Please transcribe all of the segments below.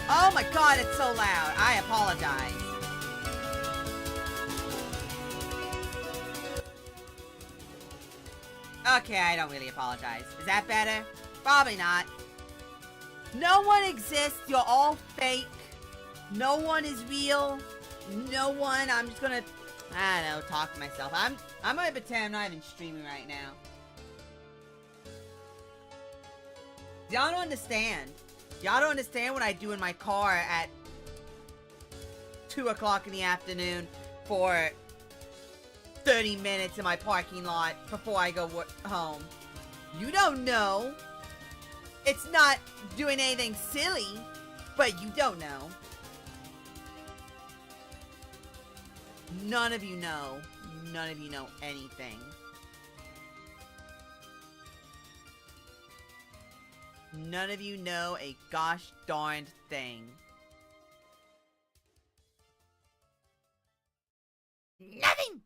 Oh my god, it's so loud. I apologize. Okay, I don't really apologize. Is that better? Probably not. No one exists. You're all fake. No one is real. No one. I'm just gonna, I don't know, talk to myself. I'm gonna pretend I'm not even streaming right now. Y'all don't understand. Y'all don't understand what I do in my car at 2 o'clock in the afternoon for 30 minutes in my parking lot before I go home. You don't know. It's not doing anything silly, but you don't know. None of you know. None of you know anything. None of you know a gosh darned thing. Nothing!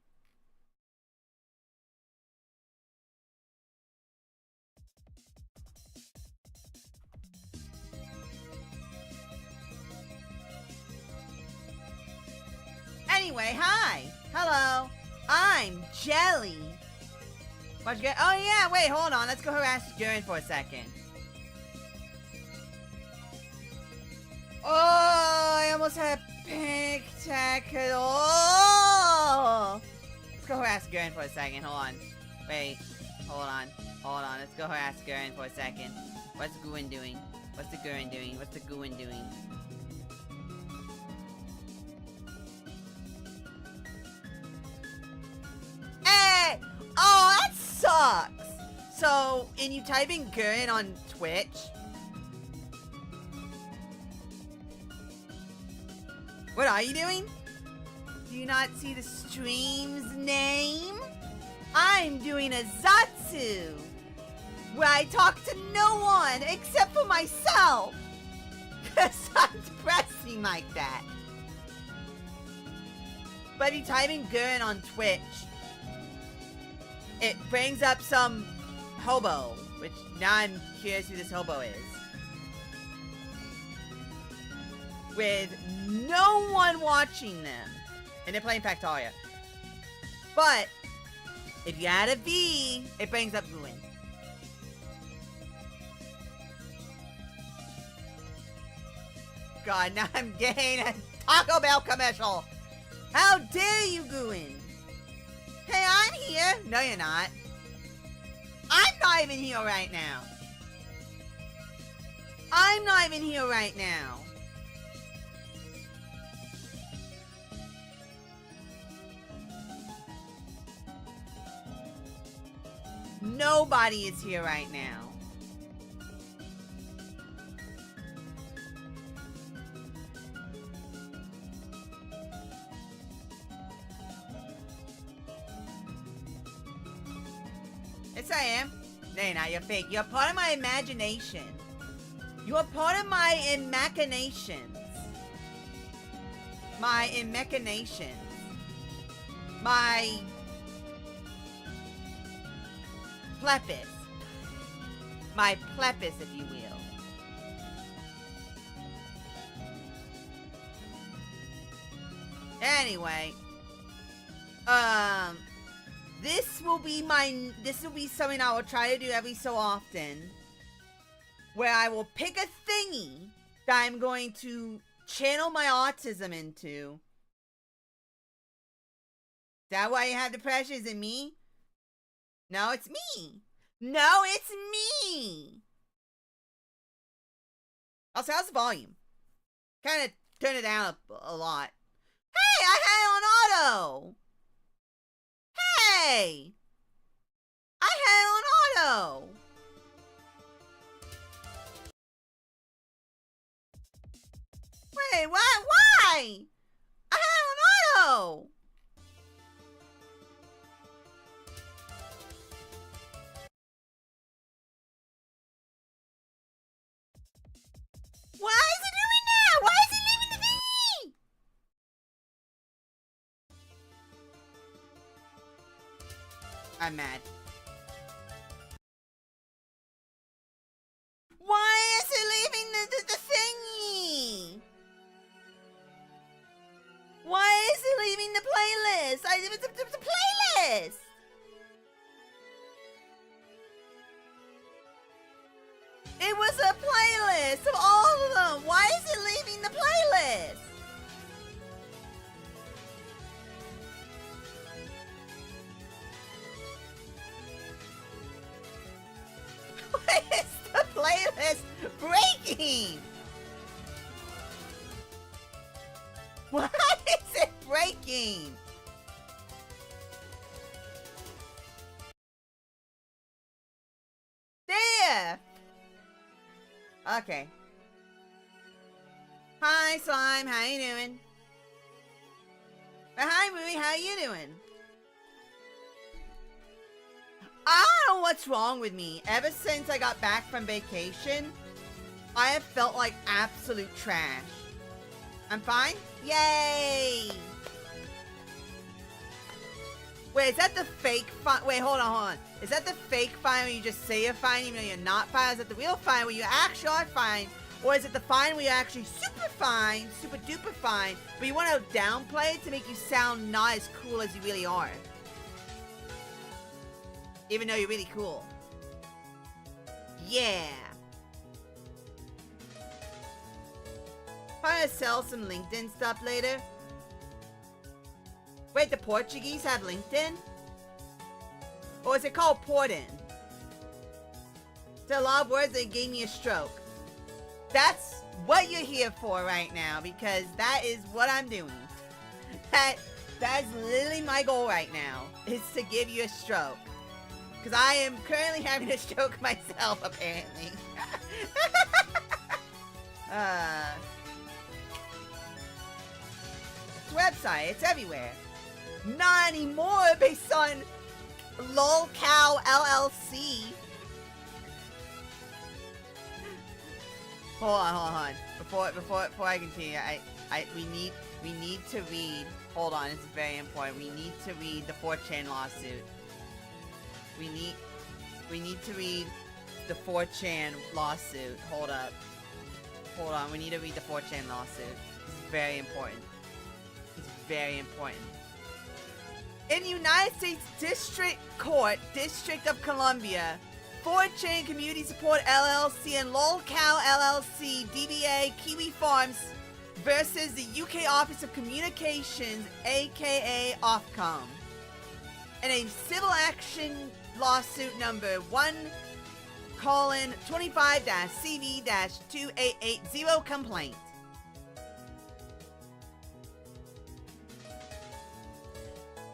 Anyway, hi. Hello. I'm Jelly. What'd you get? Oh, yeah, wait, hold on. Let's go harass Gurren for a second. Oh, I almost had a panic attack. Oh! Let's go harass Gurren for a second. Hold on. Wait. Hold on. Hold on. Let's go harass Gurren for a second. What's Gurren doing? What's the Gurren doing? What's the Gurren doing? Hey! Oh, that sucks! So, and you type in Gurren on Twitch? What are you doing? Do you not see the stream's name? I'm doing a Zatsu, where I talk to no one except for myself. Cause I'm depressing like that. But if you type in Gurren on Twitch, it brings up some hobo, which now I'm curious who this hobo is. With no one watching them. And they're playing Factoria. But if you add a V, it brings up Gurren. God, now I'm getting a Taco Bell commercial. How dare you, Gurren? Hey, I'm here. No, you're not. I'm not even here right now. I'm not even here right now. Nobody is here right now. Yes, I am. No, you're not. You're fake. You're part of my imagination. You are part of my machinations. My machinations. My plepis. My plepis, if you will. Anyway. This will be something I will try to do every so often. Where I will pick a thingy that I'm going to channel my autism into. Is that why you have depression? Is it me? No, it's me. No, it's me. Also, how's the volume? Kind of turn it down a lot. Hey, I had it on auto. Hey, I had it on auto. Wait, what? Why? I had it on auto. Why is it doing that? Why is it leaving the thingy? I'm mad. Why is it leaving the thingy? Why is it leaving the playlist? The playlist! It was a playlist of all of them. Why is it leaving the playlist? Why is the playlist breaking? Why is it breaking? There! Okay. Hi, Slime. How you doing? Hi, Rui. How you doing? I don't know what's wrong with me. Ever since I got back from vacation, I have felt like absolute trash. I'm fine? Yay! Wait, is that the fake fine? Wait, hold on. Is that the fake fine where you just say you're fine even though you're not fine? Is that the real fine where you actually are fine, Or is it the fine where you're actually super fine, super duper fine, but you want to downplay it to make you sound not as cool as you really are? Even though you're really cool. Yeah. Probably sell some LinkedIn stuff later. Wait, the Portuguese have LinkedIn? Or is it called Portin? It's a lot of words that gave me a stroke. That's what you're here for right now, because that is what I'm doing. That's literally my goal right now, is to give you a stroke. Because I am currently having a stroke myself, apparently. It's a website, it's everywhere. Not anymore, based on LolCow LLC. Hold on. Before I continue, we need to read. Hold on, it's very important. We need to read the 4chan lawsuit. We need to read the 4chan lawsuit. Hold on. We need to read the 4chan lawsuit. This is very important. It's very important. In United States District Court, District of Columbia, 4chan Community Support LLC and LolCow LLC, DBA Kiwi Farms versus the UK Office of Communications, aka Ofcom, in a civil action lawsuit number 1:25-CV-2880 complaint.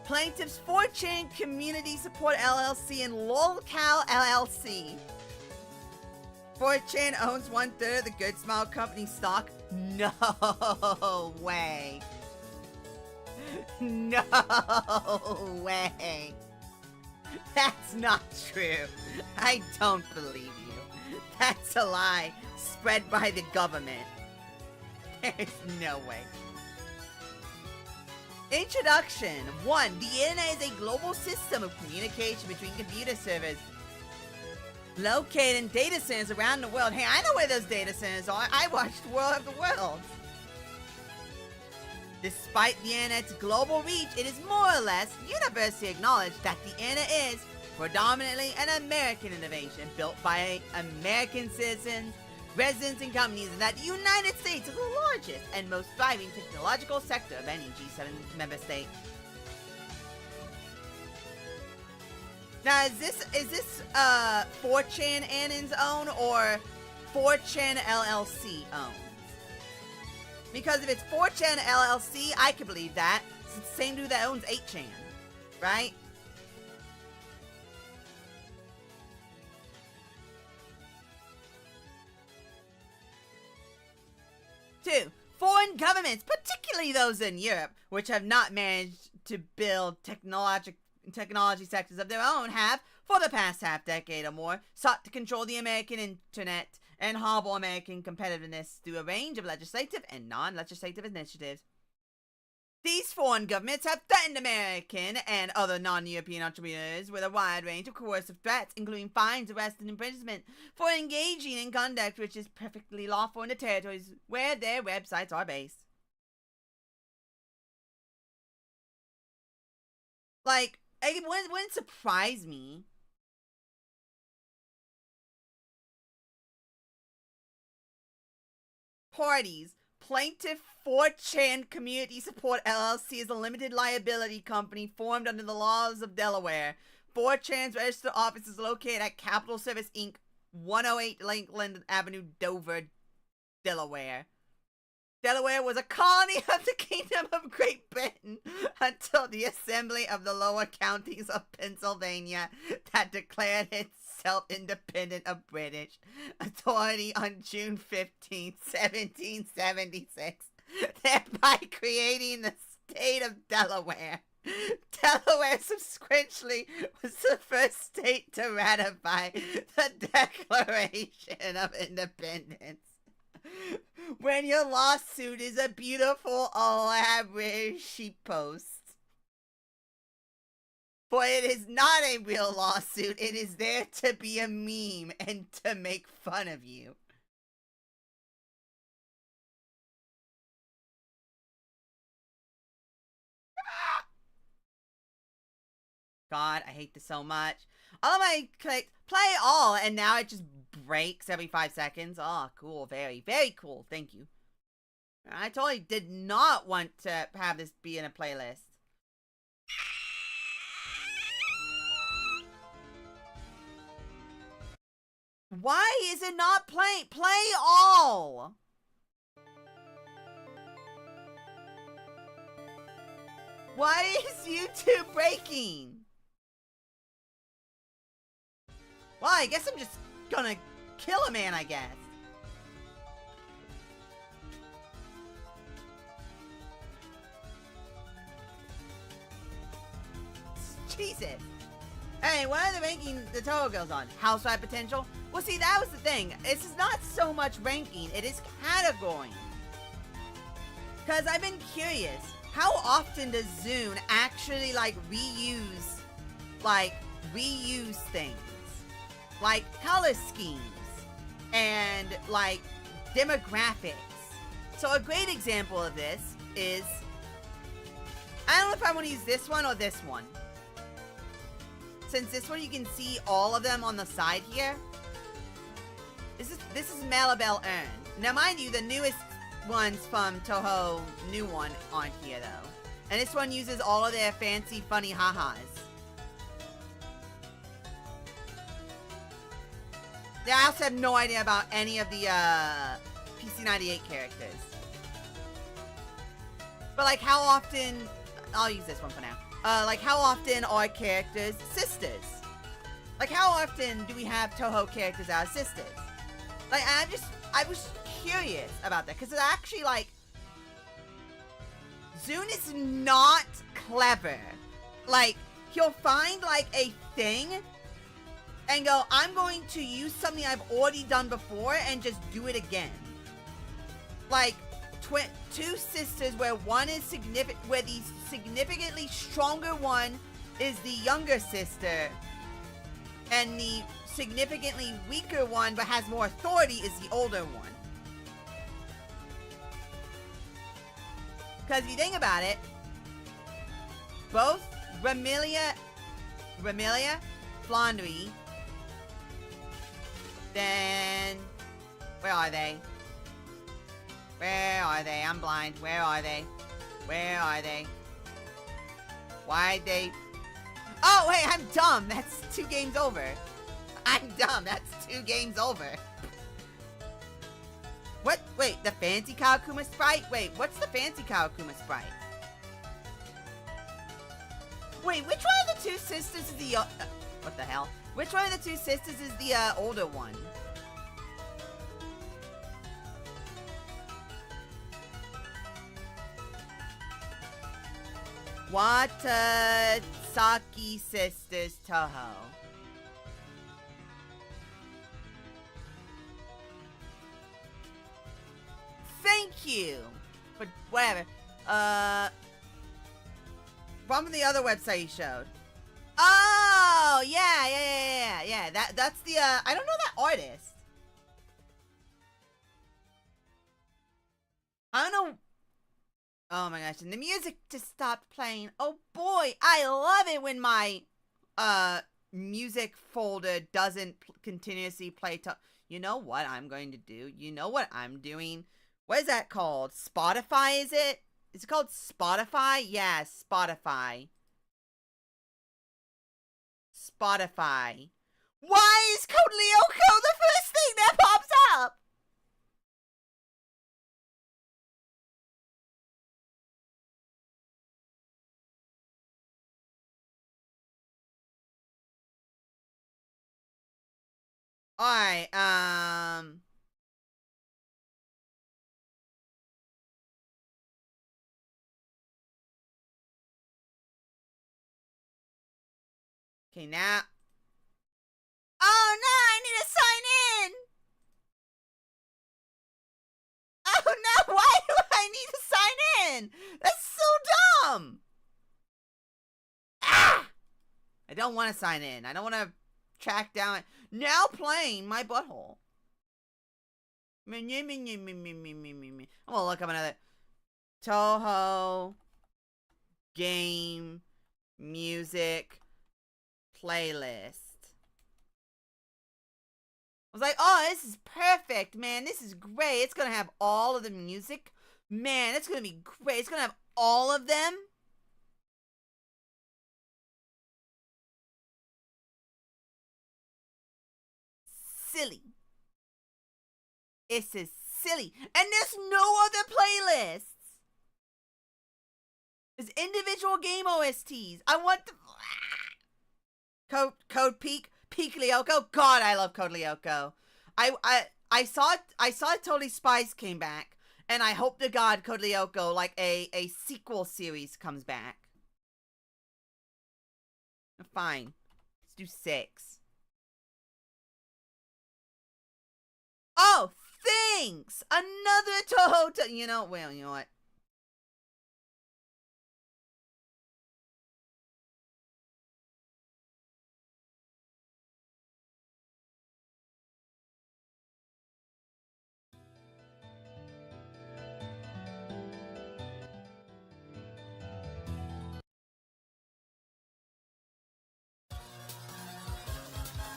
Plaintiffs 4chan Community Support LLC and LolCow LLC. 4chan owns 1/3 of the Good Smile Company stock. No way. No way. That's not true. I don't believe you. That's a lie spread by the government. There's no way. Introduction. 1. The internet is a global system of communication between computer servers located in data centers around the world. Hey, I know where those data centers are. I watched World of the Worlds. Despite the internet's global reach, it is more or less universally acknowledged that the internet is predominantly an American innovation built by American citizens, residents, and companies, and that the United States is the largest and most thriving technological sector of any G7 member state. Now, is this 4chan Annan's own or 4chan LLC owns? Because if it's 4chan LLC, I can believe that. It's the same dude that owns 8chan, right? Two, foreign governments, particularly those in Europe, which have not managed to build technology sectors of their own, have, for the past half-decade or more, sought to control the American internet and hobble American competitiveness through a range of legislative and non-legislative initiatives. These foreign governments have threatened American and other non-European entrepreneurs with a wide range of coercive threats, including fines, arrest, and imprisonment for engaging in conduct which is perfectly lawful in the territories where their websites are based. Like, it wouldn't surprise me. Parties. Plaintiff 4chan Community Support LLC is a limited liability company formed under the laws of Delaware. 4chan's registered office is located at Capital Service Inc., 108 Lakeland Avenue, Dover, Delaware. Delaware was a colony of the Kingdom of Great Britain until the Assembly of the Lower Counties of Pennsylvania that declared itself independent of British authority on June 15, 1776, thereby creating the state of Delaware. Delaware subsequently was the first state to ratify the Declaration of Independence. When your lawsuit is a beautiful, elaborate sheep post. For it is not a real lawsuit, it is there to be a meme and to make fun of you. God, I hate this so much. All of my click play all, and now it just breaks every 5 seconds. Oh, cool. Very, very cool. Thank you. I totally did not want to have this be in a playlist. Why is it not playing? Play all. Why is YouTube breaking? Well, I guess I'm just gonna kill a man, I guess. Jesus. Hey, what are the ranking the Touhou girls on? Housewife potential? Well, see, that was the thing. This is not so much ranking, it is categorizing. Because I've been curious, how often does Zune actually, like, reuse things? Like, color schemes. And, like, demographics. So a great example of this is, I don't know if I want to use this one or this one. Since this one you can see all of them on the side here. This is Malabelle Earn. Now mind you, the newest ones from Touhou, new one on here though. And this one uses all of their fancy funny ha-has. Yeah, I also have no idea about any of the PC98 characters. But like how often, I'll use this one for now. Like how often are characters sisters? Like how often do we have Touhou characters as sisters? Like I was curious about that because it's actually like Zune is not clever. Like he'll find like a thing and go, I'm going to use something I've already done before and just do it again. Like two sisters where one is where the significantly stronger one is the younger sister and the significantly weaker one but has more authority is the older one. Because if you think about it, both Ramilia, Flandry, then where are they? Where are they? I'm blind. Where are they? Where are they? Why'd they... Oh, hey, I'm dumb. That's 2 games over. I'm dumb. That's 2 games over. What? Wait, the fancy Kawakuma sprite? Wait, what's the fancy Kawakuma sprite? Wait, which one of the 2 sisters is the... what the hell? Which one of the 2 sisters is the older one? Saki Sisters Touhou. Thank you! But whatever. From the other website you showed. Oh, yeah. That's the, I don't know that artist. I don't know. Oh my gosh, and the music just stopped playing. Oh boy, I love it when my music folder doesn't continuously play. You know what I'm going to do? You know what I'm doing? What is that called? Spotify, is it? Is it called Spotify? Yeah, Spotify. Spotify. Why is Code Lyoko the first thing that pops up? Alright, okay, now. Oh no, I need to sign in! Oh no, why do I need to sign in? That's so dumb! Ah! I don't want to sign in. I don't want to track down. Now playing my butthole. I'm gonna look up another. Touhou game music playlist. I was like, oh, this is perfect, man. This is great. It's gonna have all of the music. Man, it's gonna be great. It's gonna have all of them. Silly. This is silly. And there's no other playlists. There's individual game OSTs. I want the Code Peak Lyoko. God, I love Code Lyoko. I saw Totally Spies came back, and I hope to God Code Lyoko, like a sequel series, comes back. Fine, let's do 6. Oh, thanks. Another Touhou. You know what?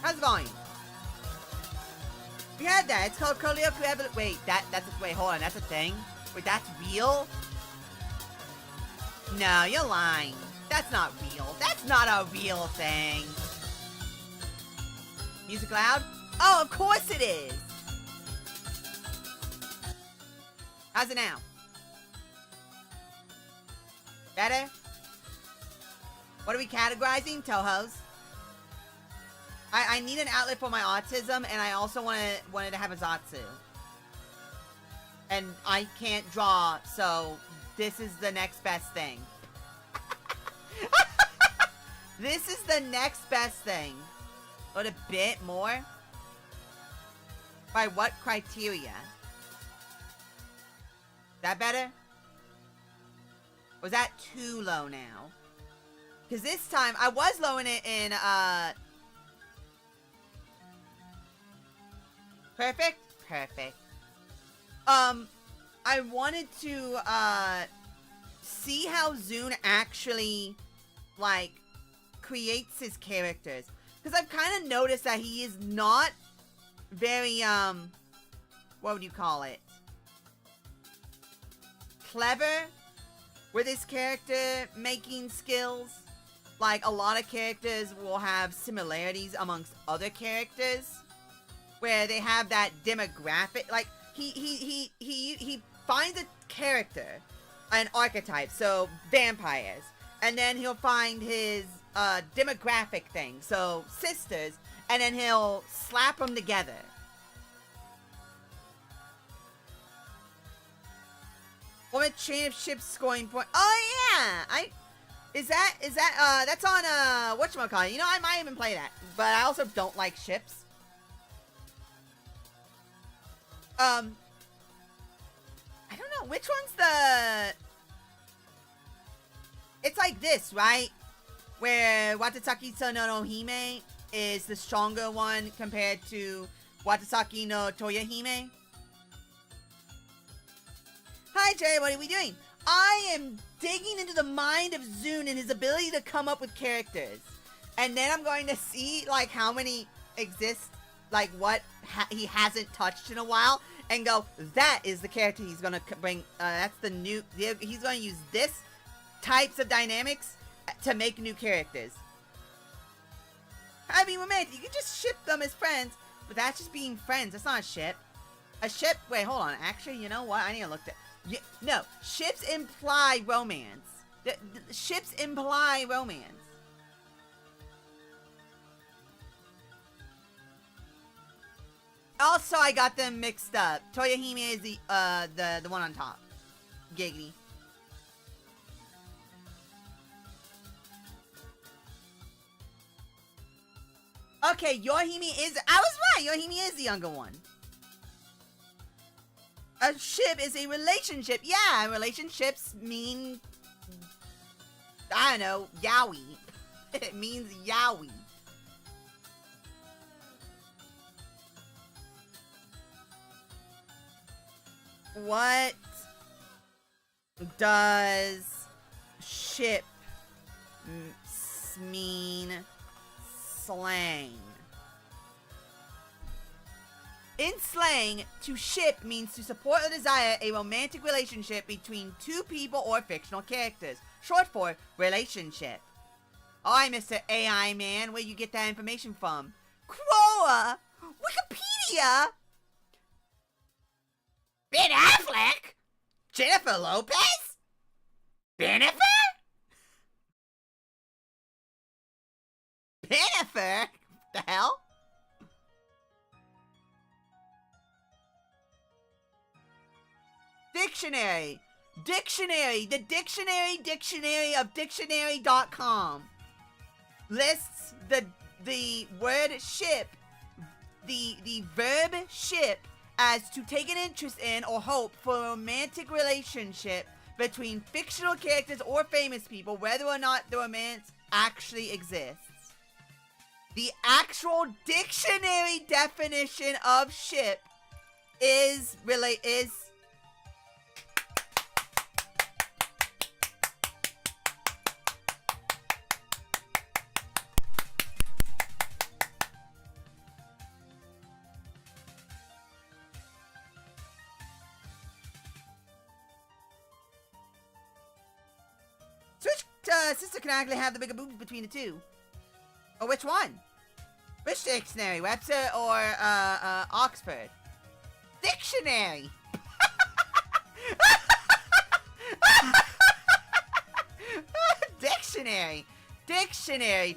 How's it going? We had that. It's called Kolio. Wait, wait, hold on. That's a thing? Wait, that's real? No, you're lying. That's not real. That's not a real thing. Music loud? Oh, of course it is. How's it now? Better? What are we categorizing? Touhous. I need an outlet for my autism, and I also wanted to have a Zatsu. And I can't draw, so this is the next best thing. This is the next best thing. But a bit more? By what criteria? That better? Or is that too low now? Because this time, I was lowering it in, Perfect? Perfect. I wanted to, see how Zune actually, like, creates his characters. Because I've kind of noticed that he is not very, what would you call it? Clever with his character making skills. Like, a lot of characters will have similarities amongst other characters, where they have that demographic. Like, he finds a character, an archetype, so vampires, and then he'll find his demographic thing, so sisters, and then he'll slap them together. Or a chain of ships scoring point. Oh yeah, that's on whatchamacallit. You know, I might even play that, but I also don't like ships. I don't know, which one's the... It's like this, right? Where Watasaki no Hime is the stronger one compared to Watasaki no Toyahime. Hi, Jerry, what are we doing? I am digging into the mind of Zune and his ability to come up with characters. And then I'm going to see, like, how many exist, like, what he hasn't touched in a while, and go, that is the character he's going to bring. That's the new... He's going to use this types of dynamics to make new characters. I mean, romantic. You can just ship them as friends, but that's just being friends. That's not a ship. A ship... Wait, hold on. Actually, you know what? I need to look at... No, ships imply romance. Ships imply romance. Also, I got them mixed up. Toyahime is the one on top. Giggity. Okay, Yohime is... I was right! Yohime is the younger one. A ship is a relationship. Yeah, relationships mean... I don't know, yaoi. It means yaoi. What does ship mean slang. In slang, to ship means to support or desire a romantic relationship between two people or fictional characters, short for relationship. Alright, Mr. AI man, where you get that information from? Quora! Wikipedia! Ben Affleck? Jennifer Lopez? Bennifer? Bennifer? The hell? Dictionary. Dictionary. The dictionary of dictionary.com lists the word ship, the verb ship, as to take an interest in or hope for a romantic relationship between fictional characters or famous people, whether or not the romance actually exists. The actual dictionary definition of ship is sister can actually have the bigger boobs between the two. Or which one? Which dictionary? Webster or Oxford? Dictionary! Dictionary! Dictionary!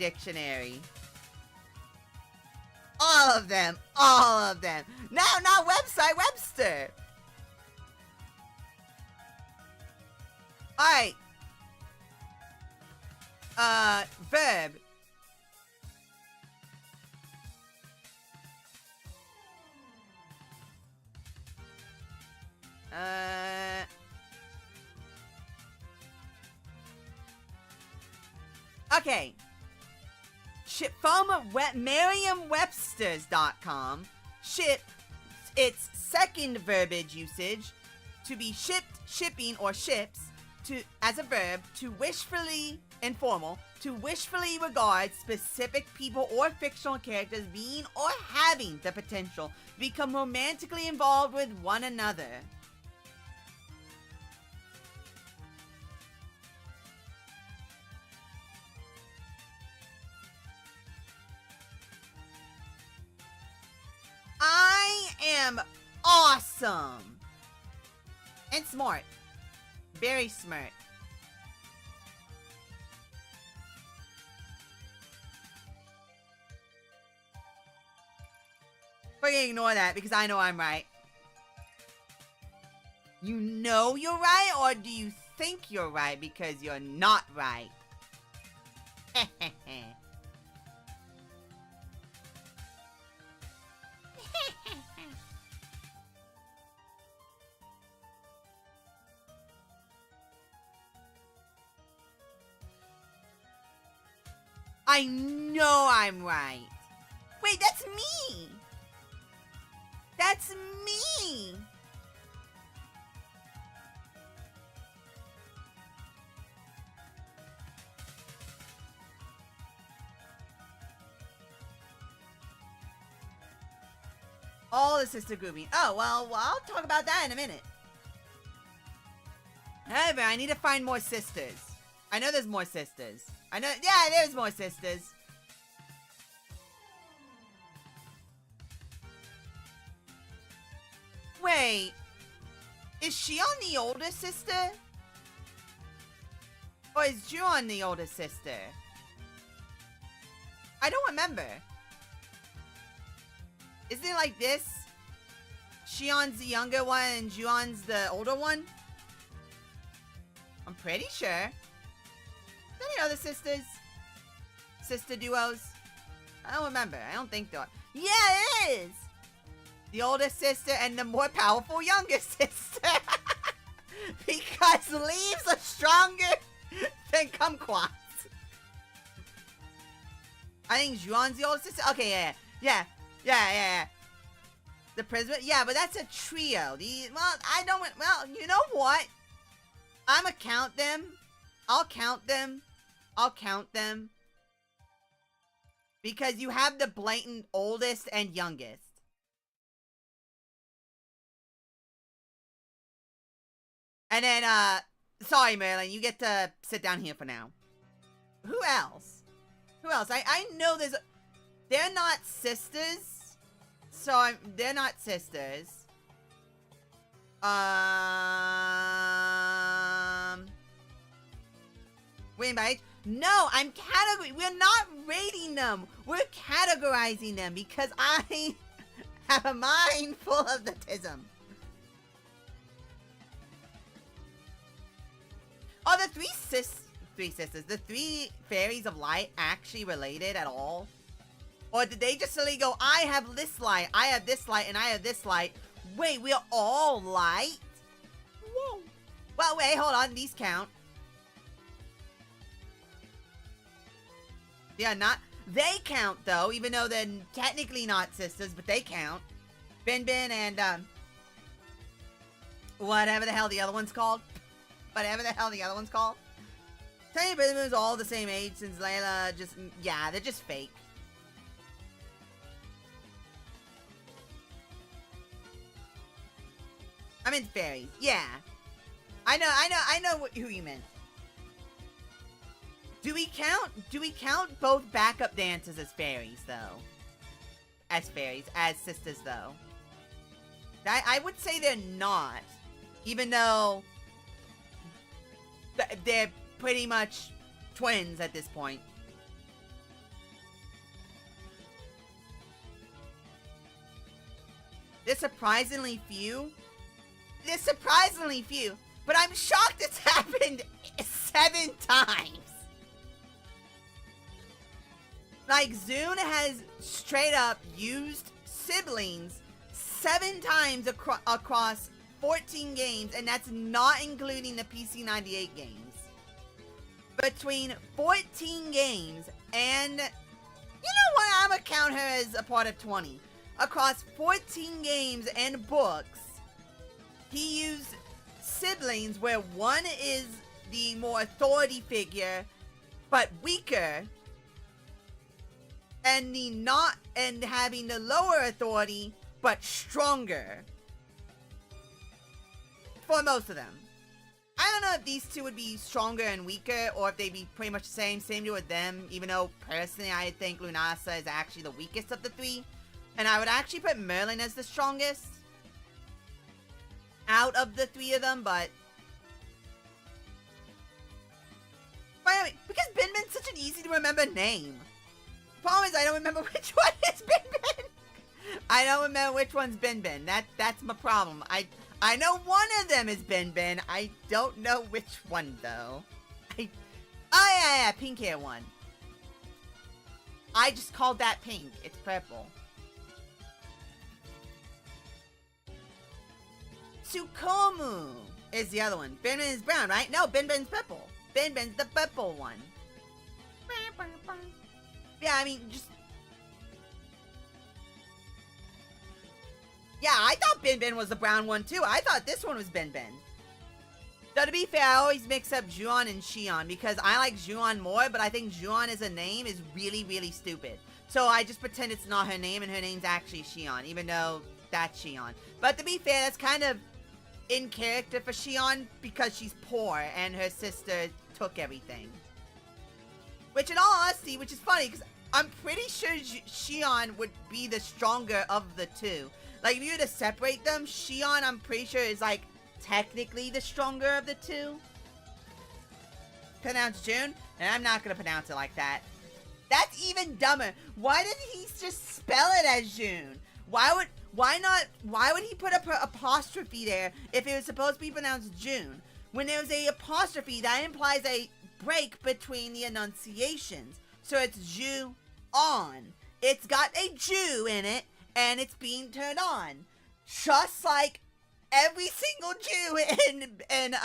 All of them! No, not website, Webster! Alright. Verb. Okay. From Merriam-Webster's.com, ship, its second verbage usage, to be shipped, shipping, or ships, to as a verb, to wishfully, informal, to wishfully regard specific people or fictional characters being or having the potential to become romantically involved with one another. I am awesome and smart. Very smart. But ignore that because I know I'm right. You know you're right, or do you think you're right because you're not right? I know I'm right. Wait, that's me. That's me. All the sister grouping. Oh, well, I'll talk about that in a minute. However, I need to find more sisters. I know there's more sisters. I know, yeah, there's more sisters. Wait, is she on the older sister? Or is Ju on the older sister? I don't remember. Isn't it like this? Shion's the younger one and Juon's the older one? I'm pretty sure. Any other sisters? Sister duos? I don't remember. I don't think so. Yeah, it is! The older sister and the more powerful younger sister. Because leaves are stronger than kumquats. I think Juon's the older sister. Okay, yeah. The Prism. Yeah, but that's a trio. Well, you know what? I'ma count them. I'll count them. Because you have the blatant oldest and youngest. And then, sorry, Marilyn, you get to sit down here for now. Who else? Who else? I know they're not sisters. So they're not sisters. Wait, by no, we're not rating them. We're categorizing them because I have a mind full of autism. Are the three sisters, the three fairies of light actually related at all? Or did they just suddenly go, I have this light, I have this light, and I have this light. Wait, we're all light? Whoa. Well, wait, hold on, these count. They count though, even though they're technically not sisters, but they count. Bin Bin and, whatever the hell the other one's called. Whatever the hell the other one's called. Tiny and Bin Bin's all the same age since Layla just, yeah, they're just fake. I meant fairies, yeah. I know who you meant. Do we count both backup dancers as fairies, though? As fairies, as sisters, though? I would say they're not. Even though they're pretty much twins at this point. There's surprisingly few. There's surprisingly few. But I'm shocked it's happened 7 times. Like, Zune has straight up used siblings 7 times across 14 games, and that's not including the PC 98 games. Between 14 games and, you know what, I'm gonna count her as a part of 20. Across 14 games and books, he used siblings where one is the more authority figure, but weaker, and having the lower authority, but stronger. For most of them. I don't know if these two would be stronger and weaker, or if they'd be pretty much the same. Same deal with them, even though personally I think Lunasa is actually the weakest of the 3. And I would actually put Merlin as the strongest out of the 3 of them, but anyway, because Bin Bin's such an easy to remember name. Problem is I don't remember which one is Bin Bin. I don't remember which one's Bin Bin. That's my problem. I know one of them is Bin Bin. I don't know which one though. Oh yeah, pink hair one. I just called that pink. It's purple. Tsukomu is the other one. Bin Bin is brown, right? No, Bin Bin's purple. Bin Bin's the purple one. Yeah, I mean, just... Yeah, I thought Bin Bin was the brown one, too. I thought this one was Bin Bin. Though, to be fair, I always mix up Juon and Xion, because I like Juon more, but I think Juon as a name is really, really stupid. So I just pretend it's not her name, and her name's actually Xion, even though that's Xion. But to be fair, that's kind of in character for Xion, because she's poor, and her sister took everything. Which, in all honesty, which is funny, because I'm pretty sure Xion would be the stronger of the 2. Like, if you were to separate them, Xion, I'm pretty sure, is, like, technically the stronger of the 2. Pronounced June? And I'm not gonna pronounce it like that. That's even dumber. Why didn't he just spell it as June? Why would he put a apostrophe there if it was supposed to be pronounced June? When there's a apostrophe, that implies a break between the enunciations. So it's Ju on. It's got a Jew in it, and it's being turned on. Just like every single Jew in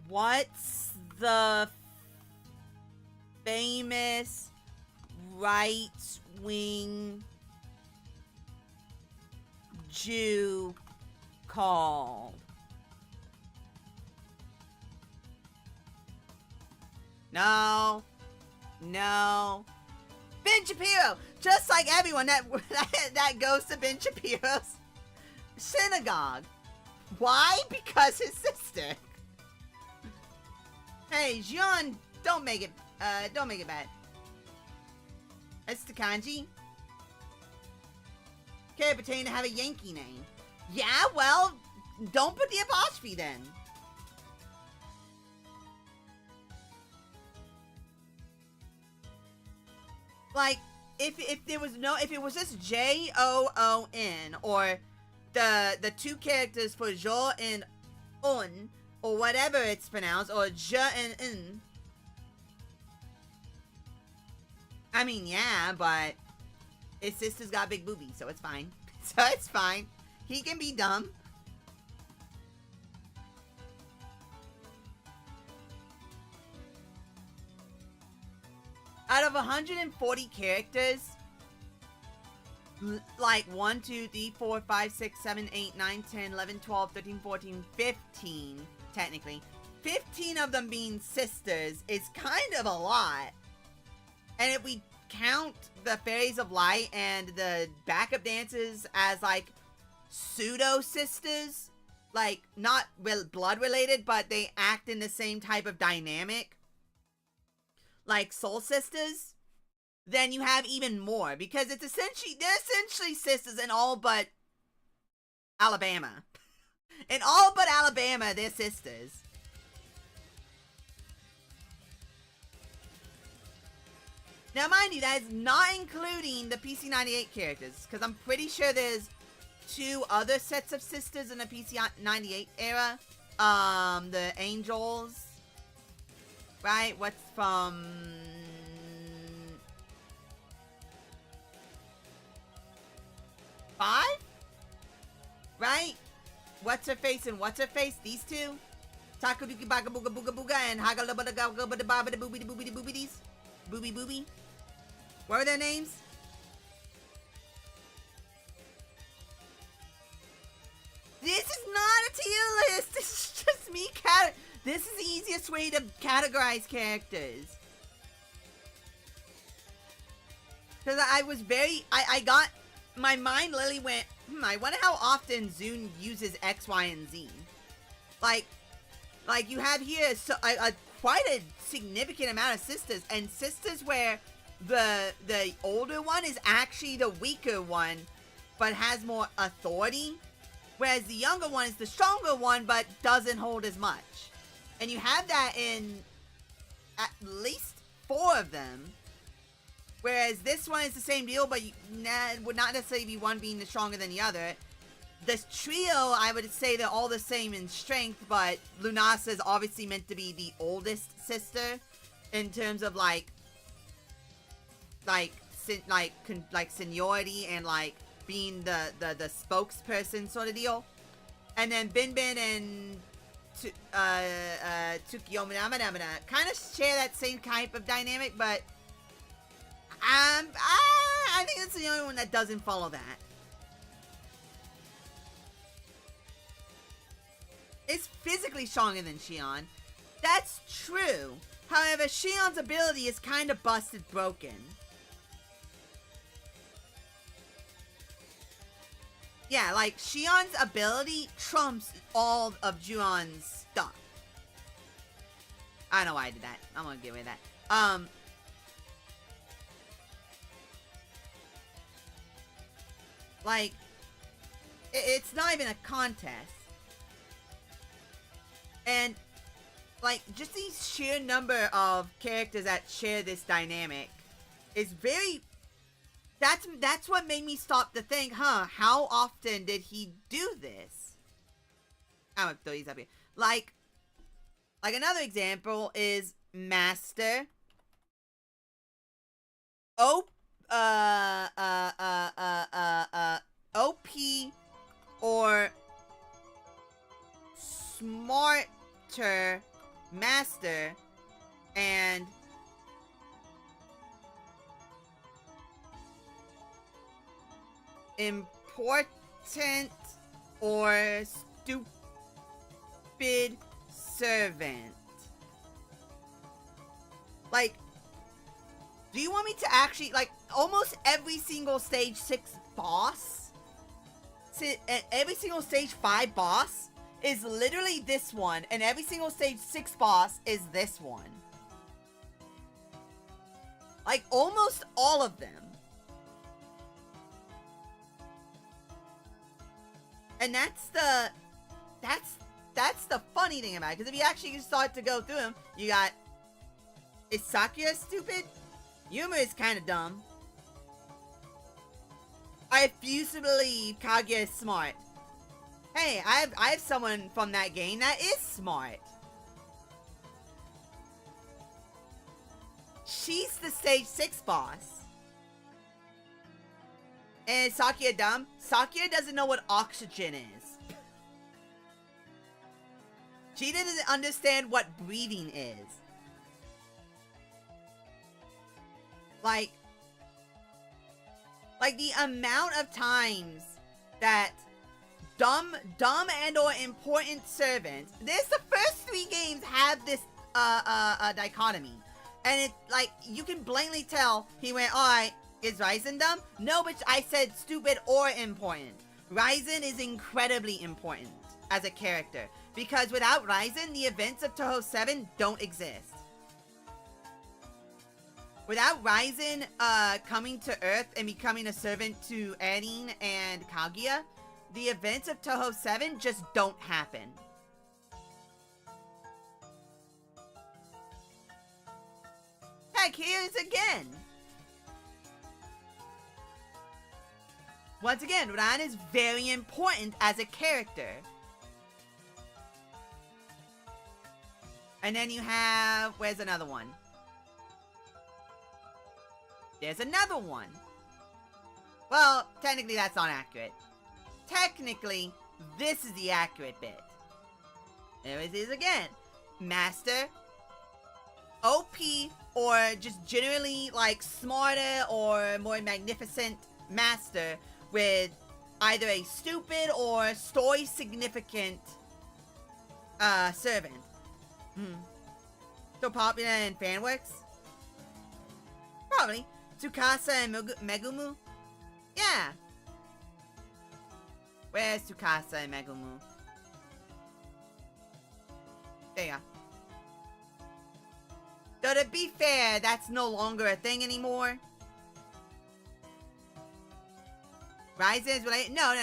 what's the famous right-wing Jew called? No. No. Ben Shapiro! Just like everyone that goes to Ben Shapiro's synagogue. Why? Because his sister. Hey, Jean, don't make it bad. It's the kanji. Okay, pertain to have a Yankee name. Yeah, well, don't put the apostrophe then. Like, if it was just J-O-O-N, or the two characters for Jo and Un, or whatever it's pronounced, or J and N. I mean, yeah, but his sister's got big boobies, so it's fine. So it's fine. He can be dumb. Out of 140 characters, like 1, 2, 3, 4, 5, 6, 7, 8, 9, 10, 11, 12, 13, 14, 15, technically. 15 of them being sisters is kind of a lot. And if we count the Fairies of Light and the backup dances as like pseudo-sisters, like not blood related, but they act in the same type of dynamic, like soul sisters, then you have even more, because they're essentially sisters in all but Alabama. In all but Alabama, they're sisters. Now, mind you, that is not including the PC98 characters, because I'm pretty sure there's 2 other sets of sisters in the PC98 era. The Angels, right? What's from 5? Right? What's her face and what's her face? These 2? Takaduki Baga Booga Booga Booga and Hagalabada Gabada Babada Boobity Boobity Boobities? Booby Booby? What were their names? This is not a tier list. This is just me This is the easiest way to categorize characters. Because I was I got, my mind literally went, I wonder how often Zune uses X, Y, and Z. Like you have here quite a significant amount of sisters, and sisters where the older one is actually the weaker one, but has more authority, whereas the younger one is the stronger one, but doesn't hold as much. And you have that in at least 4 of them, whereas this one is the same deal, but would not necessarily be one being the stronger than the other. This trio, I would say they're all the same in strength, but Lunasa is obviously meant to be the oldest sister in terms of like seniority and like being the spokesperson sort of deal. And then Bin and Tsukiyo Minamana kind of share that same type of dynamic, but I think that's the only one that doesn't follow that. Is physically stronger than Shion. That's true. However, Shion's ability is kind of busted broken. Yeah, like, Shion's ability trumps all of Juon's stuff. I don't know why I did that. I'm gonna get rid of that. Like, it's not even a contest. And, like, just the sheer number of characters that share this dynamic is very... That's what made me stop to think, how often did he do this? I'm gonna throw these up here. Like another example is Master OP or Smarter Master and or stupid servant. Like, do you want me to actually, like, almost every single stage 6 boss, every single stage 5 boss is literally this one, and every single stage 6 boss is this one. Like, almost all of them. And that's the funny thing about it, because if you actually start to go through them, you got, is Sakura stupid? Yuma is kind of dumb. I refuse to believe Kaguya is smart. Hey, I have someone from that game that is smart. She's the stage 6 boss. And Sakura dumb? Sakura doesn't know what oxygen is. She doesn't understand what breathing is. Like the amount of times that dumb and or important servants, this, the first 3 games have this dichotomy, and it, like, you can blatantly tell he went, alright, is Ryzen dumb? No, but I said stupid or important. Ryzen is incredibly important as a character, because without Ryzen, the events of Touhou 7 don't exist. Without Ryzen coming to Earth and becoming a servant to Erin and Kaguya, the events of Touhou 7 just don't happen. Heck, here's again. Once again, Ran is very important as a character. And then you have, where's another one? There's another one. Well, technically that's not accurate. Technically, this is the accurate bit. There it is again. Master, OP, or just generally, like, smarter or more magnificent master with either a stupid or story significant servant. So popular in fanworks? Probably. Tsukasa and Megumu? Yeah. Where's Tsukasa and Megumu? There you go. Though to be fair, that's no longer a thing anymore. Ryzen is related? No.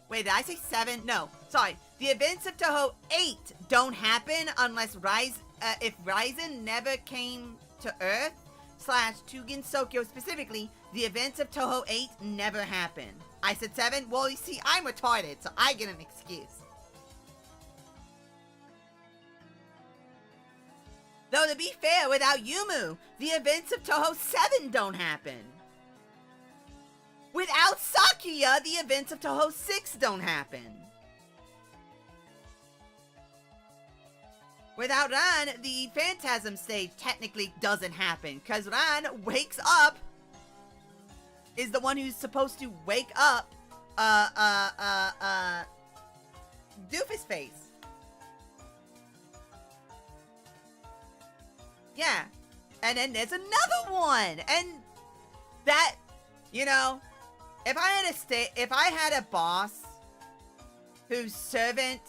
Wait, did I say 7? No, sorry. The events of Touhou 8 don't happen unless if Ryzen never came to Earth, / Tugen Sokyo specifically, the events of Touhou 8 never happen. I said 7? Well, you see, I'm retarded, so I get an excuse. Though to be fair, without Yumu, the events of Touhou 7 don't happen. Without Sakuya, the events of Touhou 6 don't happen. Without Ran, the Phantasm stage technically doesn't happen, because Ran wakes up, is the one who's supposed to wake up, Doofus Face. Yeah. And then there's another one, and that, you know, if I had a boss whose servant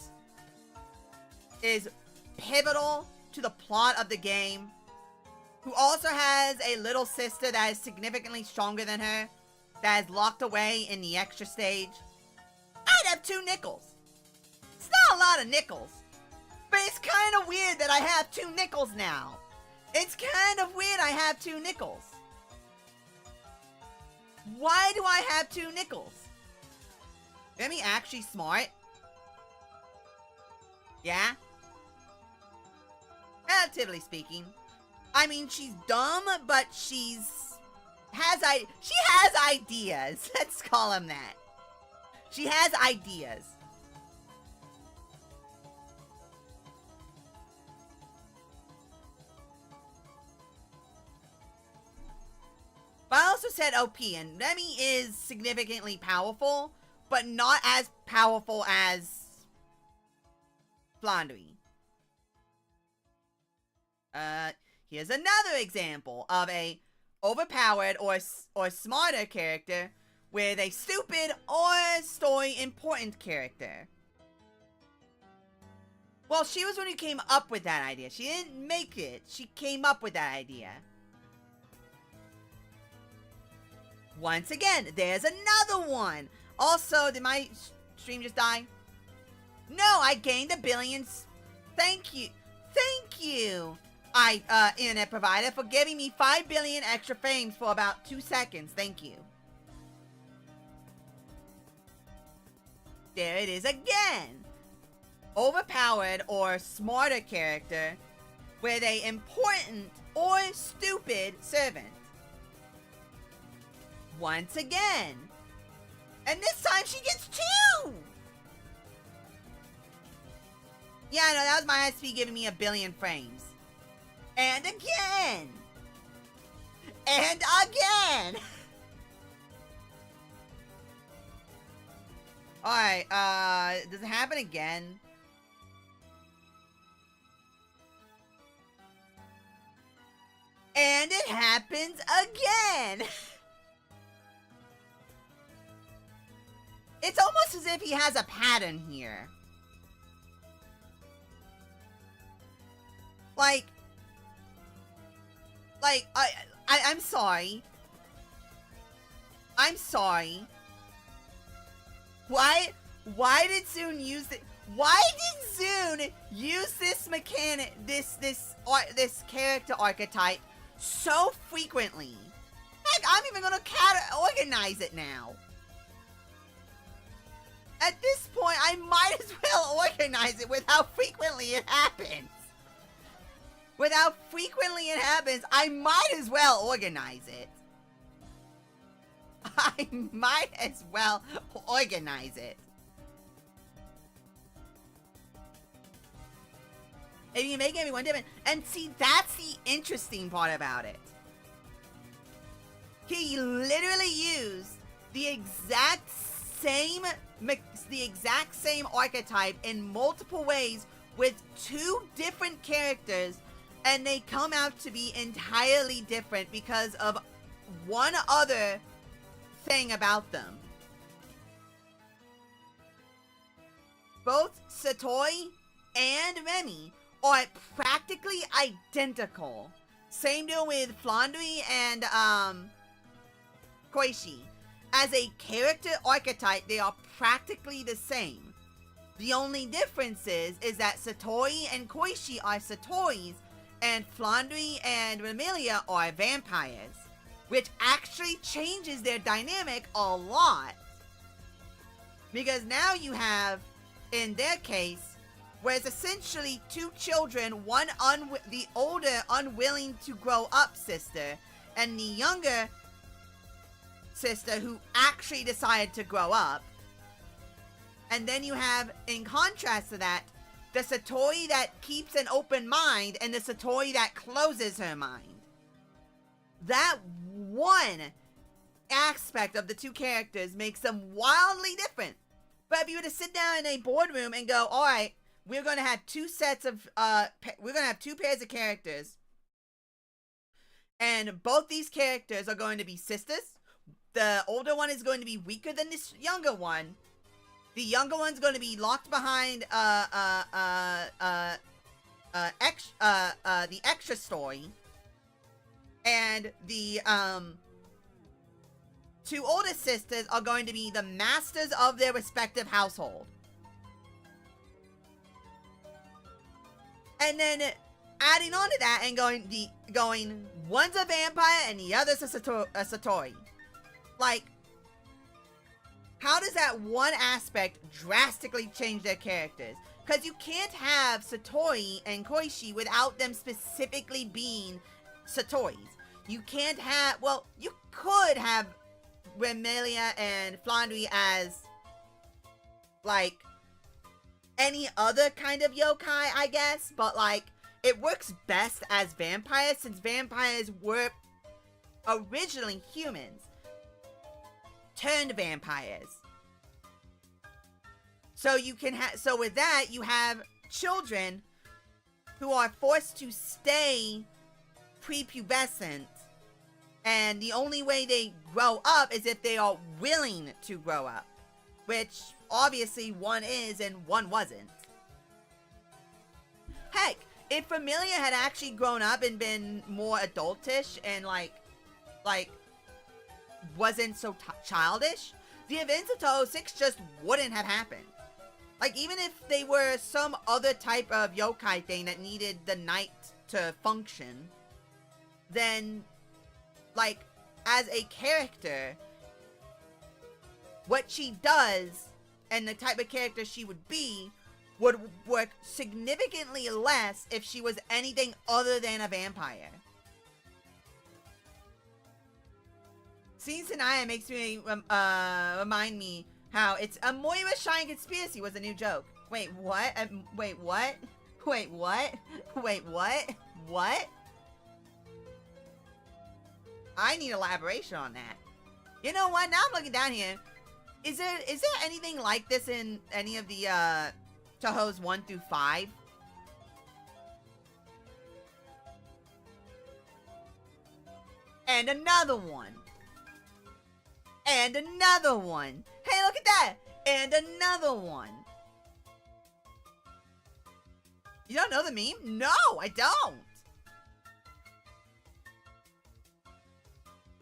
is pivotal to the plot of the game, who also has a little sister that is significantly stronger than her, that is locked away in the extra stage, I'd have 2 nickels. It's not a lot of nickels, but it's kind of weird that I have 2 nickels now. It's kind of weird I have 2 nickels. Why do I have 2 nickels? Am I actually smart? Yeah? Relatively speaking. I mean, she's dumb, but she has ideas. Let's call them that. She has ideas. But I also said OP, and Remy is significantly powerful, but not as powerful as Flandry. Here's another example of a overpowered or smarter character with a stupid or story important character. Well, she was the one who came up with that idea. She didn't make it. She came up with that idea. Once again, there's another one. Also, did my stream just die? No, I gained 1 billion. Thank you. Thank you, internet provider, for giving me 5 billion extra frames for about 2 seconds. Thank you. There it is again. Overpowered or smarter character with a important or stupid servant. Once again. And this time she gets 2! Yeah, no, that was my SP giving me 1 billion frames. And again! And again! Alright, does it happen again? And it happens again! It's almost as if he has a pattern here. I'm sorry. I'm sorry. Why did Zune use it? Why did Zune use this mechanic, this character archetype so frequently? Heck, I'm even gonna organize it now. At this point, I might as well organize it with how frequently it happens. With how frequently it happens, I might as well organize it. I might as well organize it. If you make everyone different. And see, that's the interesting part about it. He literally used the exact same archetype in multiple ways with 2 different characters, and they come out to be entirely different because of one other thing about them. Both Satori and Remy are practically identical. Same deal with Flandry and Koichi. As a character archetype, they are practically the same. The only difference is that Satori and Koichi are Satoris, and Flandry and Remilia are vampires, which actually changes their dynamic a lot. Because now you have, in their case, where it's essentially 2 children, the older unwilling to grow up sister, and the younger sister who actually decided to grow up. And then you have, in contrast to that, the Satori that keeps an open mind and the Satori that closes her mind. That one aspect of the 2 characters makes them wildly different. But if you were to sit down in a boardroom and go, all right, we're going to have 2 sets of, we're going to have 2 pairs of characters, and both these characters are going to be sisters. The older one is going to be weaker than this younger one. The younger one's going to be locked behind the extra story, and the 2 older sisters are going to be the masters of their respective household. And then adding on to that and going one's a vampire and the other's a Satori. Like, how does that one aspect drastically change their characters? Because you can't have Satori and Koichi without them specifically being Satoris. You can't have, well, you could have Remilia and Flandry as, like, any other kind of yokai, I guess. But, like, it works best as vampires, since vampires were originally humans turned vampires. So you can so with that, you have children who are forced to stay prepubescent, and the only way they grow up is if they are willing to grow up, which obviously one is and one wasn't. Heck, if Familia had actually grown up and been more adultish and like wasn't so childish, the events of Touhou 6 just wouldn't have happened. Like, even if they were some other type of yokai thing that needed the night to function, then, like, as a character, what she does and the type of character she would be would work significantly less if she was anything other than a vampire. Seeing Sanaya makes me remind me how it's a Moira Shine Conspiracy was a new joke. Wait, what? Wait, what? Wait, what? Wait, what? What? I need elaboration on that. You know what? Now I'm looking down here. Is there anything like this in any of the Touhous 1 through 5? And another one. And another one. Hey, look at that. And another one. You don't know the meme? No, I don't.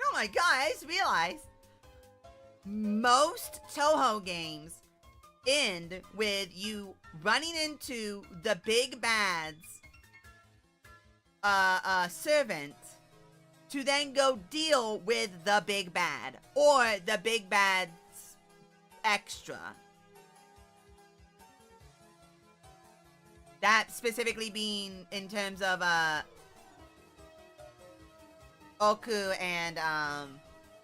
Oh my god, I just realized most Touhou games end with you running into the big bad's servant to then go deal with the big bad or the big bad's extra. That specifically being in terms of Oku and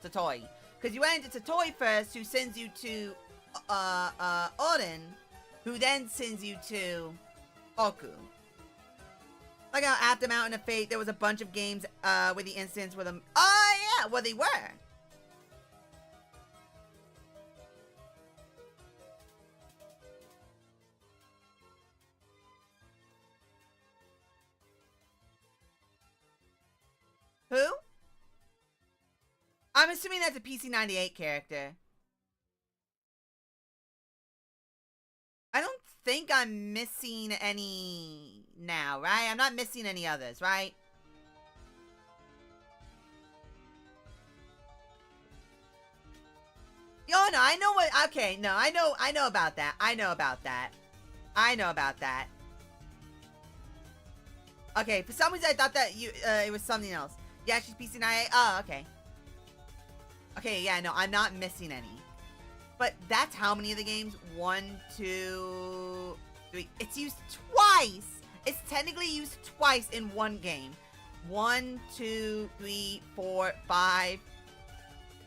Totoi. Because you went into Totoi first, who sends you to Odin, who then sends you to Oku. Like how after Mountain of Fate, there was a bunch of games with the instance with them. Oh yeah, well they were. Who? I'm assuming that's a PC-98 character. I don't think I'm missing any now, right? I'm not missing any others, right? Oh, no, I know what... Okay, no, I know about that. I know about that. Okay, for some reason I thought that it was something else. Yeah, she's PC-98. Oh, okay. Okay, yeah, no, I'm not missing any. But that's how many of the games? 1, 2, 3. It's used twice. It's technically used twice in one game. 1, 2, 3, 4, 5.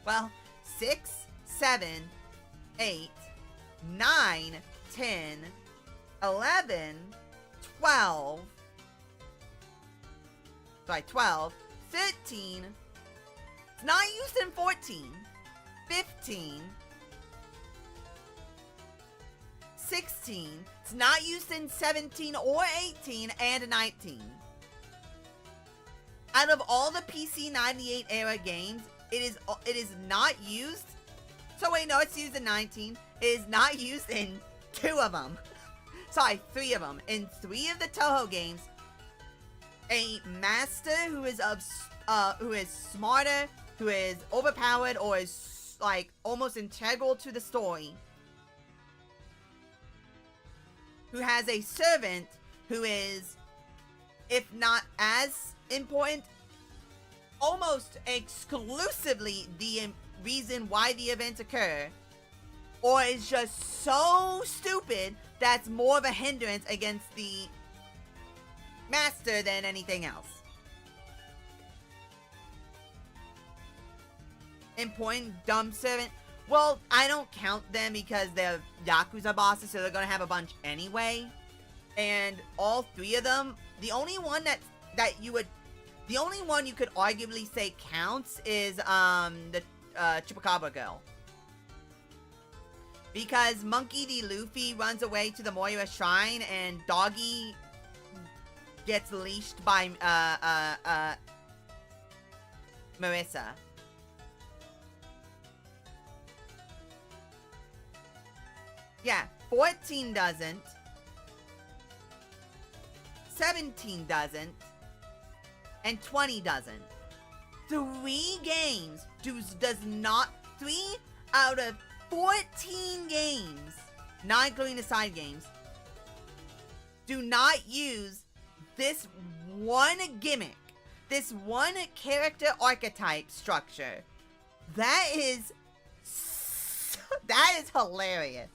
Well, 6, 7, 8, 9, 10, 11, 12. Sorry, 12, 13. It's not used in 14, 15, 16. It's not used in 17 or 18 and 19. Out of all the PC-98 era games, it is not used. So wait, no, it's used in 19. It is not used in 2 of them. Sorry, 3 of them. In 3 of the Touhou games, a master who is smarter, who is overpowered, or is like almost integral to the story, who has a servant who is, if not as important, almost exclusively the reason why the events occur, or is just so stupid that's more of a hindrance against the master than anything else. Important dumb servant. Well, I don't count them because they're Yakuza bosses, so they're gonna have a bunch anyway. And all 3 of them, the only one the only one you could arguably say counts is the Chupacabra girl. Because Monkey D. Luffy runs away to the Moira Shrine and Doggy gets leashed by Marissa. Yeah, 14 doesn't. 17 doesn't. And 20 doesn't. 3 games does not... 3 out of 14 games, not including the side games, do not use this one gimmick, this one character archetype structure. That is hilarious.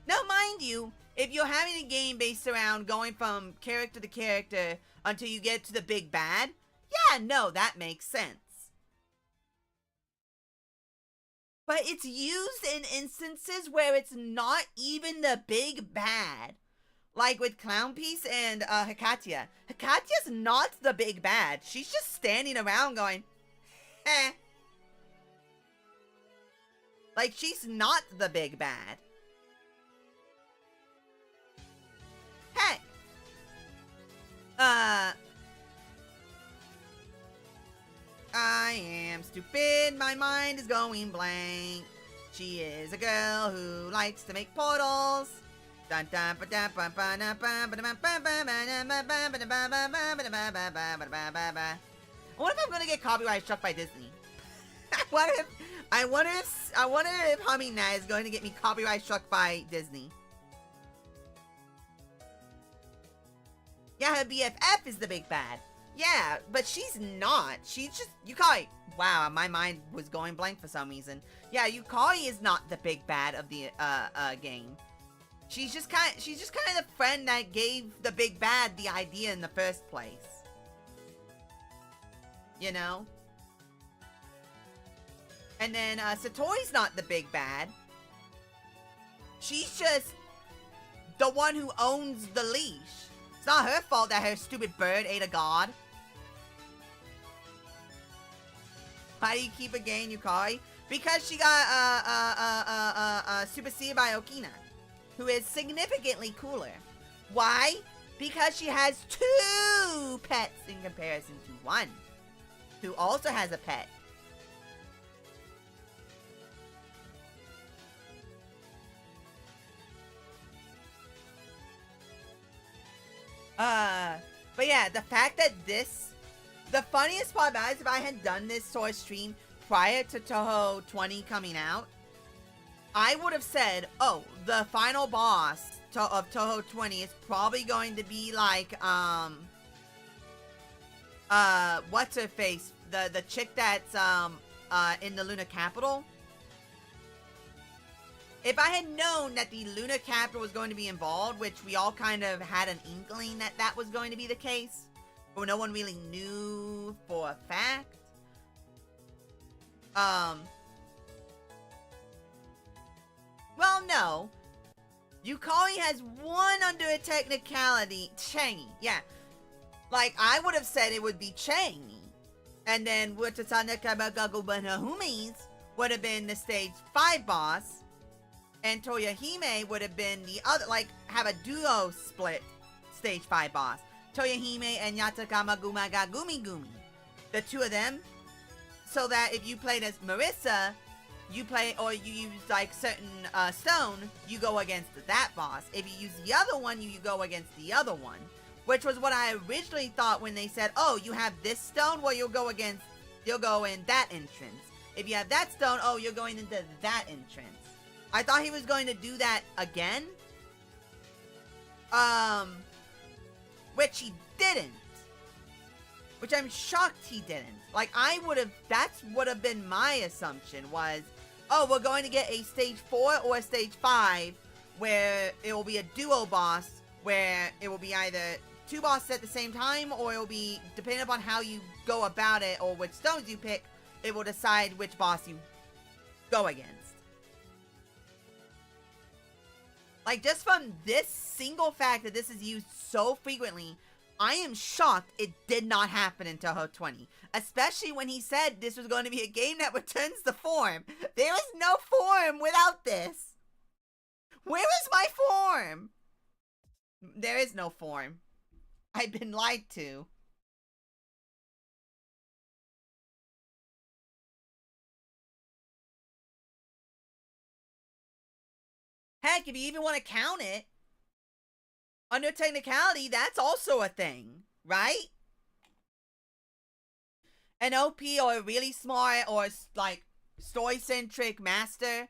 Now, mind you, if you're having a game based around going from character to character until you get to the big bad, yeah, no, that makes sense. But it's used in instances where it's not even the big bad. Like with Clown Piece and Hikatia. Hikatia's not the big bad. She's just standing around going, eh. Like, she's not the big bad. Heck. I am stupid, my mind is going blank. She is a girl who likes to make portals. I wonder if I'm gonna get copyright struck by Disney. I wonder if Humming Nat is going to get me copyright struck by Disney. Yeah, her BFF is the big bad. Yeah, but she's not. She's just Yukari. Wow, my mind was going blank for some reason. Yeah, Yukari is not the big bad of the game. She's just kind of the friend that gave the big bad the idea in the first place. You know? And then Satori's not the big bad. She's just the one who owns the leash. It's not her fault that her stupid bird ate a god. Why do you keep a game, Yukari? Because she got superseded by Okina, who is significantly cooler. Why? Because she has 2 pets in comparison to 1, who also has a pet. But yeah, the fact that the funniest part about it is if I had done this sort of stream prior to Touhou 20 coming out, I would have said, oh, the final boss of Touhou 20 is probably going to be like, what's her face? The chick that's, in the Lunar Capital. If I had known that the Lunar Capital was going to be involved, which we all kind of had an inkling that that was going to be the case, but no one really knew for a fact. Well, no. Yukari has 1 under a technicality. Changi, yeah. Like, I would have said it would be Changi. And then Watatsana Kabagagubanhahumis would have been the stage 5 boss. And Toyohime would have been the other, like, have a duo split stage 5 boss. Toyohime and Yatakama Gumaga Gumi Gumi. The 2 of them. So that if you played as Marissa, you play, or you use, like, certain stone, you go against that boss. If you use the other one, you go against the other one. Which was what I originally thought when they said, oh, you have this stone, well, you'll go in that entrance. If you have that stone, oh, you're going into that entrance. I thought he was going to do that again. Which he didn't. Which I'm shocked he didn't. Like, that's would have been my assumption was, oh, we're going to get a stage 4 or a stage 5 where it will be a duo boss, where it will be either 2 bosses at the same time, or it will be, depending upon how you go about it or which stones you pick, it will decide which boss you go against. Like, just from this single fact that this is used so frequently, I am shocked it did not happen in Touhou 20. Especially when he said this was going to be a game that returns the form. There is no form without this. Where is my form? There is no form. I've been lied to. Heck, if you even want to count it, under technicality, that's also a thing, right? An OP or a really smart or like story-centric master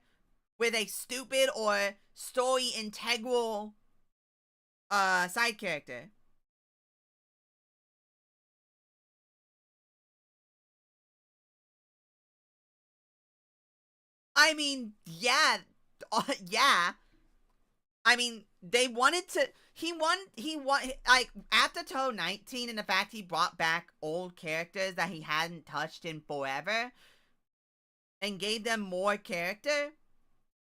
with a stupid or story integral side character. I mean, yeah, yeah. I mean, they wanted to. He won. Like after Touhou 19, and the fact he brought back old characters that he hadn't touched in forever, and gave them more character,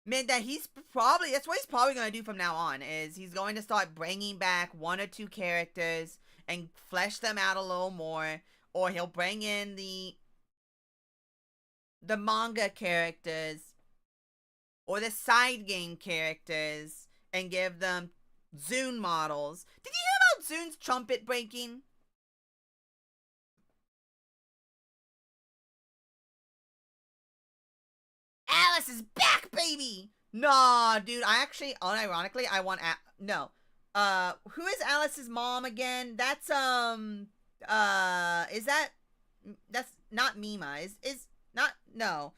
meant that that's what he's probably going to do from now on. Is he's going to start bringing back one or two characters and flesh them out a little more, or he'll bring in the manga characters or the side game characters and give them Zune models. Did you hear about Zune's trumpet breaking? Alice is back, baby! Nah, dude, I actually, unironically, I want no. Who is Alice's mom again? That's, that's not Mima. Is not, no.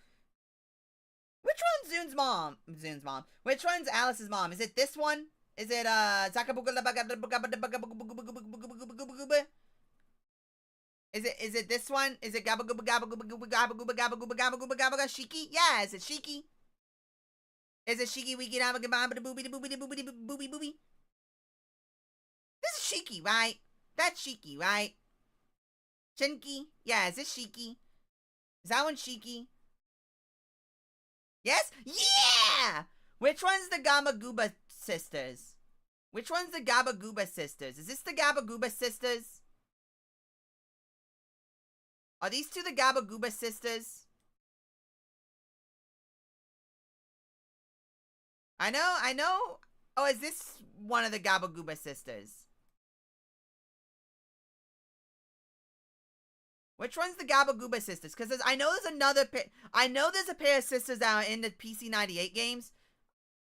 Which one's Zune's mom? Zune's mom. Which one's Alice's mom? Is it this one? Is it, Is it this one? Is it Gabba Gooba Gabba Gooba Gooba Gabba Gooba Gabba Gooba Gabba Gooba Gabba Gabba Shiki? Yeah, is it Shiki? Is it Shiki Wiki Gabba Gabba Booby Booby Booby Booby Booby? This is Shiki, right? That's Shiki, right? Shinki? Yeah, is this Shiki? Is that one Shiki? Yes? Yeah! Which one's the Gamagooba sisters? Which one's the Gabagooba sisters? Is this the Gabagooba sisters? Are these two the Gabagooba sisters? I know. Oh, is this one of the Gabagooba sisters? Which one's the Gabagooba sisters? Because I know there's another I know there's a pair of sisters that are in the PC 98 games.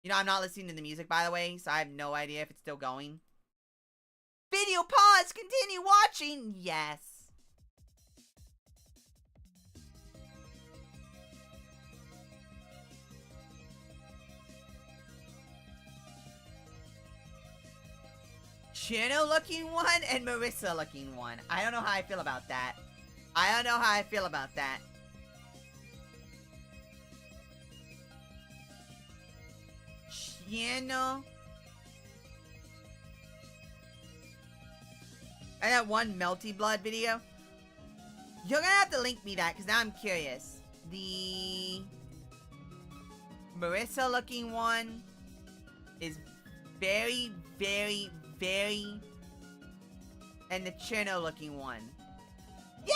You know, I'm not listening to the music, by the way, so I have no idea if it's still going. Video pause, continue watching. Yes. Chino looking one and Marissa looking one. I don't know how I feel about that. Chino. And that one Melty Blood video. You're gonna have to link me that, because now I'm curious. The Marissa looking one is very, very, very... And the Chino looking one. Yeah,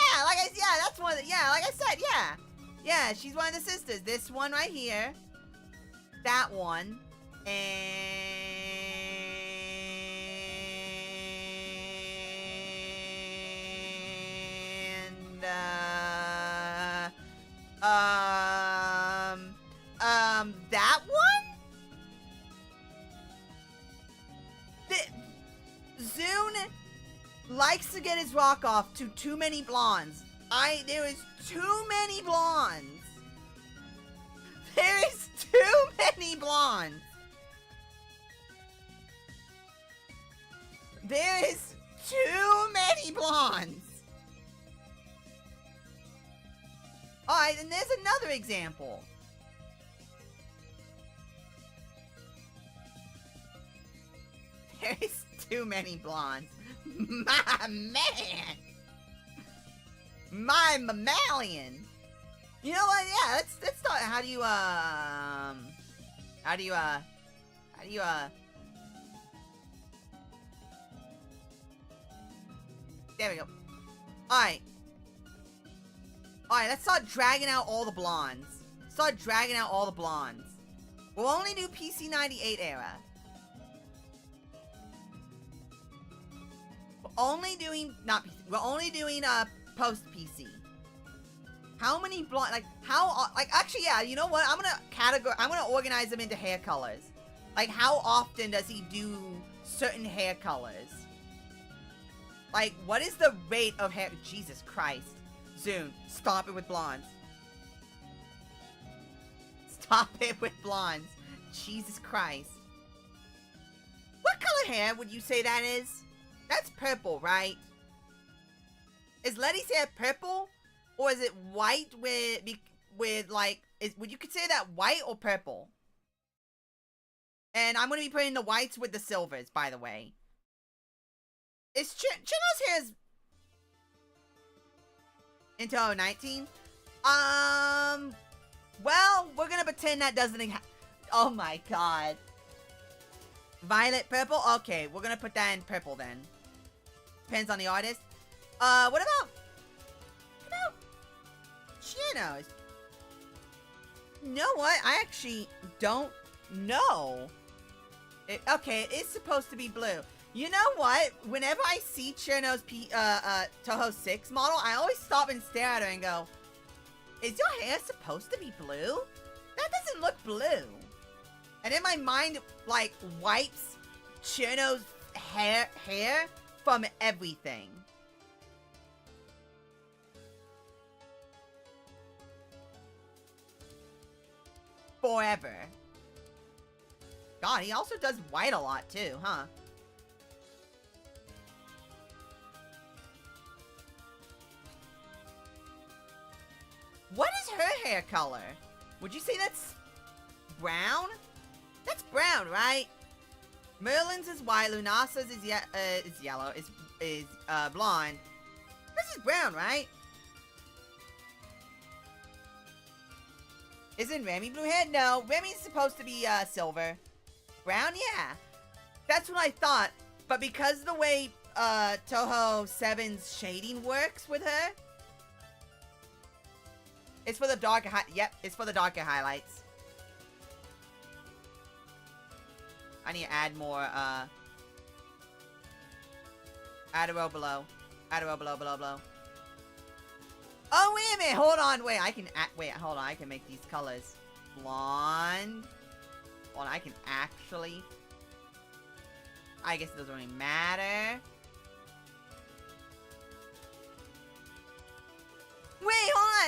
that's one of the, like I said, yeah. Yeah, she's one of the sisters. This one right here. That one. And, that one? Zune likes to get his rock off to too many blondes. There is too many blondes. There is too many blondes. There is too many blondes. Alright, and there's another example. There is too many blondes. My man! My mammalian! You know what? Yeah, let's start. How do you There we go. Alright. Alright, let's start dragging out all the blondes. Start dragging out all the blondes. We'll only do PC 98 era. We're only doing, not PC, we're only doing, post PC. How many blonde, like, actually, yeah, you know what? I'm gonna organize them into hair colors. Like, how often does he do certain hair colors? Like, what is the rate of hair? Jesus Christ. Zune, stop it with blondes. Stop it with blondes. Jesus Christ. What color hair would you say that is? That's purple, right? Is Letty's hair purple? Or is it white with like, would you consider that white or purple? And I'm going to be putting the whites with the silvers, by the way. Is Chino's hair in 2019? Well, we're going to pretend that doesn't oh my god. Violet purple? Okay, we're going to put that in purple then. Depends on the artist. What about Chino's? You know what? I actually don't know. Okay, it is supposed to be blue. You know what? Whenever I see Chino's touhous 6 model, I always stop and stare at her and go, is your hair supposed to be blue? That doesn't look blue. And in my mind, like, wipes Chino's hair from everything. Forever. God, he also does white a lot too, huh? What is her hair color? Would you say that's brown? That's brown, right? Merlin's is white, Lunasa's is yellow, is blonde. This is brown, right? Isn't Remy blue hair? No, Remy's supposed to be silver. Brown, yeah. That's what I thought. But because the way touhous 7's shading works with her, it's for the darker yep, it's for the darker highlights. I need to add more add a row below. Add a row below. Oh, wait a minute. Hold on. Wait, I can hold on. I can make these colors blonde. Hold on, I can actually. I guess it doesn't really matter. Wait, hold on.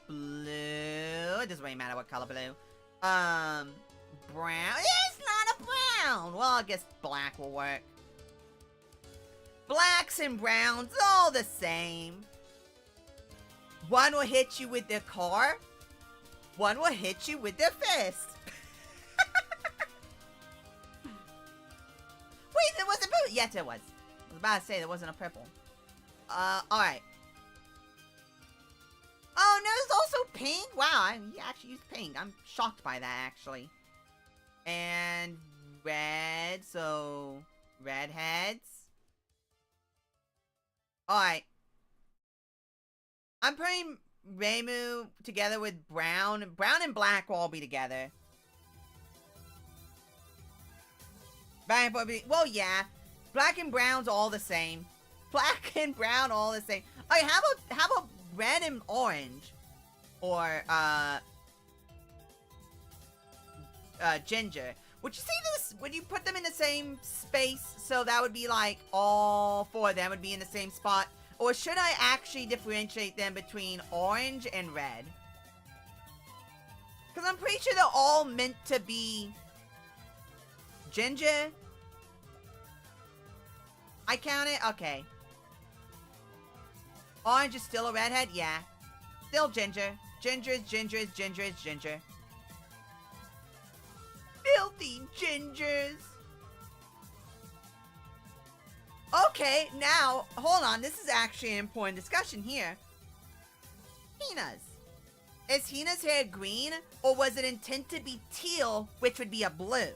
Blue. It doesn't really matter what color blue. Brown. It's not a brown. Well, I guess black will work. Blacks and browns, all the same. One will hit you with their car. One will hit you with their fist. Wait, there wasn't blue. Yes, there was. I was about to say there wasn't a purple. Alright. Oh, no, there's also pink. Wow, he actually used pink. I'm shocked by that, actually. And red, so redheads. Alright. I'm putting Reimu together with brown. Brown and black will all be together. Well, yeah. Black and brown's all the same. Black and brown all the same. Alright, how about red and orange? Or, ginger. Would you say this, would you put them in the same space? So that would be like all four of them would be in the same spot? Or should I actually differentiate them between orange and red? Because I'm pretty sure they're all meant to be ginger. I count it? Okay. Orange is still a redhead? Yeah. Still ginger. Ginger is ginger is ginger is ginger. Filthy gingers. Okay, now, hold on. This is actually an important discussion here. Hina's. Is Hina's hair green, or was it intended to be teal, which would be a blue?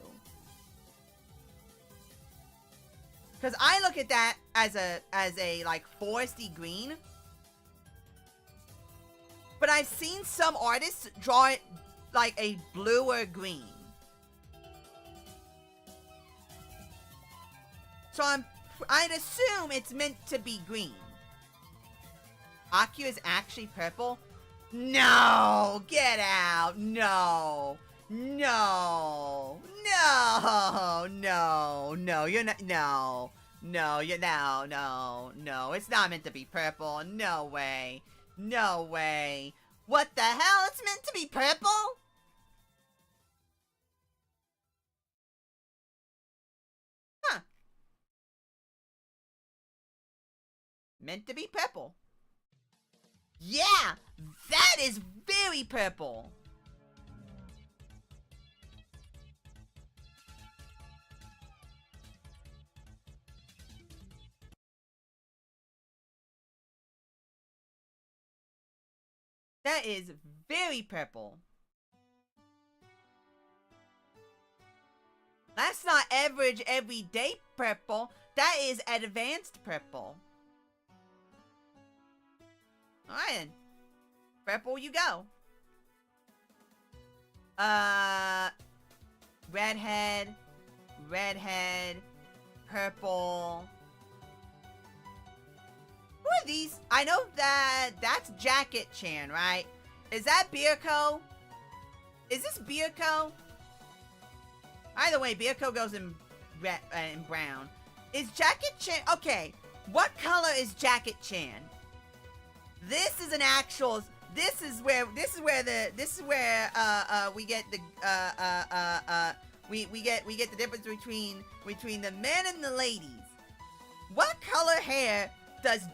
Because I look at that as a like foresty green. But I've seen some artists draw it like a bluer green. So I'd assume it's meant to be green. Aku is actually purple? No! Get out! No! No! No! No! No! You're not. No! No! You're no! No! No! It's not meant to be purple. No way! No way! What the hell? It's meant to be purple? Huh. Meant to be purple. Yeah! That is very purple! That is very purple. That's not average everyday purple. That is advanced purple. Alright then. Purple you go. Redhead. Redhead. Purple. Who are these? I know that's Jacket Chan, right? Is that Birko? Is this Birko? Either way, Birko goes in red and brown. Is Jacket Chan? Okay, what color is Jacket Chan? This is an actual. This is where we get the we get the difference between the men and the ladies. What color hair is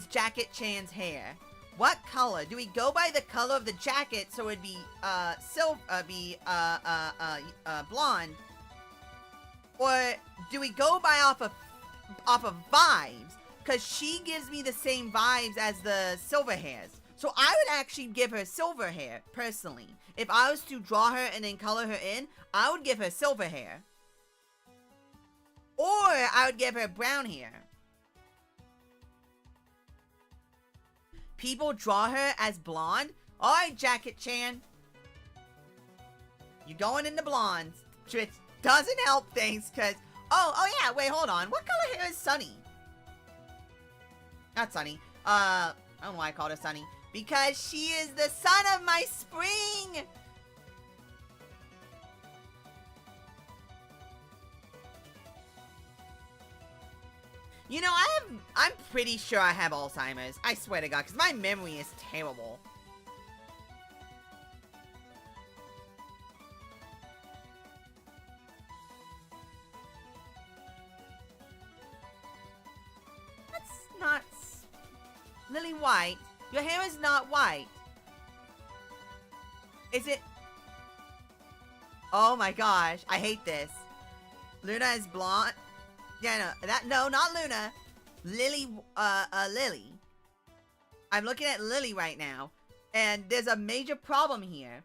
Jacket Chan's hair? What color? Do we go by the color of the jacket so it'd be blonde? Or do we go by off of vibes? Cause she gives me the same vibes as the silver hairs. So I would actually give her silver hair, personally. If I was to draw her and then color her in, I would give her silver hair. Or I would give her brown hair. People draw her as blonde. Alright, Jacket Chan. You're going into blondes. Which doesn't help things, cause... Oh yeah, wait, hold on. What color hair is Sunny? Not Sunny. I don't know why I called her Sunny. Because she is the son of my spring! You know, I'm pretty sure I have Alzheimer's. I swear to God, because my memory is terrible. That's not... Lily White, your hair is not white. Is it... Oh my gosh, I hate this. Luna is blonde. Yeah, no, not Luna. Lily, Lily. I'm looking at Lily right now, and there's a major problem here.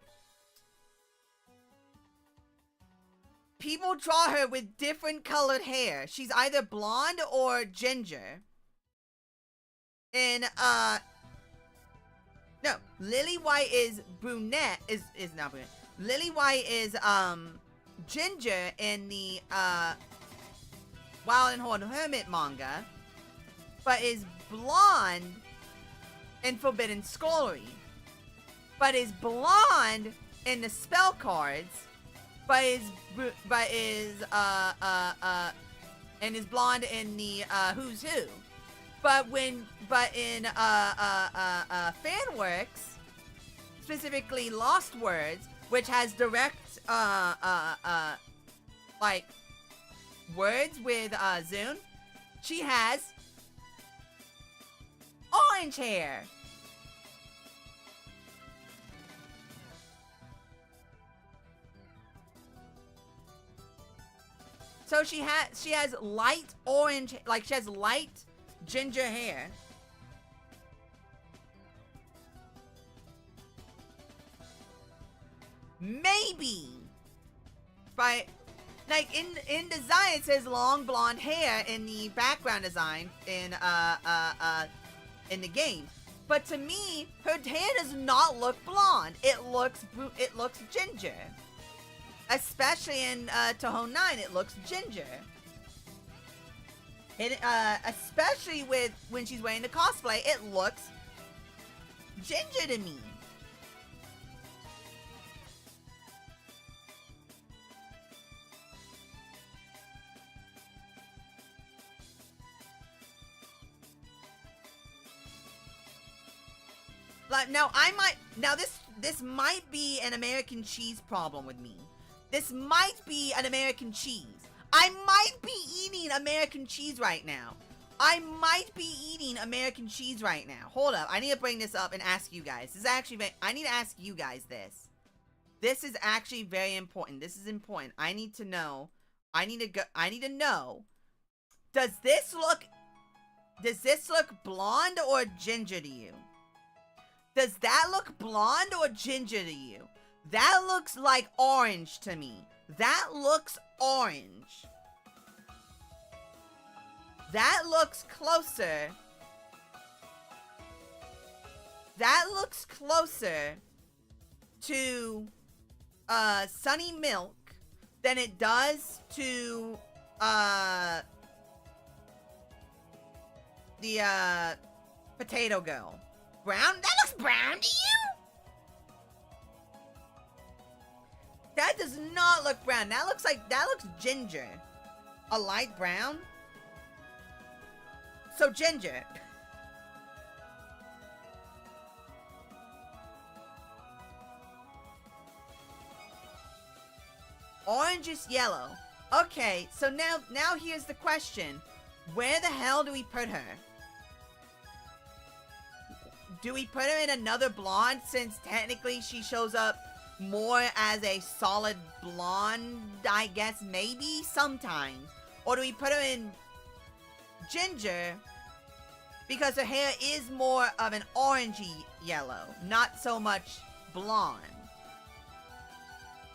People draw her with different colored hair. She's either blonde or ginger. And, no, Lily White is brunette, is not brunette. Lily White is, ginger in the, Wild and Horned Hermit manga, but is blonde in Forbidden Scullery, but is blonde in the spell cards, but is blonde in the Who's Who, but in fan works, specifically Lost Words, which has direct like words with Zune, she has orange hair. So she has light orange, like she has light ginger hair. Maybe. But Like in design, it says long blonde hair in the background design in the game. But to me, her hair does not look blonde. It looks ginger. Especially in touhou 9, it looks ginger. It, especially with when she's wearing the cosplay, it looks ginger to me. Like now, this might be an American cheese problem with me. This might be an American cheese. I might be eating American cheese right now. I might be eating American cheese right now. Hold up, I need to bring this up and ask you guys. This is actually I need to ask you guys this. This is actually very important. This is important. I need to know. I need to know. Does this look blonde or ginger to you? Does that look blonde or ginger to you? That looks like orange to me. That looks orange. That looks closer. That looks closer to Sunny Milk than it does to the Potato Girl. Brown? That looks brown to you? That does not look brown. That looks ginger. A light brown? So ginger. Orange is yellow. Okay, so now here's the question. Where the hell do we put her? Do we put her in another blonde, since technically she shows up more as a solid blonde, I guess, maybe, sometimes? Or do we put her in ginger, because her hair is more of an orangey yellow, not so much blonde?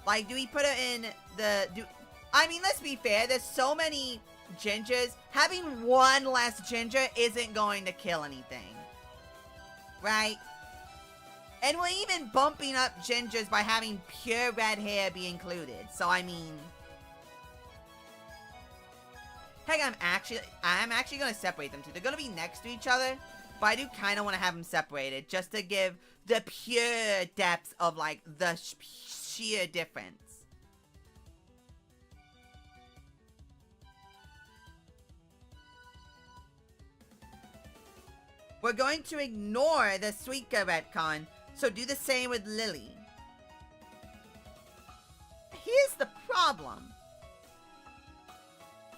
Like, do we put her in I mean, let's be fair, there's so many gingers. Having one less ginger isn't going to kill anything. Right? And we're even bumping up gingers by having pure red hair be included. So, I mean... Heck, I'm actually going to separate them two. They're going to be next to each other, but I do kind of want to have them separated, just to give the pure depth of, like, the sheer difference. We're going to ignore the Suika retcon, so do the same with Lily. Here's the problem.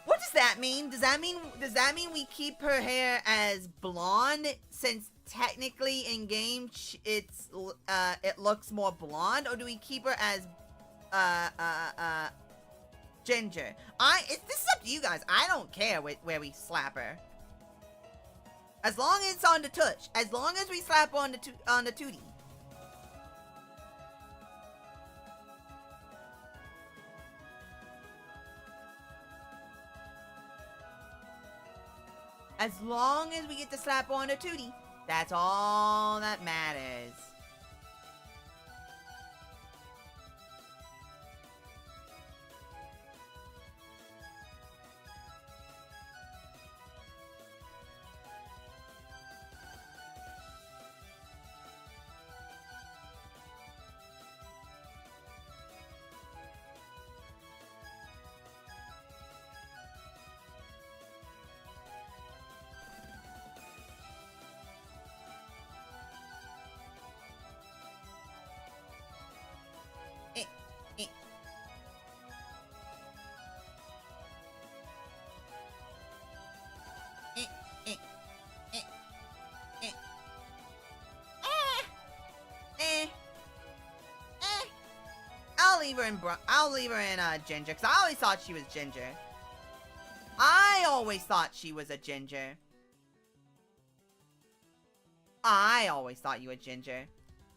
What does that mean? Does that mean we keep her hair as blonde, since technically in game it looks more blonde, or do we keep her as ginger? This is up to you guys. I don't care where we slap her. As long as it's on the touch. As long as we slap on the tootie. As long as we get to slap on the tootie, that's all that matters. I'll leave her in ginger, because I always thought she was ginger. I always thought she was a ginger. I always thought you were ginger.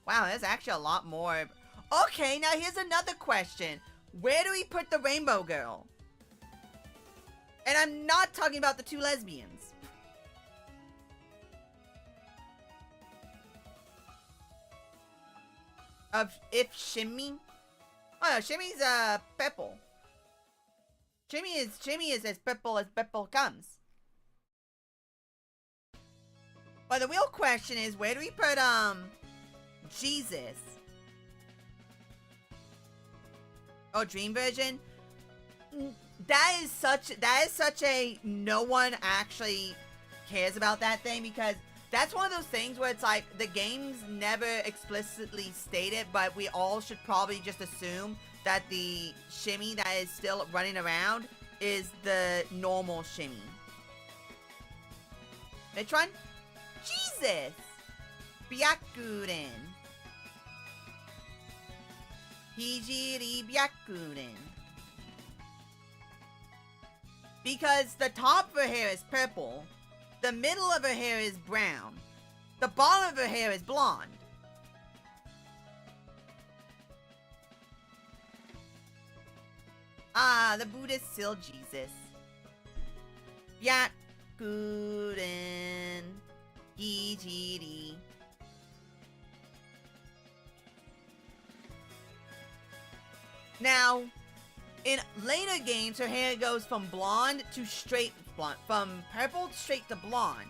Wow, there's actually a lot more. Okay, now here's another question. where do we put the rainbow girl? And I'm not talking about the two lesbians. If Shimmy? Oh no, Shimmy's purple. Shimmy is as purple comes. But the real question is, where do we put Jesus? Oh, dream version? That is such a no one actually cares about that thing, because that's one of those things where it's like the games never explicitly state it, but we all should probably just assume that the Shimmy that is still running around is the normal Shimmy. Which one? Jesus! Byakuren. Hijiri Byakuren. Because the top of her hair is purple, the middle of her hair is brown, the bottom of her hair is blonde. Ah, the Buddha is still Jesus. Byakuren. Hijiri. Now, in later games, her hair goes from blonde to straight blonde, from purple straight to blonde,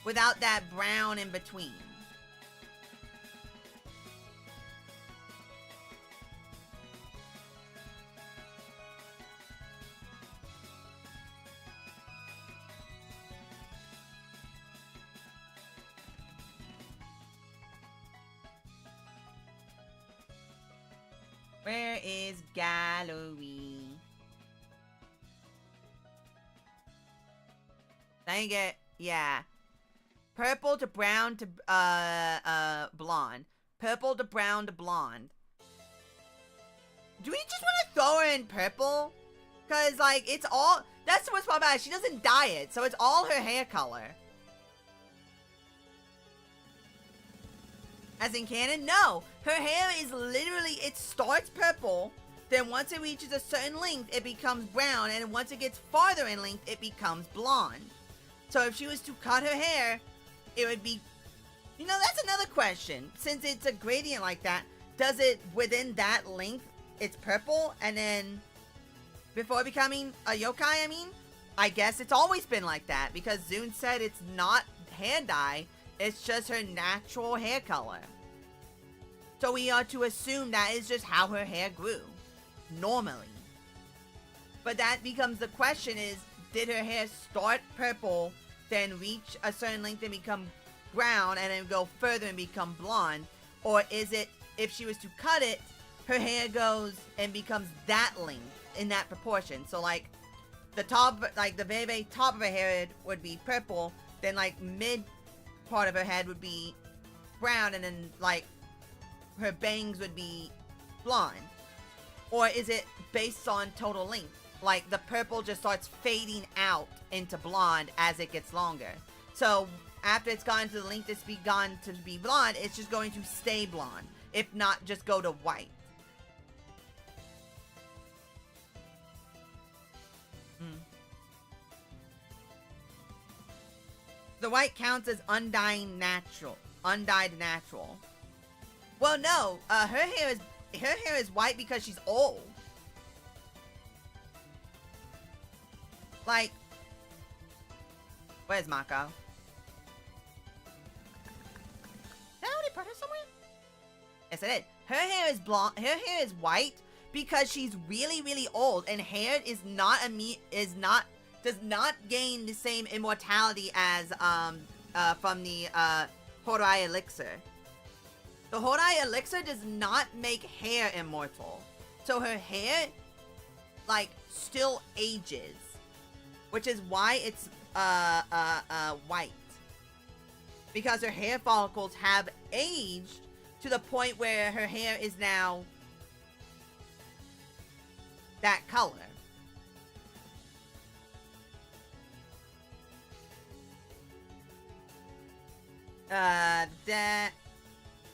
without that brown in between. Where is gallery? Dang it. Yeah. Purple to brown to blonde. Purple to brown to blonde. Do we just want to throw her in purple? Cause like it's all, that's what's about it. She doesn't dye it, so it's all her hair color. As in canon, no. Her hair is literally, it starts purple, then once it reaches a certain length, it becomes brown, and once it gets farther in length, it becomes blonde. So if she was to cut her hair, it would be, you know, that's another question. Since it's a gradient like that, does it, within that length, it's purple, and then before becoming a yokai, I guess it's always been like that, because Zune said it's not hair dye, it's just her natural hair color. So we are to assume that is just how her hair grew, normally. But that becomes the question is, did her hair start purple, then reach a certain length and become brown, and then go further and become blonde? Or is it, if she was to cut it, her hair goes and becomes that length, in that proportion? So like, the top, like the very, very top of her hair would be purple, then like mid part of her head would be brown, and then like her bangs would be blonde? Or is it based on total length? Like the purple just starts fading out into blonde as it gets longer. So after it's gotten to the length it's begun to be blonde, it's just going to stay blonde, if not just go to white. The white counts as undyed natural. Well, no, her hair is white because she's old. Like, where's Mako? Did I already put her somewhere? Yes, I did. Her hair is blonde. Her hair is white because she's really, really old, and hair is not does not gain the same immortality as from the Horai elixir. The Horai elixir does not make hair immortal, so her hair like still ages, which is why it's white, because her hair follicles have aged to the point where her hair is now that color.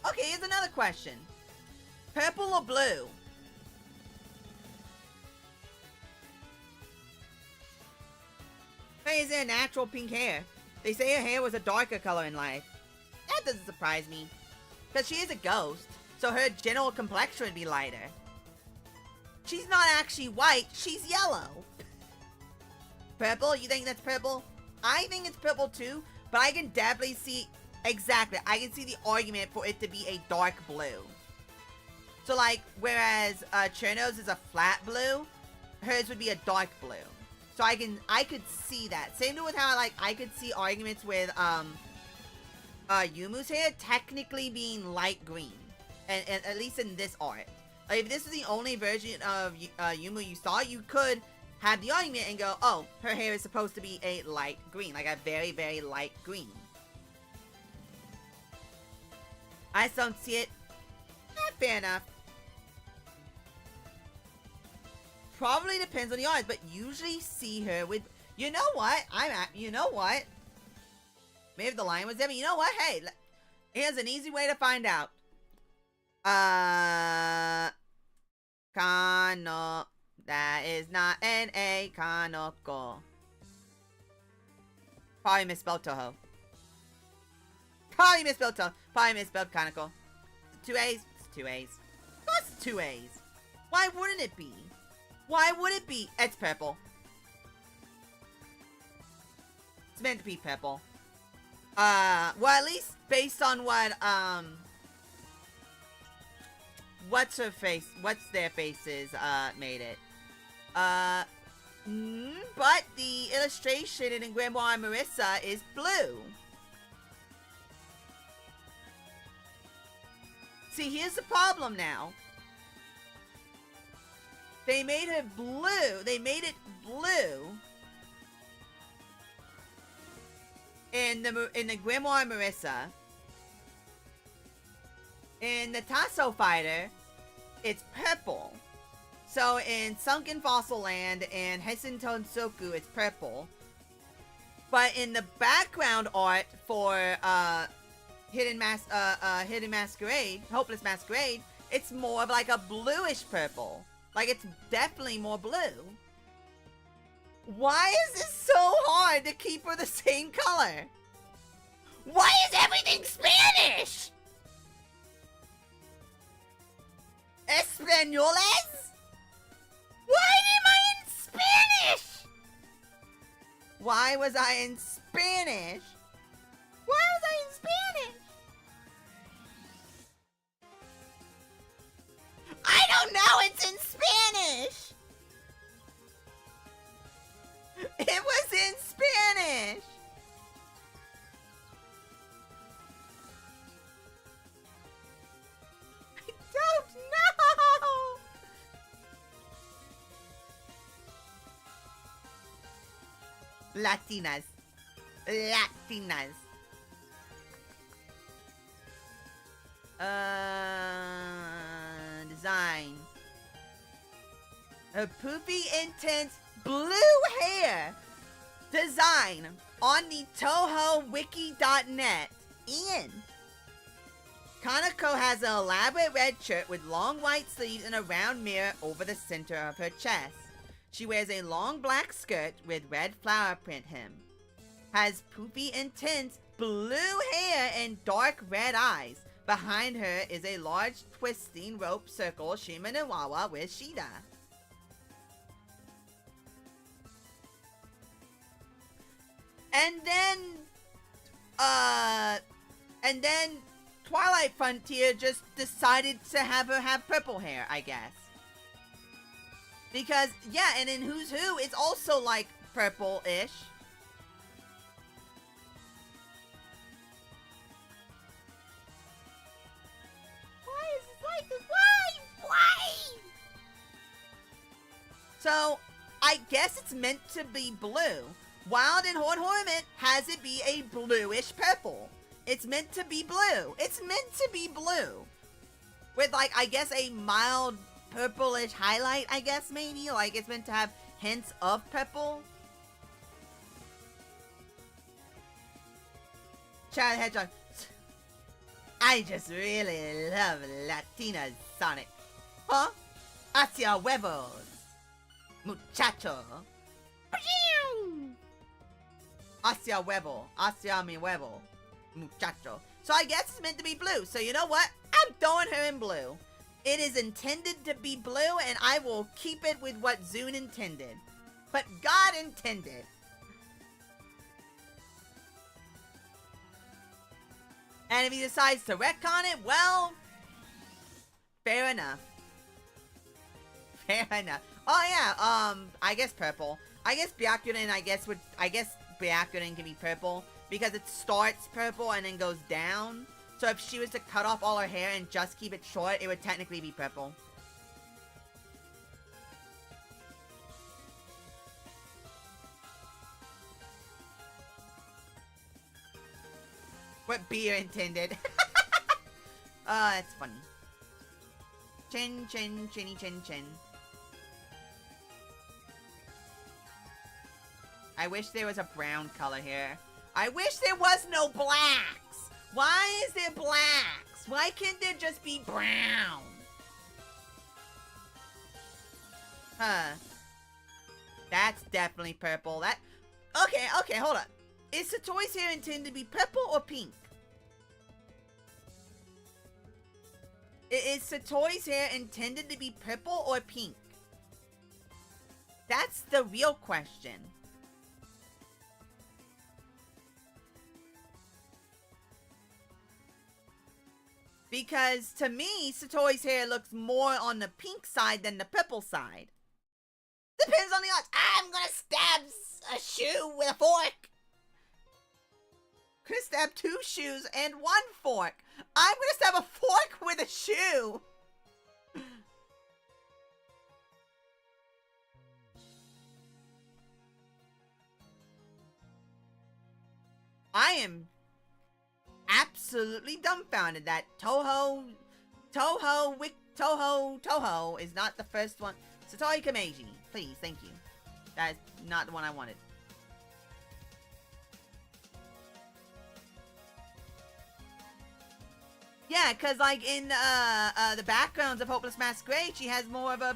Okay, here's another question. Purple or blue? Why is there natural pink hair? They say her hair was a darker color in life. That doesn't surprise me. Because she is a ghost, so her general complexion would be lighter. She's not actually white, she's yellow. Purple? You think that's purple? I think it's purple too, but I can definitely see, exactly, I can see the argument for it to be a dark blue. So like, whereas Cherno's is a flat blue, hers would be a dark blue. So I could see that. Same with how like I could see arguments with Yumu's hair technically being light green, and at least in this art. Like, if this is the only version of Yumu you saw, you could have the argument and go, oh, her hair is supposed to be a light green, like a very, very light green. I just don't see it. Fair enough. Probably depends on the artist, but usually see her with, you know what? You know what? Maybe the line was there, but you know what? Hey, here's an easy way to find out. Kano. That is not an A. Kanoko. Probably misspelled Touhou. Probably misspelled Touhou. Probably misspelled Kanoko. 2 A's? It's 2 A's. Of course it's 2 A's. Why wouldn't it be? Why would it be? It's purple. It's meant to be purple. Well, at least based on what, what's their faces, made it. But the illustration in Grandma and Marissa is blue. See, here's the problem now. They made her blue. They made it blue in the Grimoire Marissa. In the Tasso Fighter, it's purple. So in Sunken Fossil Land and Heisen Tonsoku, it's purple. But in the background art for Hidden Masquerade, Hopeless Masquerade, it's more of like a bluish purple. Like, it's definitely more blue. Why is this so hard to keep her the same color? Why is everything Spanish? Españoles? Why am I in Spanish? Why was I in Spanish? Why was I in Spanish? I don't know, it's in Spanish! It was in Spanish! I don't know! Latinas. Latinas. Design. A poofy, intense blue hair. Design on the TohoWiki.net. Ian. Kanako has an elaborate red shirt with long white sleeves and a round mirror over the center of her chest. She wears a long black skirt with red flower print hem. Has poofy, intense blue hair and dark red eyes. Behind her is a large twisting rope circle Shimanowawa with Shida. And then Twilight Frontier just decided to have her have purple hair, I guess. Because, yeah, and in Who's Who, it's also like purple-ish. So, I guess it's meant to be blue. Wild and Horde Hornet has it be a bluish purple. It's meant to be blue. It's meant to be blue. With, like, I guess a mild purplish highlight, I guess, maybe? Like, it's meant to have hints of purple. Chad Hedgehog. I just really love Latina Sonic. Huh? Hacia huevos. Muchacho. hacia huevo. Hacia mi huevo. Muchacho. So I guess it's meant to be blue. So you know what? I'm throwing her in blue. It is intended to be blue, and I will keep it with what Zune intended. But God intended. And if he decides to retcon it, well, fair enough. Fair enough. Oh yeah, I guess purple. I guess Byakuren, I guess Byakuren can be purple because it starts purple and then goes down. So if she was to cut off all her hair and just keep it short, it would technically be purple. What beer intended. Oh, that's funny. Chin, chin, chinny, chin, chin. I wish there was a brown color here. I wish there was no blacks. Why is there blacks? Why can't there just be brown? Huh. That's definitely purple. That. Okay, hold up. Is Satoi's hair intended to be purple or pink? Is Satoi's hair intended to be purple or pink? That's the real question. Because to me, Satoi's hair looks more on the pink side than the purple side. Depends on the odds. I'm gonna stab a shoe with a fork. Gonna stab 2 shoes and 1 fork. I'm gonna stab a fork with a shoe. I am absolutely dumbfounded that Touhou is not the first one. Satoi Kameji, please, thank you. That is not the one I wanted. Yeah, cause like in the backgrounds of Hopeless Masquerade, she has more of a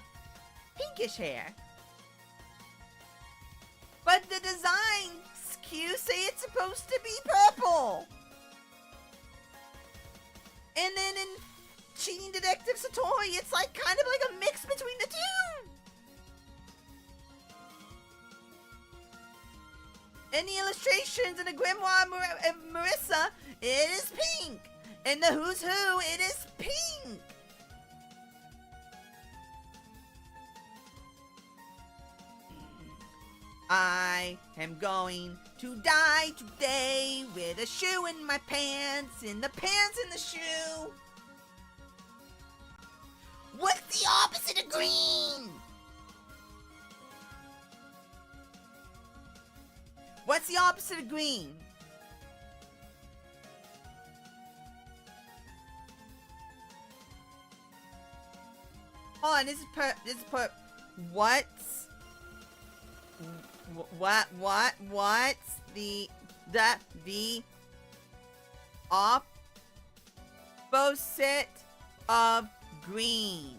pinkish hair. But the design cues say it's supposed to be purple. And then in Cheating Detective Satori, it's like kind of like a mix between the two. In the illustrations in the Grimoire Marissa, it is pink. In the Who's Who, it is pink. I am going to die today with a shoe in my pants, and the pants in the shoe. What's the opposite of green? What's the opposite of green? Hold on, this is what's the opposite of green?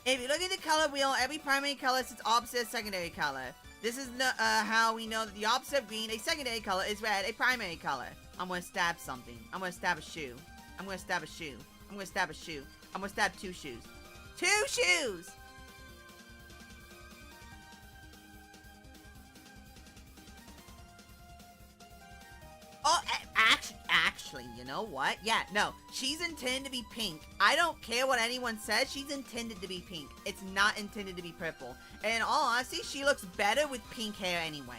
If you look at the color wheel, every primary color is its opposite secondary color. This is how we know that the opposite of green, a secondary color, is red, a primary color. I'm gonna stab something. I'm gonna stab a shoe. I'm gonna stab a shoe. I'm gonna stab a shoe. I'm gonna stab 2 shoes. 2 shoes! Oh, actually, you know what? Yeah, no. She's intended to be pink. I don't care what anyone says. She's intended to be pink. It's not intended to be purple. And in all honesty, she looks better with pink hair anyway.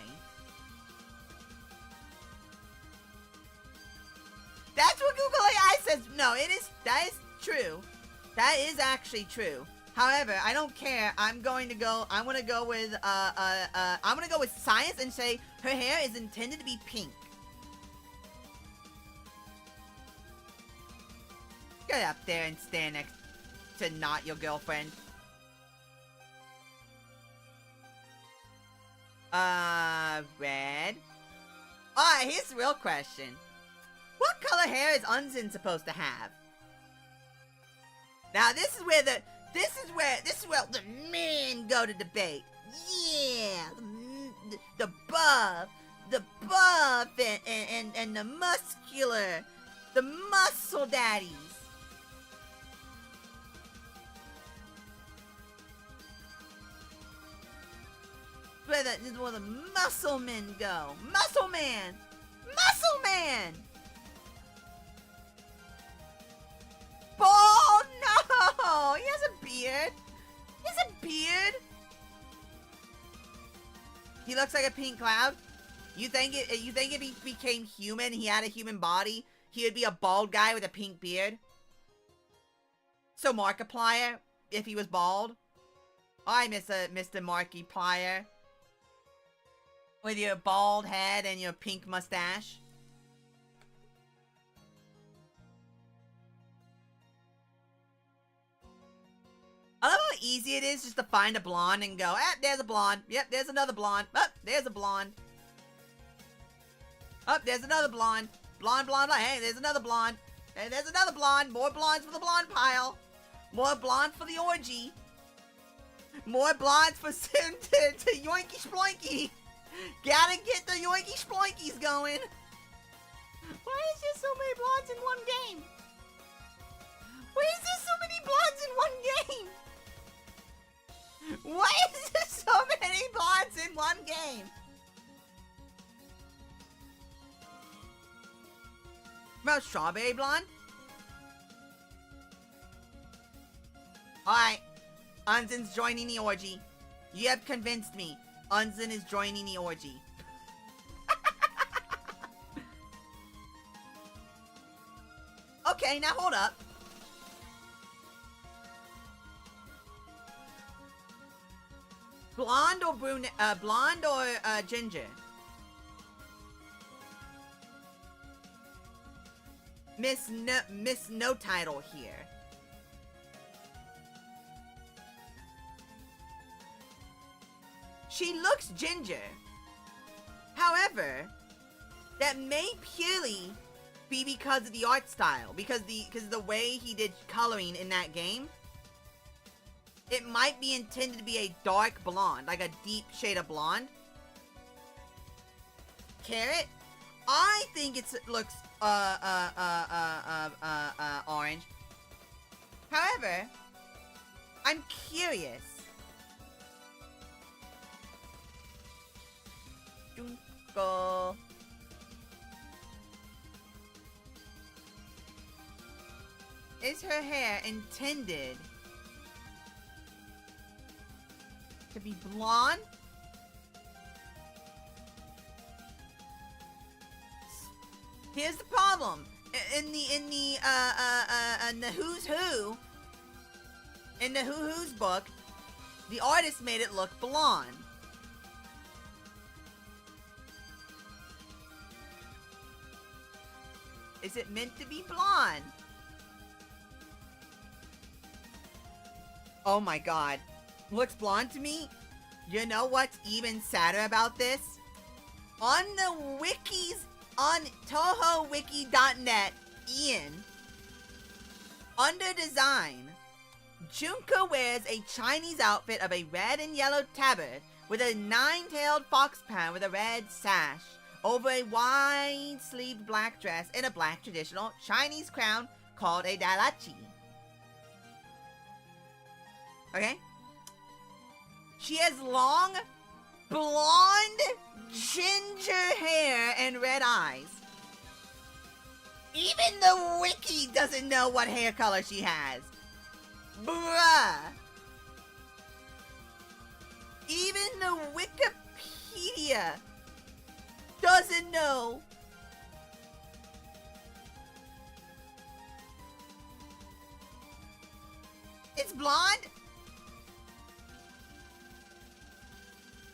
That's what Google AI says. No, that is true. That is actually true. However, I don't care. I'm gonna go with science and say her hair is intended to be pink. Get up there and stand next to not your girlfriend. Red. Alright, here's the real question. What color hair is Unzin supposed to have? Now this is where the men go to debate. Yeah, the buff and the muscular, the muscle daddies. This is where the muscle men go. Muscle man! Muscle man! Oh no! He has a beard. He has a beard. He looks like a pink cloud. You think if he became human, he had a human body, he would be a bald guy with a pink beard? So Markiplier, if he was bald. I miss Mr. Markiplier. With your bald head and your pink mustache. I love how easy it is just to find a blonde and go, there's a blonde. Yep, there's another blonde. There's a blonde. There's another blonde. Blonde, blonde, blonde. Hey, there's another blonde. Hey, there's another blonde. More blondes for the blonde pile. More blondes for the orgy. More blondes for to yoinky sploinky. Gotta get the yoinky sploinkies going. Why is there so many blondes in one game? Why is there so many blondes in one game? Why is there so many blondes in one game? About strawberry blonde? Alright. Unzen's joining the orgy. You have convinced me. Unzen is joining the orgy. Okay, now hold up. Blonde or brunette? Blonde or ginger? Miss No Title here. She looks ginger. However, that may purely be because of the art style, because the way he did coloring in that game. It might be intended to be a dark blonde, like a deep shade of blonde. Carrot? I think it looks orange. However, I'm curious. Junko. Is her hair intended to be blonde? Here's the problem. In the Who's Who, in the Who's book, the artist made it look blonde. Is it meant to be blonde? Oh my god. Looks blonde to me? You know what's even sadder about this? On the wikis, on touhouswiki.net, Ian, under design, Junko wears a Chinese outfit of a red and yellow tabard with a nine-tailed fox pan with a red sash over a wide-sleeved black dress and a black traditional Chinese crown called a dalachi. Okay? She has long, blonde, ginger hair and red eyes. Even the wiki doesn't know what hair color she has. Bruh. Even the Wikipedia doesn't know. It's blonde?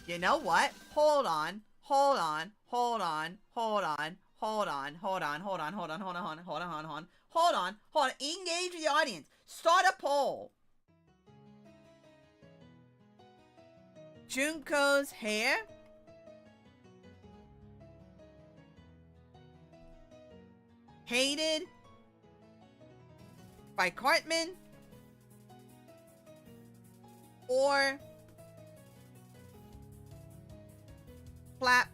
You know what? Hold on. Engage with the audience. Start a poll. Junko's hair? Hated by Cartman or Flap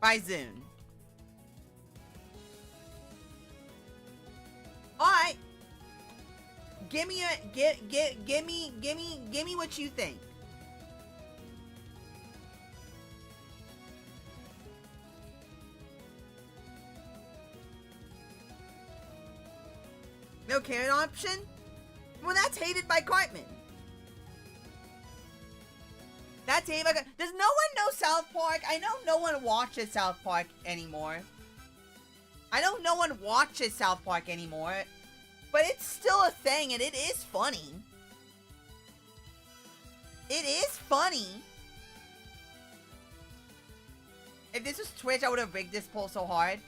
by Zune. Alright. Give me what you think. No Karen option? Well, that's hated by Cartman. That's hated by... Does no one know South Park? I know no one watches South Park anymore. I know no one watches South Park anymore. But it's still a thing, and it is funny. It is funny. If this was Twitch, I would have rigged this poll so hard.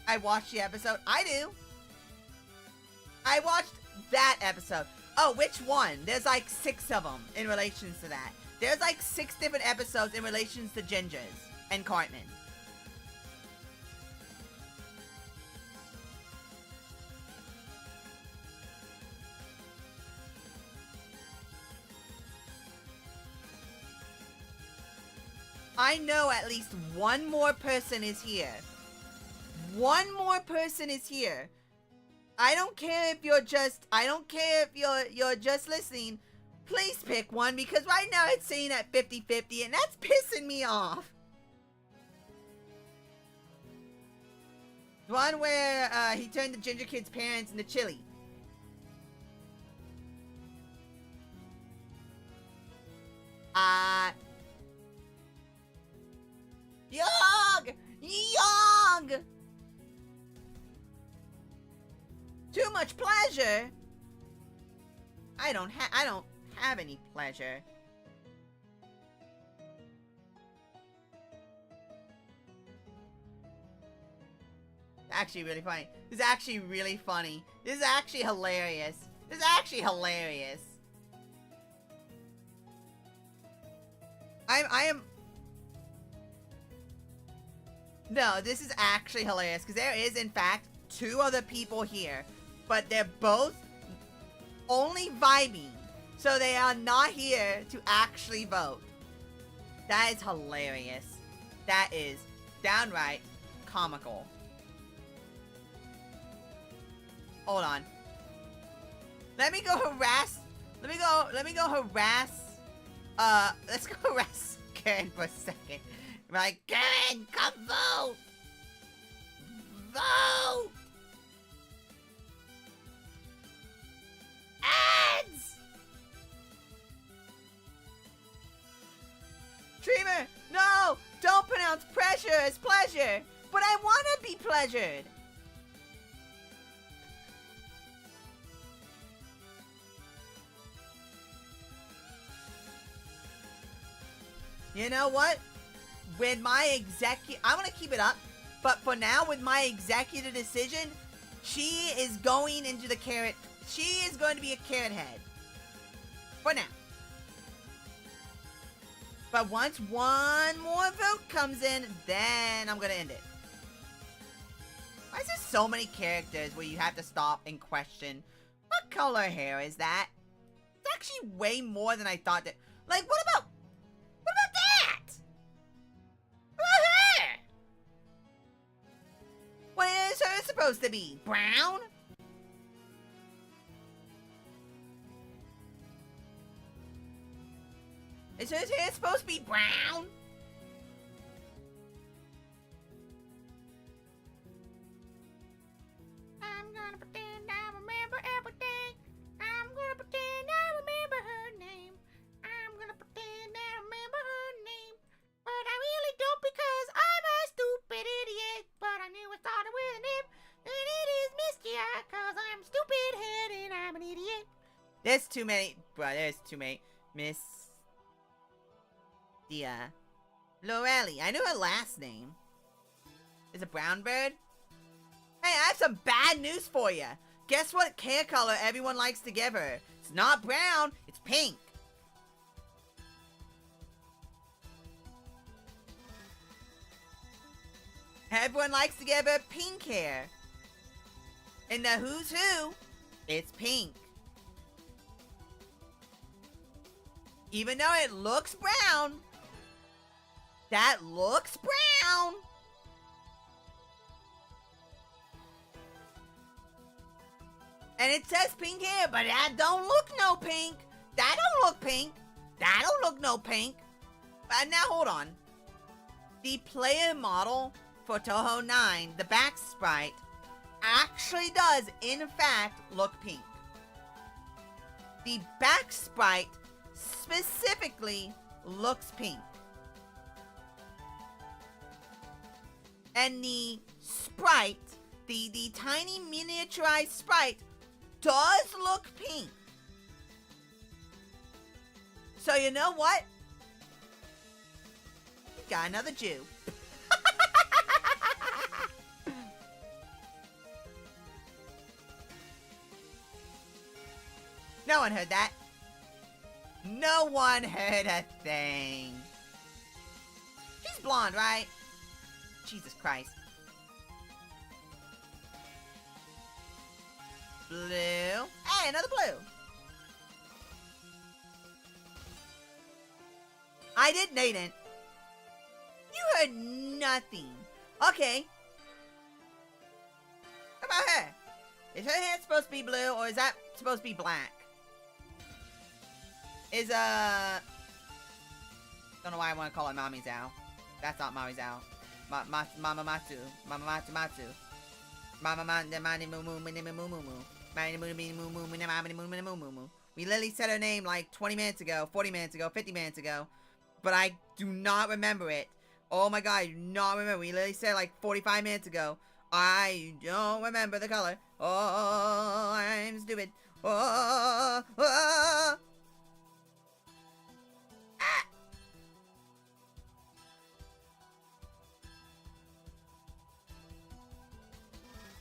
I watched the episode. I do. I watched that episode. Oh, which one? There's like 6 of them in relation to that. There's like 6 different episodes in relation to Gingers and Cartman. I know at least one more person is here. One more person is here. I don't care if you're just, you're just listening. Please pick one, because right now it's saying at 50-50 and that's pissing me off. The one where he turned the Ginger Kid's parents into chili. Young! Young! Too much pleasure? I don't have any pleasure. Actually really funny. This is actually really funny. This is actually hilarious. This is actually hilarious. I am... No, this is actually hilarious, because there is, in fact, 2 other people here, but they're both only vibing, so they are not here to actually vote. That is hilarious. That is downright comical. Hold on. Let me go harass. Let's go harass Karen for a second. Like, Karen, come vote! Vote! Ads! Dreamer, no! Don't pronounce pressure as pleasure! But I want to be pleasured! You know what? With my I'm gonna keep it up, but for now, with my executive decision, she is going into the carrot. She is going to be a carrot head. For now. But once one more vote comes in, then I'm gonna end it. Why is there so many characters where you have to stop and question, what color hair is that? It's actually way more than I thought that. Like, what about that? What is her supposed to be? Brown? Is her hair supposed to be brown? I'm gonna pretend I remember everything. I'm gonna pretend I remember her name. I'm gonna pretend I remember her name. But I really don't, because I'm a stupid idiot. But I knew it started with an M, and it is Misty, cause I'm stupid head and I'm an idiot. There's too many, bro. There's too many. Miss Dia Lorelli. I knew her last name. Is it Brown Bird? Hey, I have some bad news for you. Guess what hair color everyone likes to give her? It's not brown, it's pink. Everyone likes to give her pink hair. In the Who's Who, it's pink. Even though it looks brown. That looks brown. And it says pink here, but that don't look no pink. That don't look pink. That don't look no pink. Now hold on. The player model for Touhou 9, the back sprite, actually does in fact look pink. The back sprite specifically looks pink. And the sprite, the tiny miniaturized sprite, does look pink. So you know what? You got another Jew. No one heard that. No one heard a thing. She's blonde, right? Jesus Christ. Blue. Hey, another blue. I didn't. You heard nothing. Okay. How about her? Is her hair supposed to be blue or is that supposed to be black? Don't know why I want to call her Mami Zhao. That's not Mami Zhao. Mama Matsu. Mama Matsu Matsu. Mama Mani Moo Moo Mini Moo Moo Moo. Mani Moo Mini Moo Moo Mini Mani Moo Mini Moo Moo Moo. We literally said her name like 20 minutes ago, 40 minutes ago, 50 minutes ago. But I do not remember it. Oh my god, I do not remember. We literally said it like 45 minutes ago. I don't remember the color. Oh, I'm stupid. Oh, oh.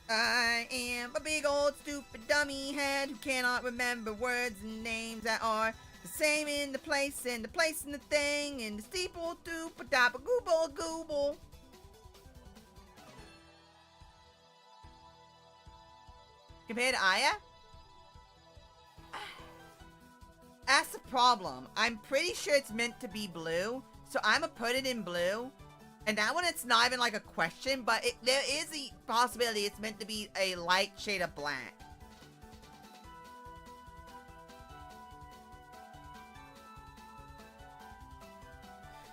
I am a big old stupid dummy head who cannot remember words and names that are the same in the place and the place and the thing and the steeple doop a dop a gooble gooble. Compared to Aya? That's the problem. I'm pretty sure it's meant to be blue, so I'm gonna put it in blue. And that one, it's not even like a question, but there is a possibility it's meant to be a light shade of black.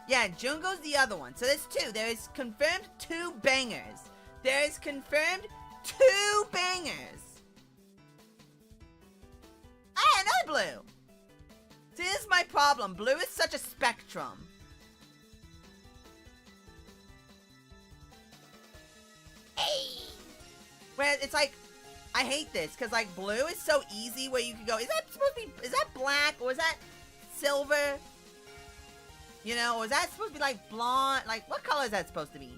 Yeah, Jungo's the other one. So there's two. There is confirmed 2 bangers. There is confirmed 2 bangers. Ah, another blue. See, this is my problem. Blue is such a spectrum. Where it's like, I hate this, because like blue is so easy where you can go, is that supposed to be, is that black, or is that silver? You know, or is that supposed to be like blonde? Like, what color is that supposed to be?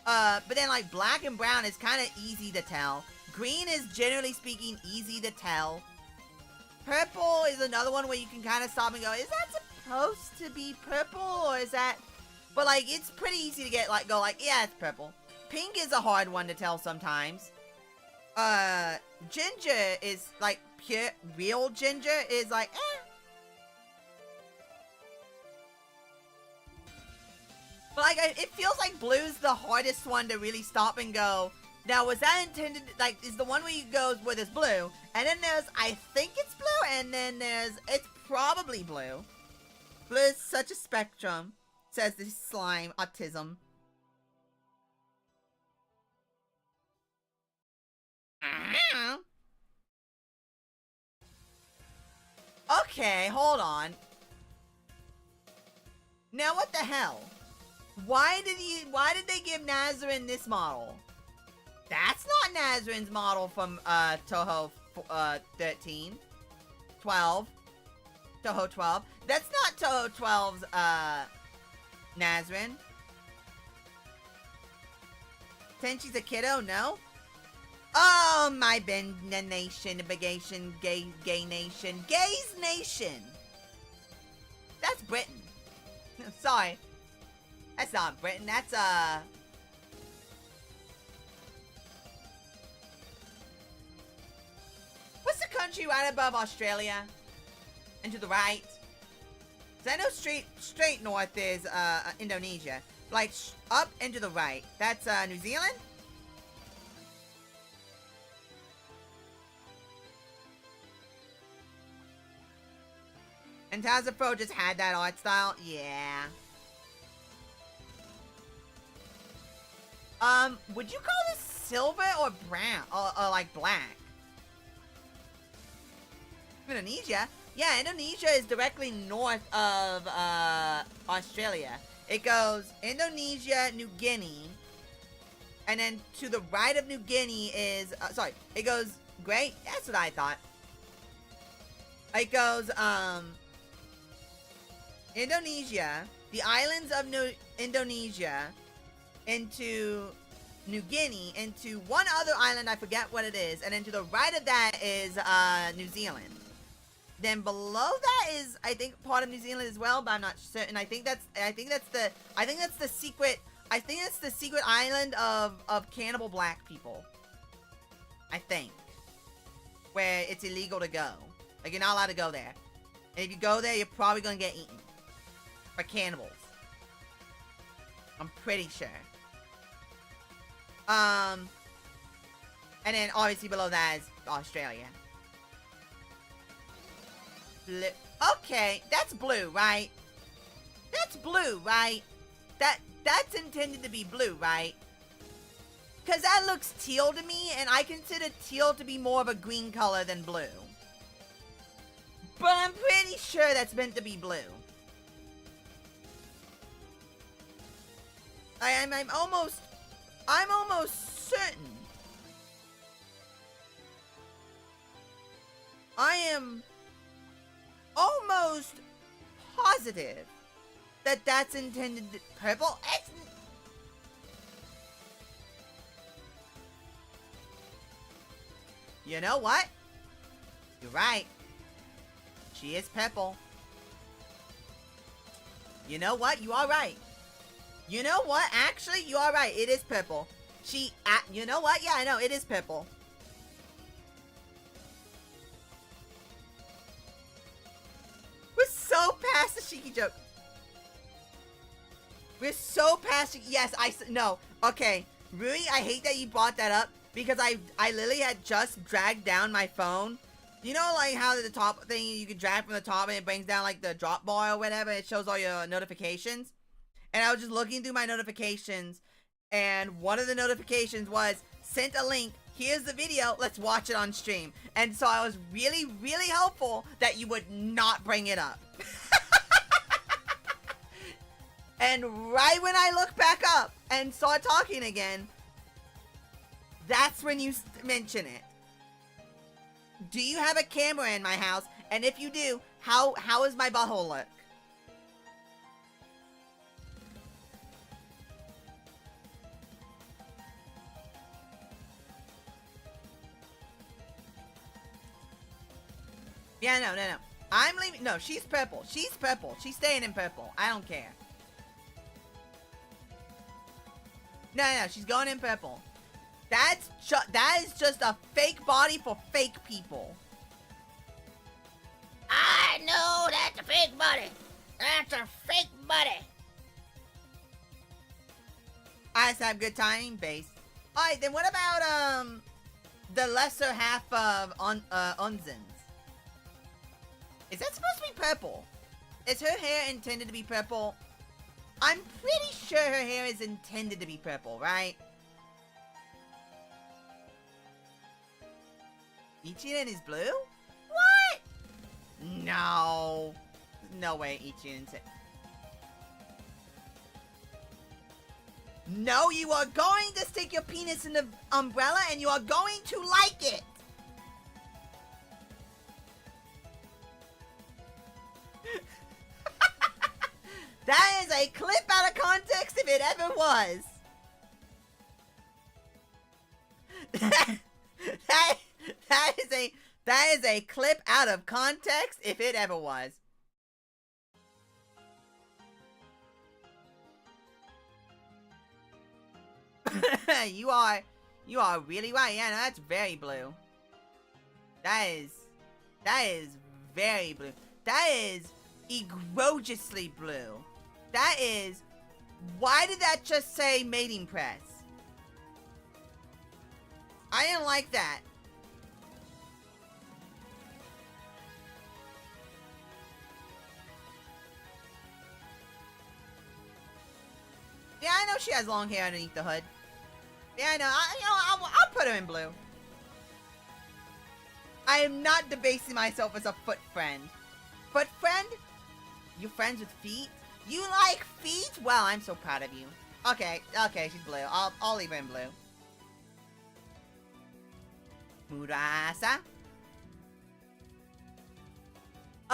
But then like black and brown is kind of easy to tell. Green is generally speaking easy to tell. Purple is another one where you can kind of stop and go, is that supposed to be purple, or is that, but like, it's pretty easy to get like, go like, yeah, it's purple. Pink is a hard one to tell sometimes. Ginger is like pure, real ginger is like, eh. But like, it feels like blue's the hardest one to really stop and go, now was that intended, like, is the one where you go where there's blue, and then there's, I think it's blue, and then there's, it's probably blue. Blue is such a spectrum, says the slime, autism. Okay, hold on. Now what the hell? Why did they give Nazarin this model? That's not Nazarin's model from Touhou 13. 12. Touhou 12. That's not Touhou 12's Nazarin. Tenchi's a kiddo? No? Oh, my Benda Nation, Bagation, gay nation. Gays Nation! That's Britain. Sorry. That's not Britain, that's, what's the country right above Australia? And to the right? So I know straight north is Indonesia. Like up and to the right, that's New Zealand. And Tazza Pro just had that art style. Yeah. Would you call this silver or brown or like black? Indonesia? Yeah, Indonesia is directly north of Australia. It goes Indonesia, New Guinea, and then to the right of New Guinea is sorry. It goes great. That's what I thought. It goes Indonesia, the islands of Indonesia, into New Guinea, into one other island, I forget what it is, and then to the right of that is New Zealand. Then below that is, I think, part of New Zealand as well, but I'm not certain. I think that's the secret island of cannibal black people. I think. Where it's illegal to go. Like, you're not allowed to go there. And if you go there, you're probably gonna get eaten. By cannibals. I'm pretty sure. And then obviously below that is Australia. Blue. Okay, that's blue, right? That's blue, right? That's intended to be blue, right? Because that looks teal to me, and I consider teal to be more of a green color than blue. But I'm pretty sure that's meant to be blue. I'm almost certain. I am almost positive that that's intended to purple. You know what? You're right. She is purple. You know what? You are right. You know what? Actually, you are right. It is purple. You know what? Yeah, I know. It is purple. We're so past the Shiki joke. We're so past... Yes, no. Okay. Rui, I hate that you brought that up because I literally had just dragged down my phone. You know, like how the top thing, you can drag from the top and it brings down like the drop bar or whatever. It shows all your notifications. And I was just looking through my notifications, and one of the notifications was, sent a link, here's the video, let's watch it on stream. And so I was really, really helpful that you would not bring it up. And right when I looked back up and saw talking again, that's when you mention it. Do you have a camera in my house? And if you do, how is my butthole look? Yeah, no. I'm leaving. No, she's purple. She's purple. She's staying in purple. I don't care. No, she's going in purple. That is just a fake body for fake people. I know that's a fake body. That's a fake body. I just have good timing, base. Alright, then what about, the lesser half of Unzin's? Is that supposed to be purple? Is her hair intended to be purple? I'm pretty sure her hair is intended to be purple, right? Ichiran is blue? What? No. No way Ichiran's it. No, you are going to stick your penis in the umbrella and you are going to like it. That is a clip out of context if it ever was. That is a clip out of context if it ever was. You are really right. Yeah, no, that's very blue. That is very blue. That is egregiously blue. That is... Why did that just say mating press? I didn't like that. Yeah, I know she has long hair underneath the hood. Yeah, I know. I'll put her in blue. I am not debasing myself as a foot friend. Foot friend? You friends with feet? You like feet? Well, I'm so proud of you. Okay, she's blue. I'll leave her in blue. Murasa.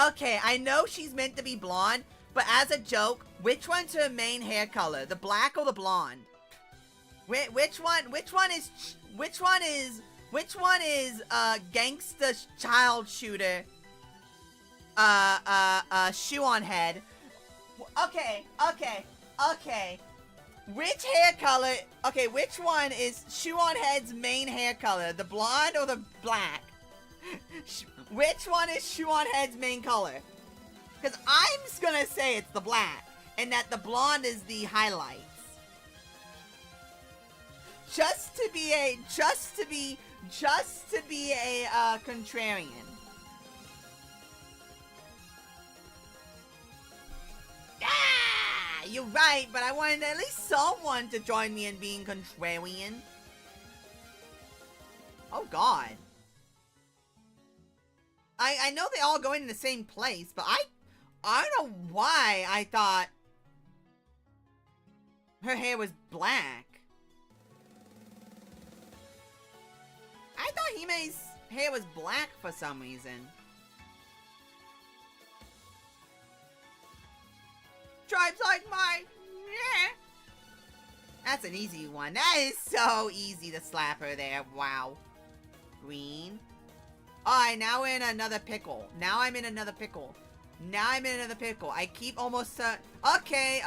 Okay, I know she's meant to be blonde, but as a joke, which one's her main hair color? The black or the blonde? Which one is gangsta child shooter? Shoe on head. Okay. Which hair color? Okay, which one is Shoe on Head's main hair color? The blonde or the black? Which one is Shoe on Head's main color? Because I'm just gonna say it's the black, and that the blonde is the highlights. Just to be a contrarian. Ah, you're right, but I wanted at least someone to join me in being contrarian. Oh God. I know they all go in the same place, but I don't know why I thought her hair was black. I thought Hime's hair was black for some reason. Tribes like mine. Yeah. That's an easy one. That is so easy to slap her there. Wow. Green. Alright, now we're in another pickle. I keep almost okay,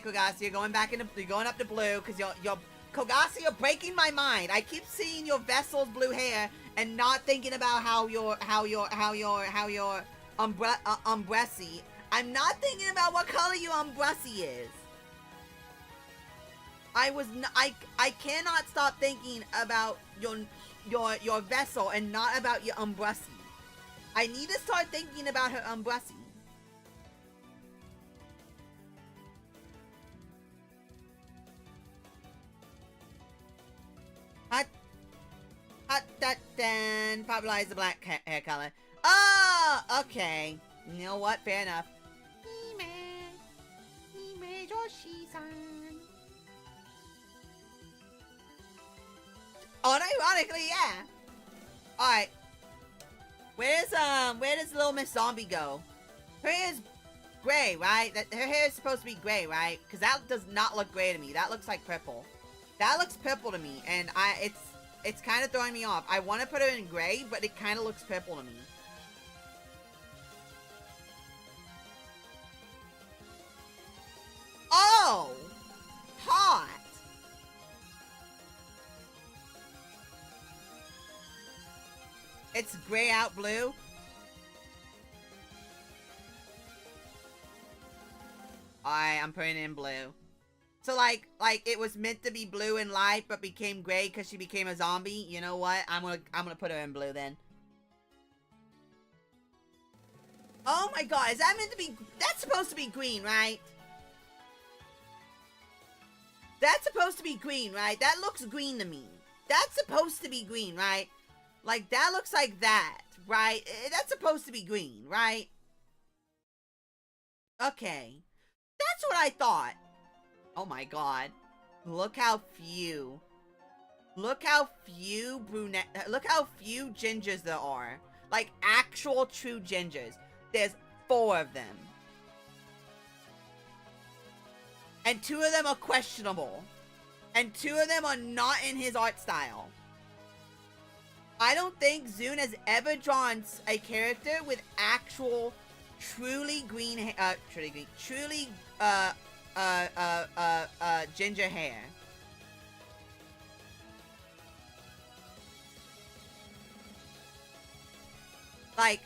Kogasi, you're going up to blue because you're Kogasi, you're breaking my mind. I keep seeing your vessel's blue hair and not thinking about how your umbressy. I'm not thinking about what color your umbressy is. I cannot stop thinking about your vessel and not about your umbressy. I need to start thinking about her umbressy. Hot then popularize the black hair color. Oh, okay. You know what? Fair enough. Hime Joshi-san. Unironically, yeah. Alright. Where does little Miss Zombie go? Her hair is gray, right? Her hair is supposed to be gray, right? Because that does not look gray to me. That looks like purple. That looks purple to me, and it's kind of throwing me off. I want to put her in gray, but it kind of looks purple to me. Oh! Hot! It's gray out blue. Alright, I'm putting it in blue. So like it was meant to be blue in life, but became gray because she became a zombie. You know what? I'm gonna put her in blue then. Oh my God, is that meant to be? That's supposed to be green, right? That's supposed to be green, right? That looks green to me. That's supposed to be green, right? Like that looks like that, right? That's supposed to be green, right? Okay, that's what I thought. Oh my God. Look how few brunette, look how few gingers there are. Like actual true gingers. There's 4 of them. And 2 of them are questionable. And 2 of them are not in his art style. I don't think Zune has ever drawn a character with actual truly green, ginger hair. Like,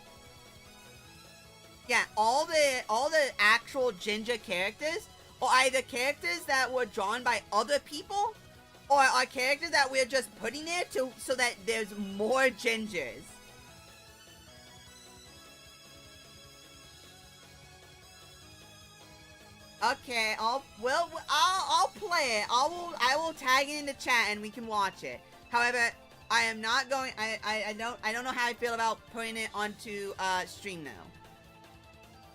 Yeah, all the actual ginger characters are either characters that were drawn by other people, or are characters that we're just putting there so that there's more gingers. Okay, I'll play it. I will tag it in the chat and we can watch it. However, I am not going. I don't know how I feel about putting it onto stream now.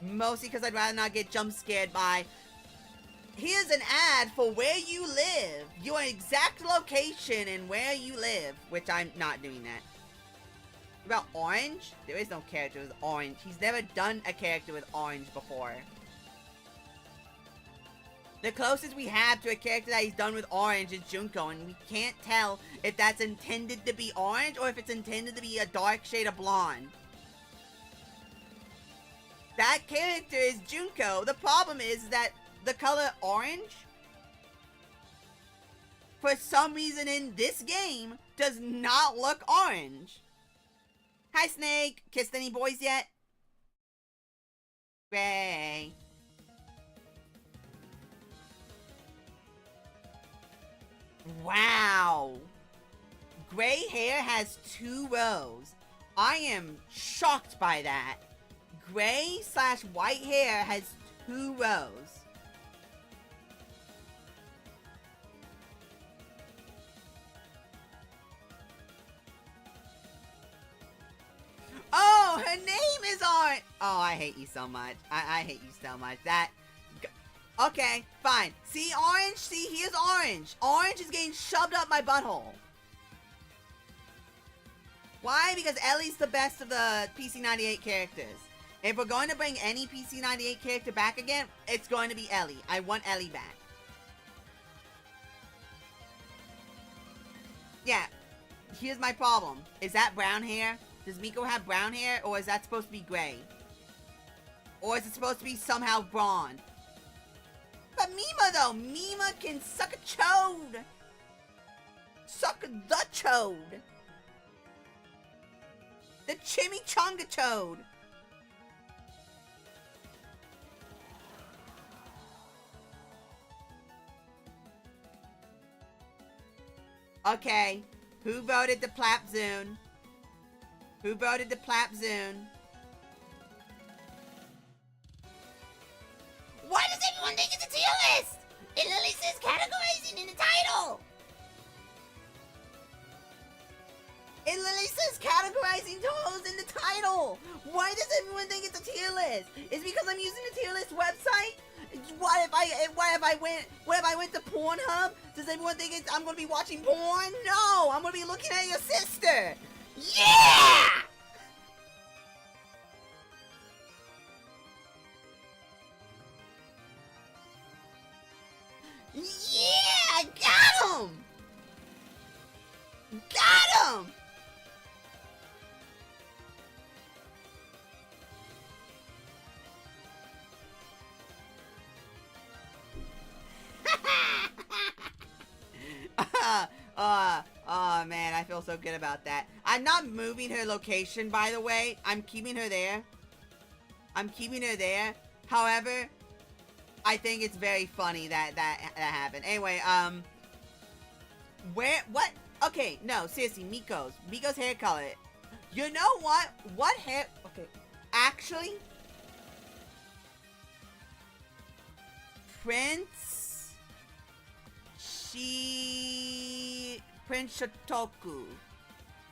Mostly because I'd rather not get jump scared by. Here's an ad for where you live, your exact location and where you live, which I'm not doing that. About orange? There is no character with orange. He's never done a character with orange before. The closest we have to a character that he's done with orange is Junko, and we can't tell if that's intended to be orange or if it's intended to be a dark shade of blonde. That character is Junko. The problem is that the color orange, for some reason in this game, does not look orange. Hi, Snake. Kissed any boys yet? Gray. Wow. Gray hair has 2 rows. I am shocked by that. Gray / white hair has 2 rows. Oh, her name is Orange. Oh, I hate you so much. I hate you so much. That... Okay, fine. See, Orange? See, here's Orange. Orange is getting shoved up my butthole. Why? Because Ellie's the best of the PC98 characters. If we're going to bring any PC98 character back again, it's going to be Ellie. I want Ellie back. Yeah. Here's my problem. Is that brown hair? Does Miko have brown hair, or is that supposed to be gray? Or is it supposed to be somehow blonde? But Mima, though! Mima can suck a chode! Suck the chode! The chimichanga chode! Okay, who voted the Plapzoon? Who voted the Plapzoon? Why does everyone think it's a tier list? It literally says categorizing in the title! It literally says categorizing touhous in the title! Why does everyone think it's a tier list? It's because I'm using the tier list website? What if I went to Pornhub? Does everyone think I'm gonna be watching porn? No! I'm gonna be looking at your sister! Yeah! Yeah! Got him! Got him! Oh man, I feel so good about that. I'm not moving her location, by the way. I'm keeping her there. I'm keeping her there. However, I think it's very funny that happened. Anyway, what? Okay, no, seriously, Miko's hair color. You know what? What hair? Okay, actually, Prince Shotoku.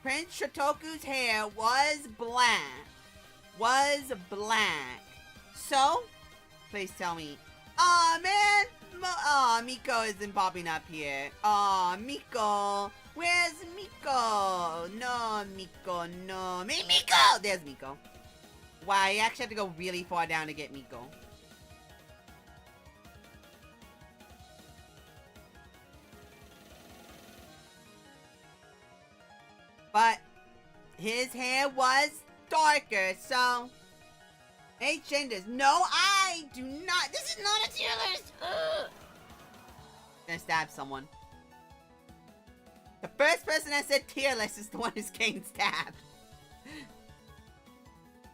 Prince Shotoku's hair was black. So, please tell me. Aw, man. Aw, Miko isn't popping up here. Aw, Miko. Where's Miko? No, Miko, no. Miko! There's Miko. Wow, you actually have to go really far down to get Miko. But his hair was darker, so... Hey, genders. No, I do not. This is not a tier list. Ugh. Gonna stab someone. The first person that said tier list is the one who's getting stabbed.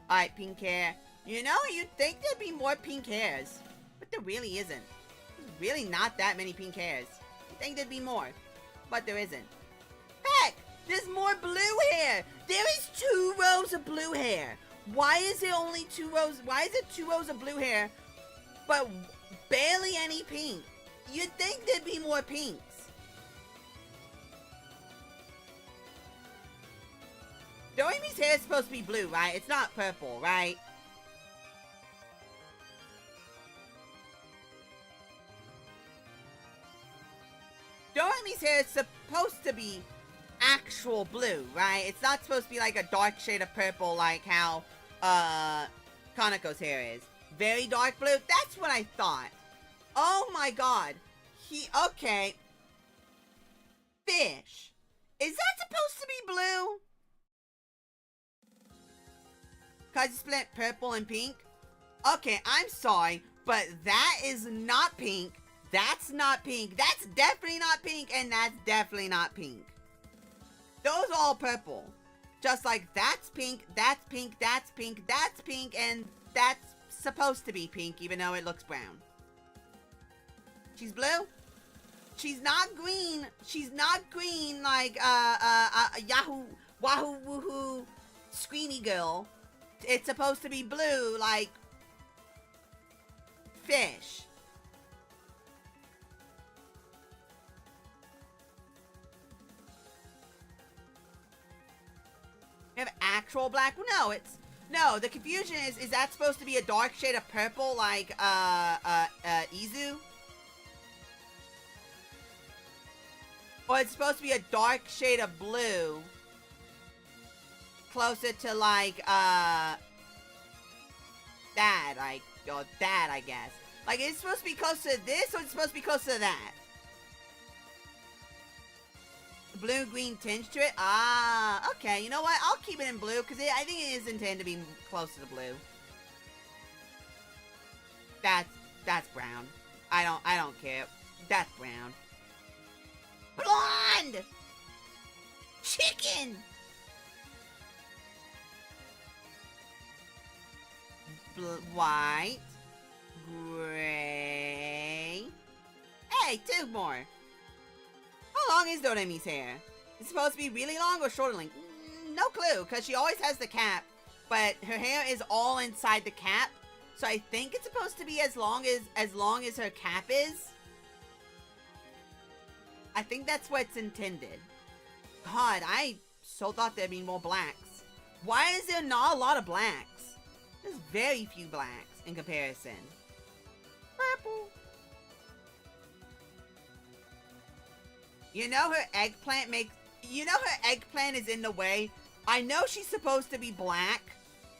Alright, pink hair. You know, you'd think there'd be more pink hairs, but there really isn't. There's really not that many pink hairs. You'd think there'd be more, but there isn't. Heck, there's more blue hair. There is 2 rows of blue hair. Why is there only 2 rows? Why is it 2 rows of blue hair, but barely any pink? You'd think there'd be more pinks. Doremi's hair is supposed to be blue, right? It's not purple, right? Doremi's hair is supposed to be actual blue, right? It's not supposed to be like a dark shade of purple like how Kaneko's hair is. Very dark blue? That's what I thought. Oh my god. Okay. Fish. Is that supposed to be blue? Cause you split purple and pink? Okay, I'm sorry, but that is not pink. That's not pink. That's definitely not pink, and that's definitely not pink. Those are all purple. Just like that's pink, that's pink, that's pink, that's pink, and that's supposed to be pink, even though it looks brown. She's blue? She's not green. She's not green like, Yahoo, Wahoo, Woohoo, Screamy Girl. It's supposed to be blue like fish. We have actual black? No, no, the confusion is that supposed to be a dark shade of purple like, Izu? Or it's supposed to be a dark shade of blue. Closer to like, that, or that, I guess. Like, it's supposed to be close to this, or it's supposed to be close to that? Blue-green tinge to it? Ah, okay. You know what? I'll keep it in blue, because I think it is intended to be close to the blue. That's brown. I don't care. That's brown. Blonde! Chicken! White. Gray. Hey, 2 more. How long is Doremi's hair? Is it supposed to be really long or shorter length? No clue, because she always has the cap, but her hair is all inside the cap, so I think it's supposed to be as long as her cap is. I think that's what's intended. God, I so thought there'd be more blacks. Why is there not a lot of blacks? There's very few blacks in comparison. Purple. You know her eggplant is in the way. I know she's supposed to be black,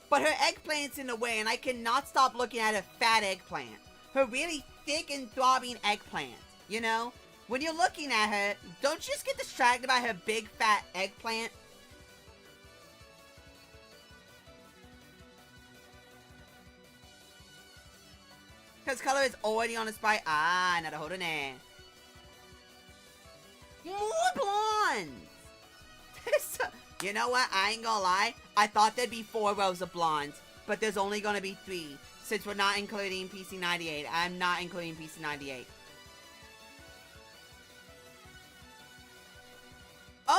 but her eggplant's in the way, and I cannot stop looking at her fat eggplant. Her really thick and throbbing eggplant, you know? When you're looking at her, don't you just get distracted by her big fat eggplant? Because color is already on the sprite. Ah, not a hold on there. More blondes! You know what? I ain't gonna lie. I thought there'd be 4 rows of blondes, but there's only gonna be 3. Since we're not including PC98. I'm not including PC98.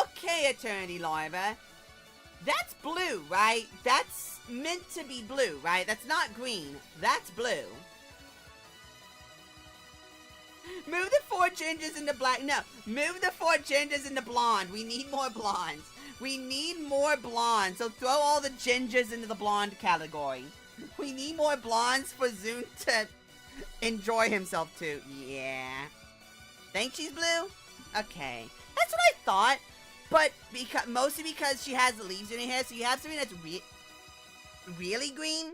Okay, Eternity Larva. That's blue, right? That's meant to be blue, right? That's not green. That's blue. Move the 4 gingers into black. No, move the 4 gingers into blonde. We need more blondes. We need more blondes. So throw all the gingers into the blonde category. We need more blondes for Zune to enjoy himself too. Yeah. Think she's blue? Okay. That's what I thought. But mostly because she has leaves in her hair, so you have something that's really green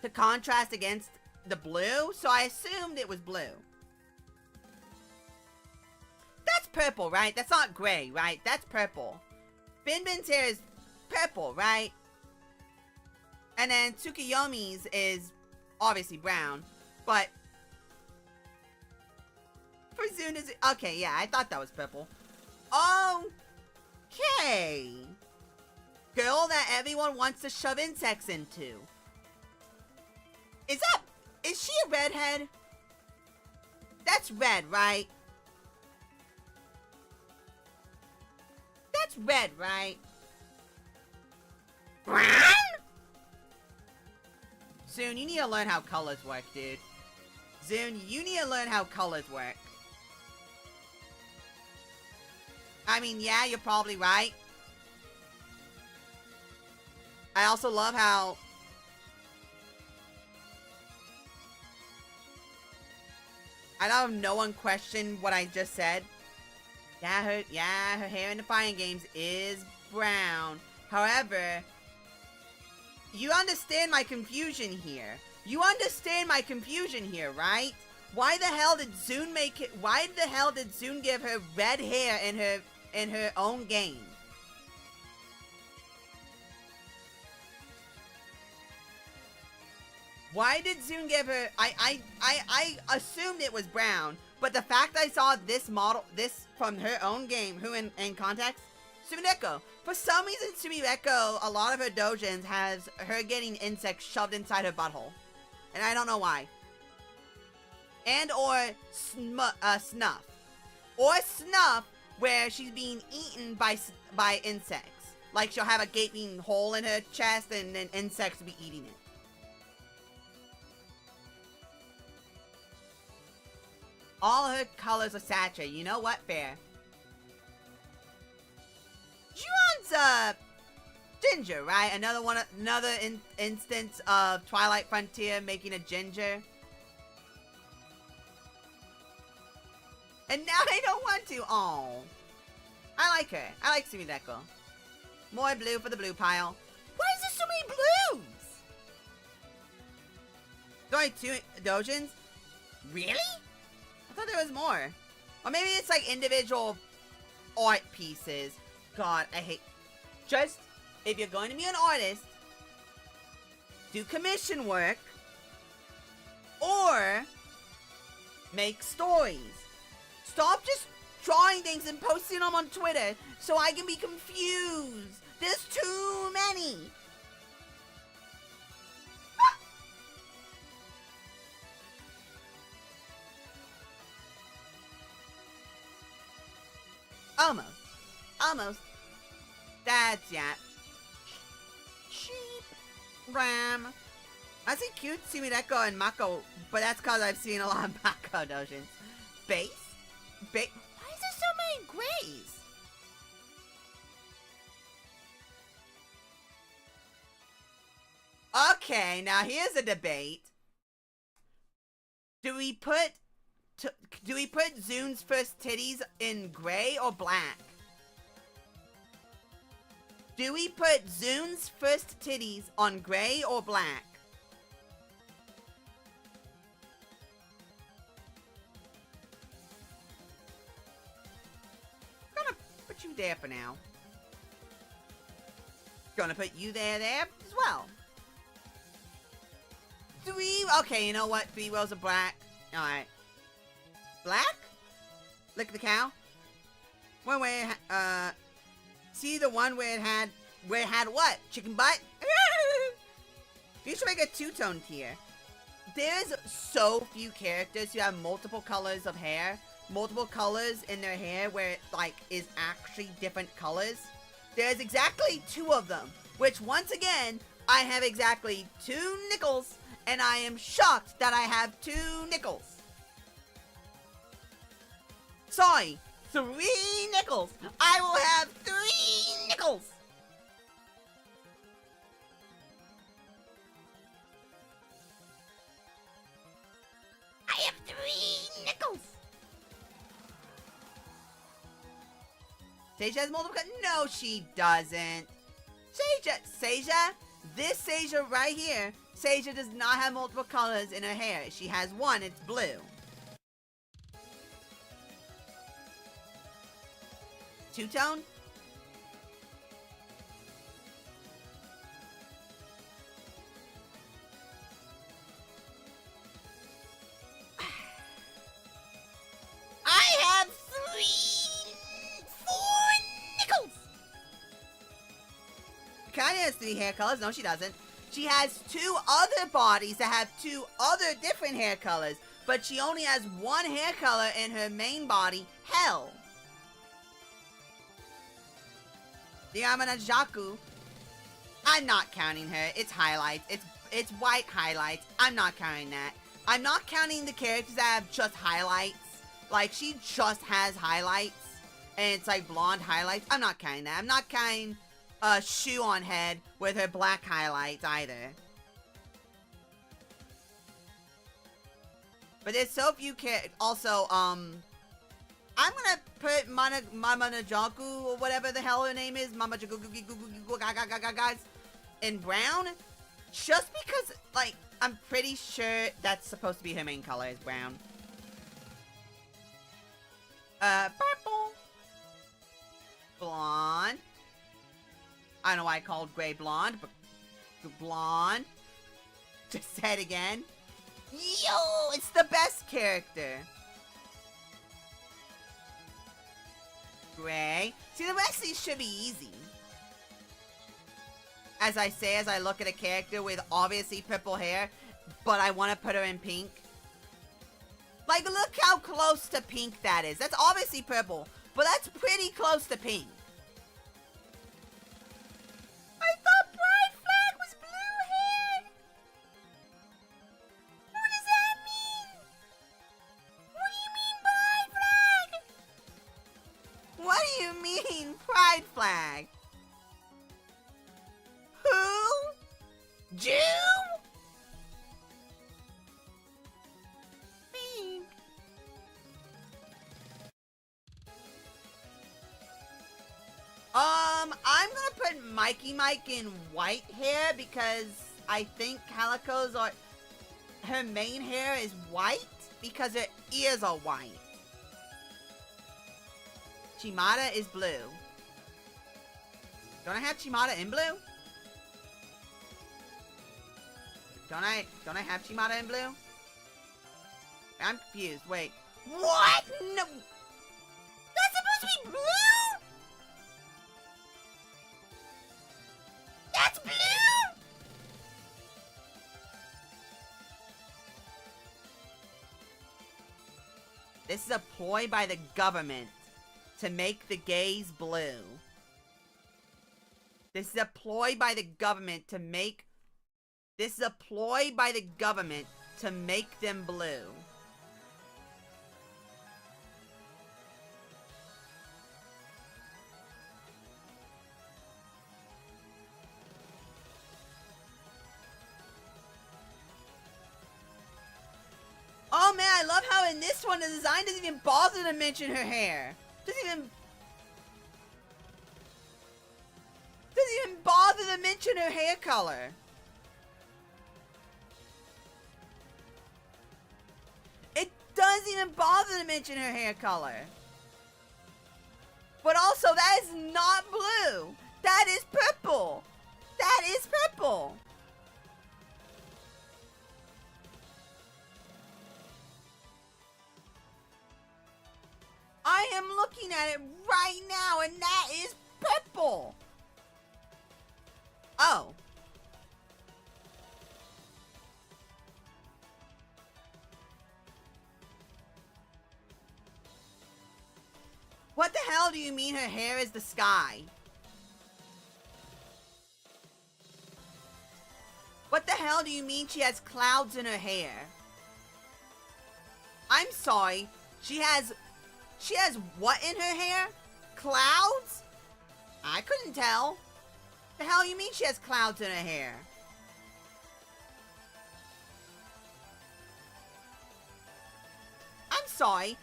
to contrast against the blue. So I assumed it was blue. That's purple, right? That's not gray, right? That's purple. Bin's hair is purple, right? And then Tsukuyomi's is obviously brown, but for Zune is okay. Yeah, I thought that was purple. Okay. Girl that everyone wants to shove insects into. Is she a redhead? That's red, right? That's red, right? Brown? Zune, you need to learn how colors work, dude. Zune, you need to learn how colors work. I mean, yeah, you're probably right. I also love how... I love no one questioned what I just said. Yeah, her hair in the fighting games is brown. However, you understand my confusion here. You understand my confusion here, right? Why the hell did Zune make it? Why the hell did Zune give her red hair in her own game? Why did Zune give her... I assumed it was brown, but the fact I saw this model, this from her own game, who in context? Sumideko. For some reason, Sumideko, a lot of her doujins has her getting insects shoved inside her butthole. And I don't know why. And or snuff. Or snuff where she's being eaten by insects. Like she'll have a gaping hole in her chest and then insects will be eating it. All her colors are saturated. You know what? Fair. Juon's ginger, right? Another instance of Twilight Frontier making a ginger. And now I don't want to. Oh, I like her. I like Sumideko. More blue for the blue pile. Why is there so many blues? There's only 2 doujins? Really? I thought there was more. Or maybe it's like individual art pieces. God, I hate... Just, if you're going to be an artist, do commission work, or make stories. Stop just drawing things and posting them on Twitter so I can be confused. There's too many. Almost. That's yeah. Cheap. Ram. I see cute Sumideko and Mako, but that's because I've seen a lot of Mako doujins. Base? Why is there so many grays? Okay, now here's a debate. Do we put Zune's first titties in gray or black? Do we put Zune's first titties on gray or black? I'm gonna put you there for now. Gonna put you there as well. Okay, you know what? 3 rows of black. Alright. Black? Lick the cow? One where it see the one where it had what? Chicken butt? You should make a 2-tone tier. There's so few characters who have multiple colors of hair, multiple colors in their hair where it like is actually different colors. There's exactly 2 of them, which once again, I have exactly 2 nickels, and I am shocked that I have 2 nickels. Sorry, 3 nickels. I will have 3 nickels. I have 3 nickels. Seija has multiple colors. No, she doesn't. Seija, this Seija right here, Seija does not have multiple colors in her hair. She has one, it's blue. 2-tone? I have 4 nickels! Kinda has 3 hair colors. No, she doesn't. She has 2 other bodies that have 2 other different hair colors, but she only has 1 hair color in her main body, Hell. The Amanajaku, I'm not counting her. It's highlights. It's white highlights. I'm not counting that. I'm not counting the characters that have just highlights. Like, she just has highlights, and it's like blonde highlights. I'm not counting that. I'm not counting Shoe on Head with her black highlights either. But there's so few characters. Also, I'm gonna put Mama Najaku or whatever the hell her name is, Mama guys, in brown, just because, like, I'm pretty sure that's supposed to be her main color is brown. Purple, blonde. I don't know why I called gray blonde, but blonde. Just say it again. Yo, it's the best character. Gray. See, the rest of these should be easy. As I say, as I look at a character with obviously purple hair, but I want to put her in pink. Like, look how close to pink that is. That's obviously purple, but that's pretty close to pink. I thought Pride Flag was blue-haired. What does that mean? What do you mean, Pride Flag? What do you mean, Pride Flag? Who? Jew? Pink. I'm gonna put Mikey Mike in white hair because I think Calico's are... Her main hair is white because her ears are white. Chimata is blue. Don't I have Chimata in blue? Don't I have Chimata in blue? I'm confused. Wait. What? No. That's supposed to be blue? That's blue? This is a ploy by the government to make the gays blue. This is a ploy by the government to make... This is a ploy by the government to make them blue. Oh man, I love how in this one the design doesn't even bother to mention her hair. Doesn't even bother to mention her hair color. It doesn't even bother to mention her hair color. But also, that is not blue. That is purple. That is purple. I am looking at it right now, and that is purple. Oh. What the hell do you mean her hair is the sky? What the hell do you mean she has clouds in her hair? I'm sorry. She has what in her hair? Clouds? I couldn't tell. The hell you mean she has clouds in her hair? I'm sorry.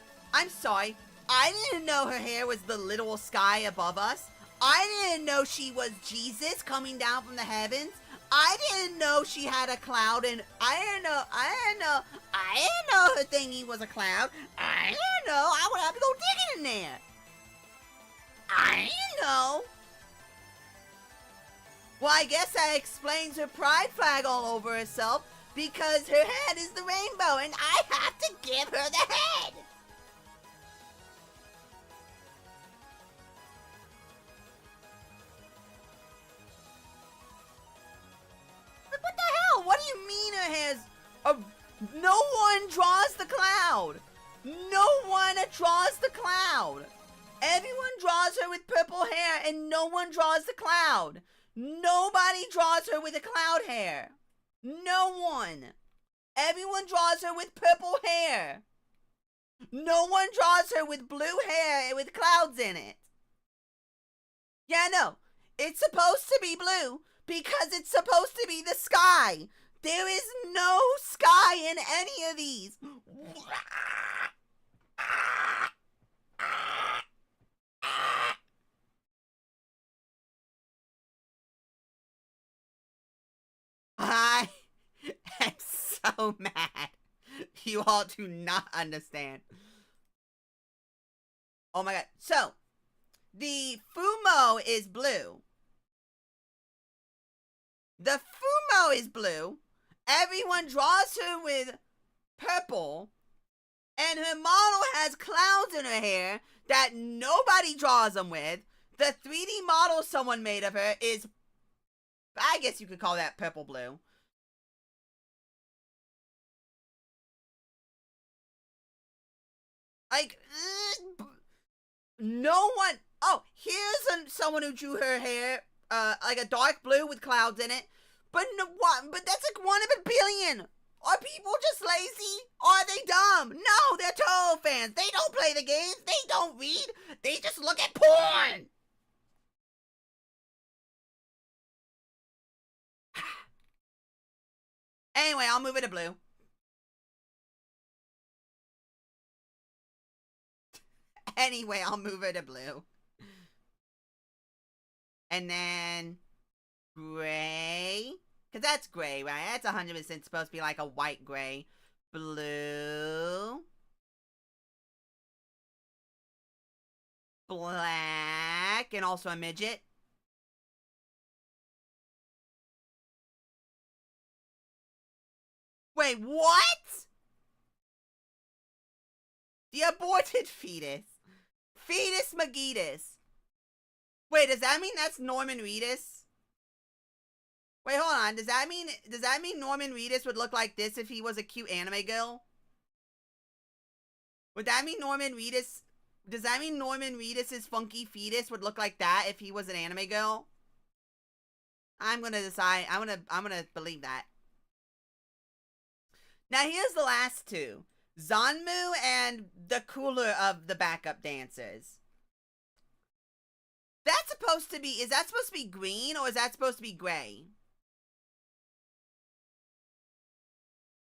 I didn't know her hair was the literal sky above us. I didn't know she was Jesus coming down from the heavens. I didn't know she had a cloud, and I didn't know her thingy was a cloud. I didn't know. I would have to go digging in there. I didn't know. Well, I guess that explains her pride flag all over herself, because her head is the rainbow, and I have to give her the head. draws the cloud. No one draws the cloud. Everyone draws her with purple hair and no one draws the cloud. Nobody draws her with a cloud hair. No one. Everyone draws her with purple hair. No one draws her with blue hair with clouds in it. Yeah, no. It's supposed to be blue because it's supposed to be the sky. There is no sky in any of these. I am so mad. You all do not understand. Oh my god. So, the Fumo is blue. The Fumo is blue. Everyone draws her with purple. And her model has clouds in her hair that nobody draws them with. The 3D model someone made of her is, I guess you could call that purple blue. Like, no one. Oh, here's someone who drew her hair like a dark blue with clouds in it. But no, what? But that's like 1 in a billion. Are people just lazy? Are they dumb? No, they're Touhou fans. They don't play the games. They don't read. They just look at porn. Anyway, I'll move it to blue. Anyway, I'll move it to blue. And then gray. Because that's gray, right? That's 100% supposed to be like a white gray. Blue. Black. And also a midget. Wait, what? The aborted fetus. Fetus Magitas. Wait, does that mean that's Norman Reedus? Wait, hold on. Does that mean Norman Reedus would look like this if he was a cute anime girl? Would that mean Norman Reedus? Does that mean Norman Reedus's funky fetus would look like that if he was an anime girl? I'm gonna decide. I'm gonna believe that. Now here's the last two: Zanmu and the cooler of the backup dancers. That's supposed to be. Is that supposed to be green or is that supposed to be gray?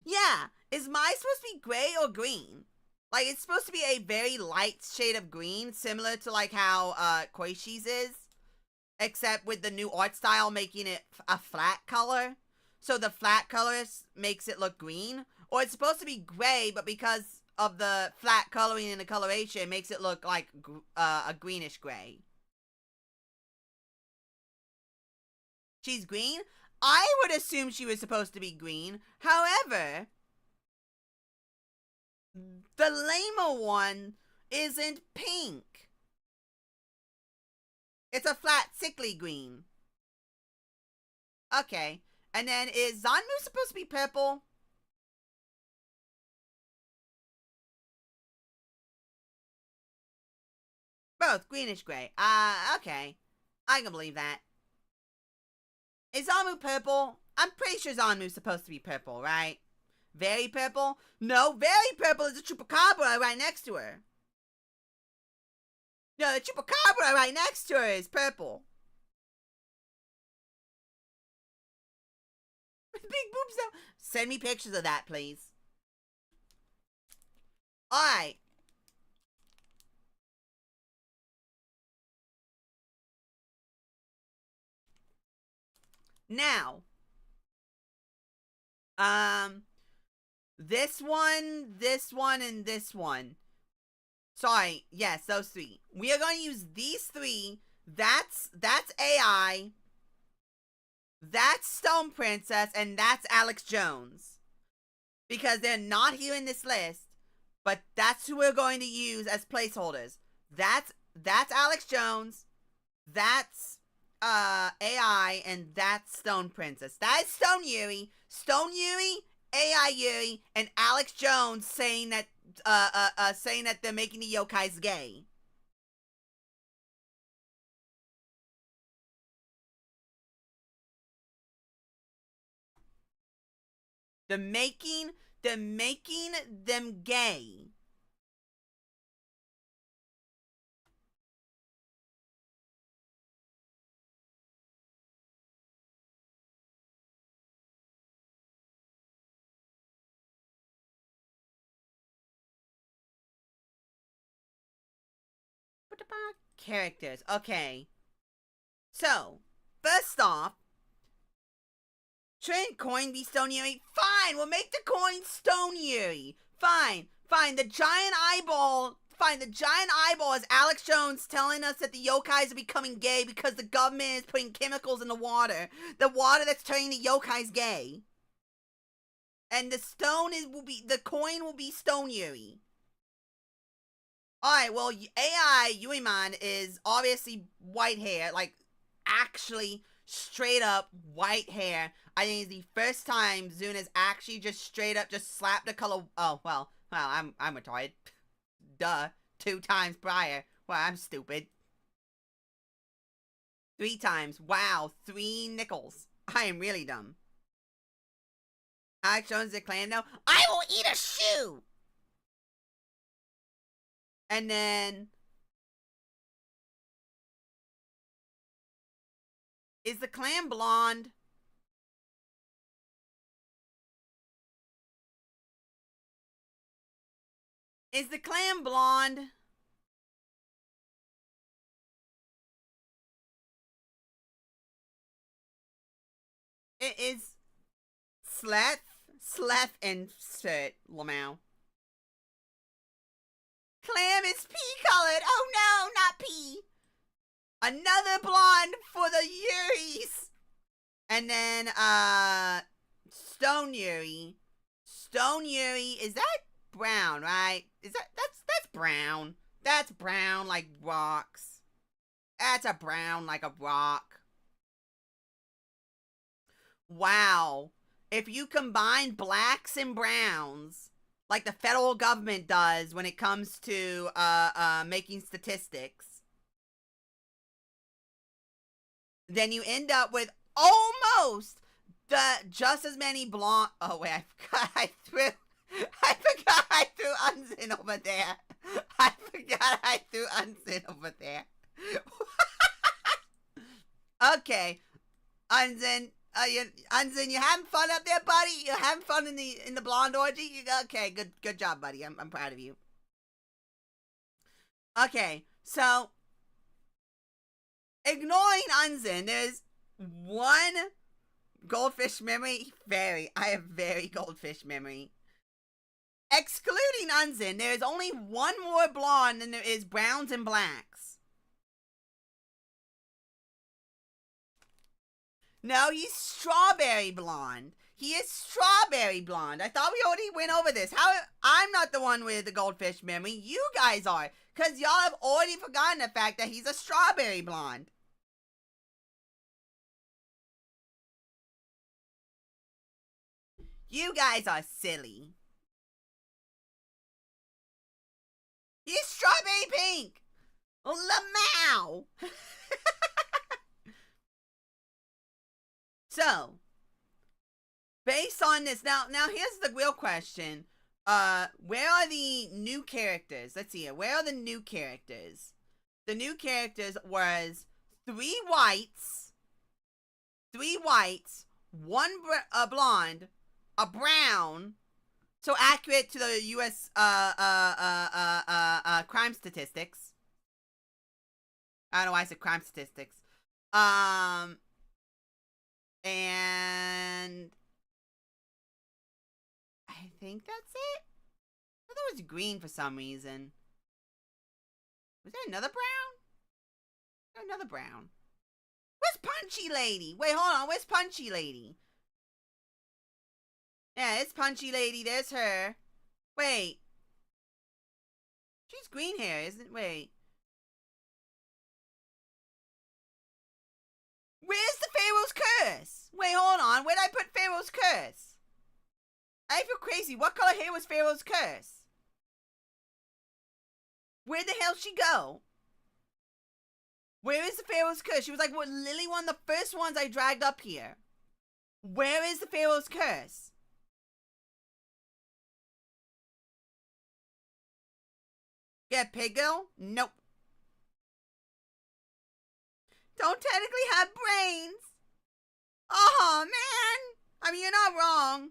Yeah, is mine supposed to be gray or green? Like, it's supposed to be a very light shade of green, similar to like how Koishi's is, except with the new art style making it a flat color. So the flat colors makes it look green, or it's supposed to be gray, but because of the flat coloring and the coloration, it makes it look like a greenish gray. She's green? I would assume she was supposed to be green. However, the lamer one isn't pink. It's a flat, sickly green. Okay. And then is Zanmu supposed to be purple? Both, greenish gray. Okay. I can believe that. Is Zanmu purple? I'm pretty sure Zanmu's supposed to be purple, right? Very purple? No, very purple is the chupacabra right next to her. No, the chupacabra right next to her is purple. Big boobs though. Send me pictures of that, please. Alright. Now, this one, and this one. Sorry, yes, those three. We are going to use these three. That's AI. That's Stone Princess, and that's Alex Jones. Because they're not here in this list, but that's who we're going to use as placeholders. That's Alex Jones. That's AI, and that's Stone Princess. That is Stone Yuri. Stone Yuri AI Yuri and Alex Jones saying that they're making the yokais gay. They're making them gay. What about characters? Okay. So, first off, shouldn't coin be Stone Yuri? Fine, we'll make the coin Stone Yuri. Fine. The giant eyeball. Fine, the giant eyeball is Alex Jones telling us that the yokais are becoming gay because the government is putting chemicals in the water. The water that's turning the yokais gay. And the coin will be Stone Yuri. Alright, well, AI Yuiman is obviously white hair, like, actually straight up white hair. I think it's the first time Zuna's actually just straight up just slapped the color. Oh, well, I'm retarded. Duh. 2 times prior. Well, I'm stupid. 3 times. Wow, 3 nickels. I am really dumb. Alex Jones declared no. I will eat a shoe! And then... Is the clan blonde? Is the clan blonde? It is Sleth insert Lamau. Clam is pea colored. Oh no, not pea. Another blonde for the Yuris. And then Stone Yuri. Stone Yuri, is that brown, right? Is that's brown. That's brown like rocks. That's a brown like a rock. Wow. If you combine blacks and browns, like the federal government does when it comes to making statistics, then you end up with almost just as many blonde. Oh wait, I forgot I threw Unzin over there. I forgot I threw Unzin over there. Okay, Unzin. Unzin, you having fun up there, buddy? You having fun in the blonde orgy? Okay, good job, buddy. I'm proud of you. Okay, so ignoring Unzin, there's one goldfish memory. I have very goldfish memory. Excluding Unzin, there is only one more blonde than there is browns and blacks. No, he's strawberry blonde. He is strawberry blonde. I thought we already went over this. I'm not the one with the goldfish memory. You guys are. Because y'all have already forgotten the fact that he's a strawberry blonde. You guys are silly. He's strawberry pink. Lamau. So, based on this, now here's the real question. Where are the new characters? Let's see here. Where are the new characters? The new characters was 3 whites, 1 blonde, a brown. So accurate to the U.S. Crime statistics. I don't know why I said crime statistics. And I think that's it. I thought it was green for some reason. Was there another brown? Another brown. Where's Punchy Lady? Wait, hold on. Where's Punchy Lady? Yeah, it's Punchy Lady. There's her. Wait. She's green hair, isn't it? Wait. Where's the Pharaoh's Curse? Wait, hold on. Where'd I put Pharaoh's Curse? I feel crazy. What color hair was Pharaoh's curse? Where the hell she go? Where is the Pharaoh's curse? She was like, what, Lily, one of the first ones I dragged up here. Where is the Pharaoh's curse? Get pig girl? Nope. Don't technically have brains. Oh, man. I mean, you're not wrong.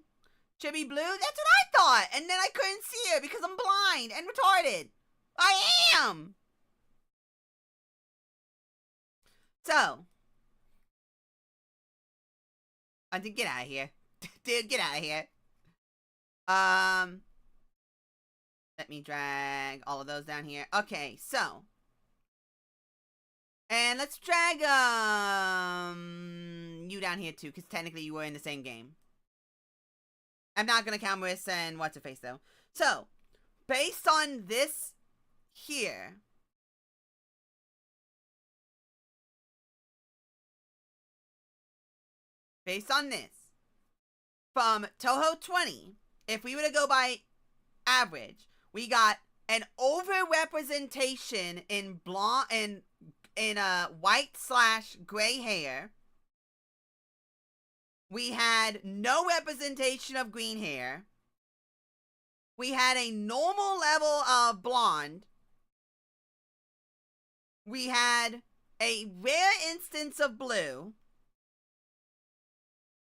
Chibi Blue? That's what I thought. And then I couldn't see her because I'm blind and retarded. I am. So. I think get out of here. Dude, get out of here. Let me drag all of those down here. Okay, so. And let's drag, you down here too, because technically you were in the same game. I'm not going to count Marissa and What's-Her-Face, though. So, based on this here. Based on this. From Touhou 20, if we were to go by average, we got an overrepresentation in blonde, in white/gray hair. We had no representation of green hair. We had a normal level of blonde. We had a rare instance of blue.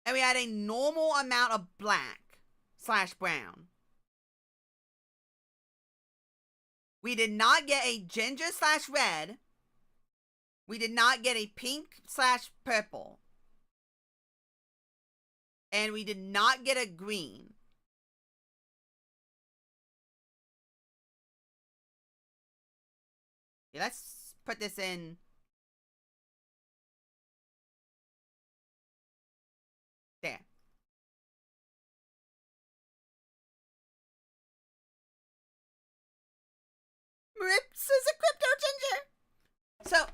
And we had a normal amount of black/brown. We did not get a ginger/red. We did not get a pink/purple. And we did not get a green. Yeah, let's put this in. There. Rips is a crypto ginger. So,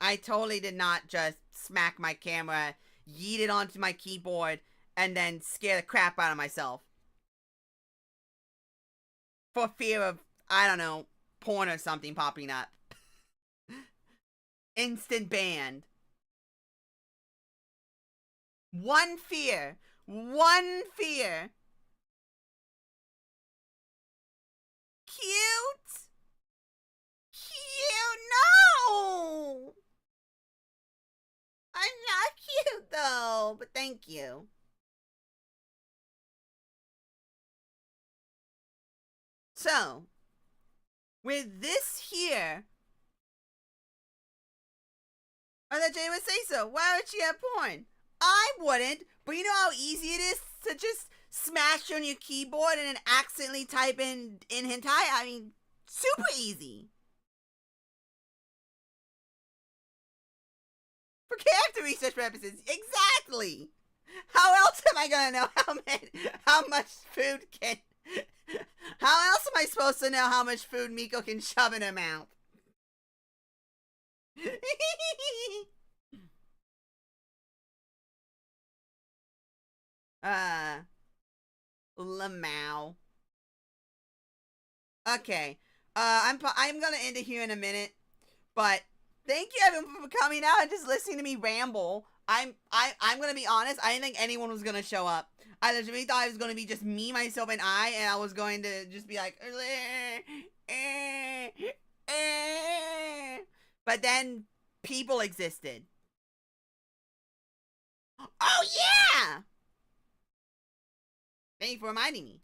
I totally did not just smack my camera, yeet it onto my keyboard, and then scare the crap out of myself. For fear of, I don't know, porn or something popping up. Instant banned. One fear. One fear. Cute. Cute. No. I'm not cute though, but thank you. So, with this here, I thought Jay would say so. Why would she have porn? I wouldn't, but you know how easy it is to just smash on your keyboard and then accidentally type in hentai? I mean, super easy. For character research purposes, exactly. How else am I gonna know how much food can? How else am I supposed to know how much food Miko can shove in her mouth? Lamau. Okay. I'm gonna end it here in a minute, but thank you everyone for coming out and just listening to me ramble. I'm gonna be honest. I didn't think anyone was gonna show up. I legitimately thought it was gonna be just me, myself, and I was going to just be like, but then people existed. Oh yeah! Thank you for reminding me.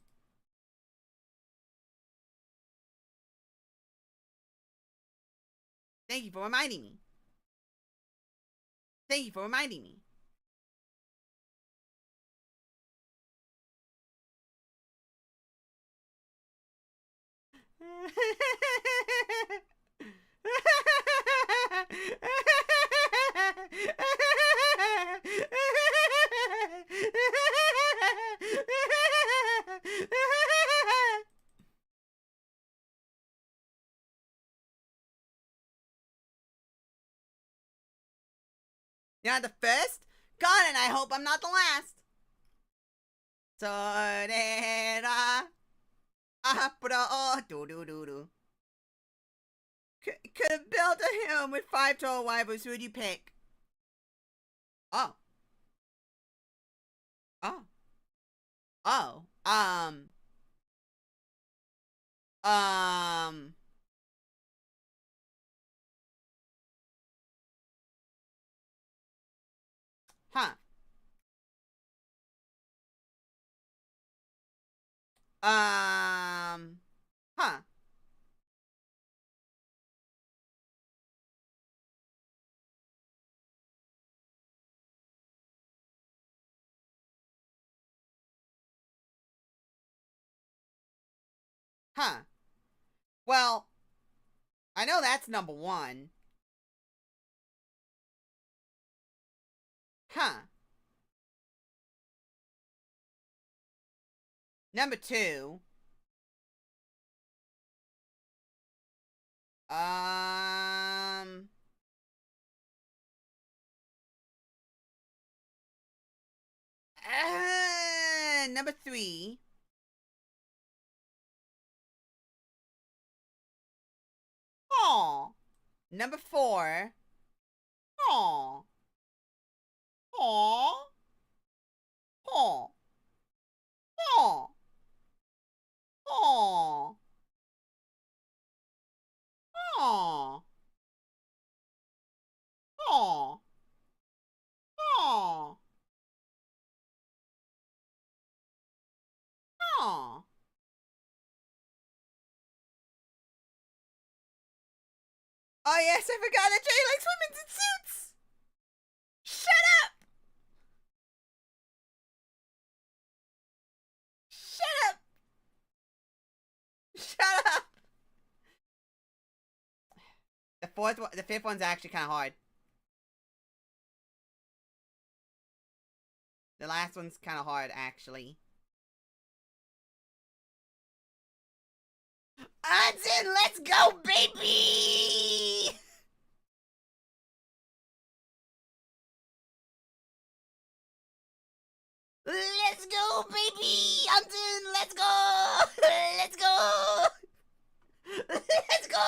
Thank you for reminding me. Thank you for reminding me. You're not the first? God, and I hope I'm not the last. Torera. Do do do do. Could have built a home with 5 tall waifus. Who would you pick? Oh. Oh. Oh. Um. Huh. Huh. Huh. Well, I know that's number one. Huh. Number two. Um. Number three. Aw. Number four. Aw. Aw. Aw. Aw. Aw. Aw. Aw. Aw. Aw. Oh yes, I forgot that Jay likes women's in suits. Shut up! Shut up! Shut up! The fifth one's actually kind of hard. The last one's kind of hard, actually. Hudson, let's go, baby! Let's go, baby! Hudson, let's go! Let's go! Let's go!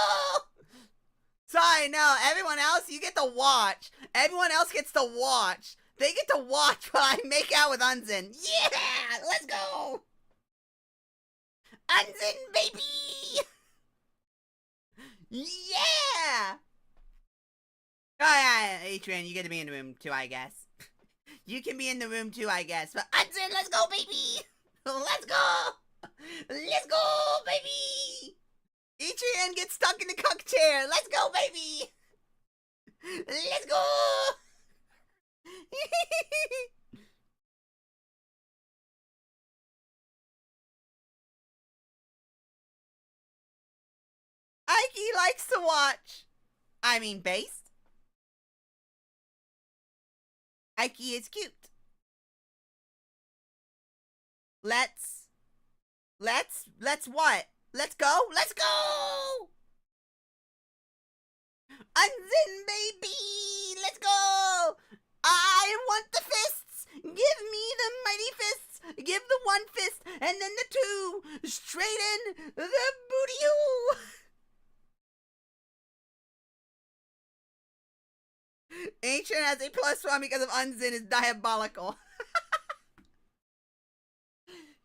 Sorry, no, everyone else, you get to watch. Everyone else gets to watch. They get to watch while I make out with Unzen. Yeah! Let's go! Unzen, baby! Yeah! Oh, yeah, Adrian, you get to be in the room too, I guess. You can be in the room too, I guess. But Unzen, let's go, baby! Let's go! Let's go, baby! Adrian gets stuck in the cuck chair. Let's go, baby! Let's go! Ike likes to watch. I mean, based. Ike is cute. Let's what? Let's go? Let's go! Unzen, baby! Let's go! I want the fists! Give me the mighty fists! Give the one fist, and then the two! Straight in the booty-oo! Ancient has a +1 because of Unzen is diabolical.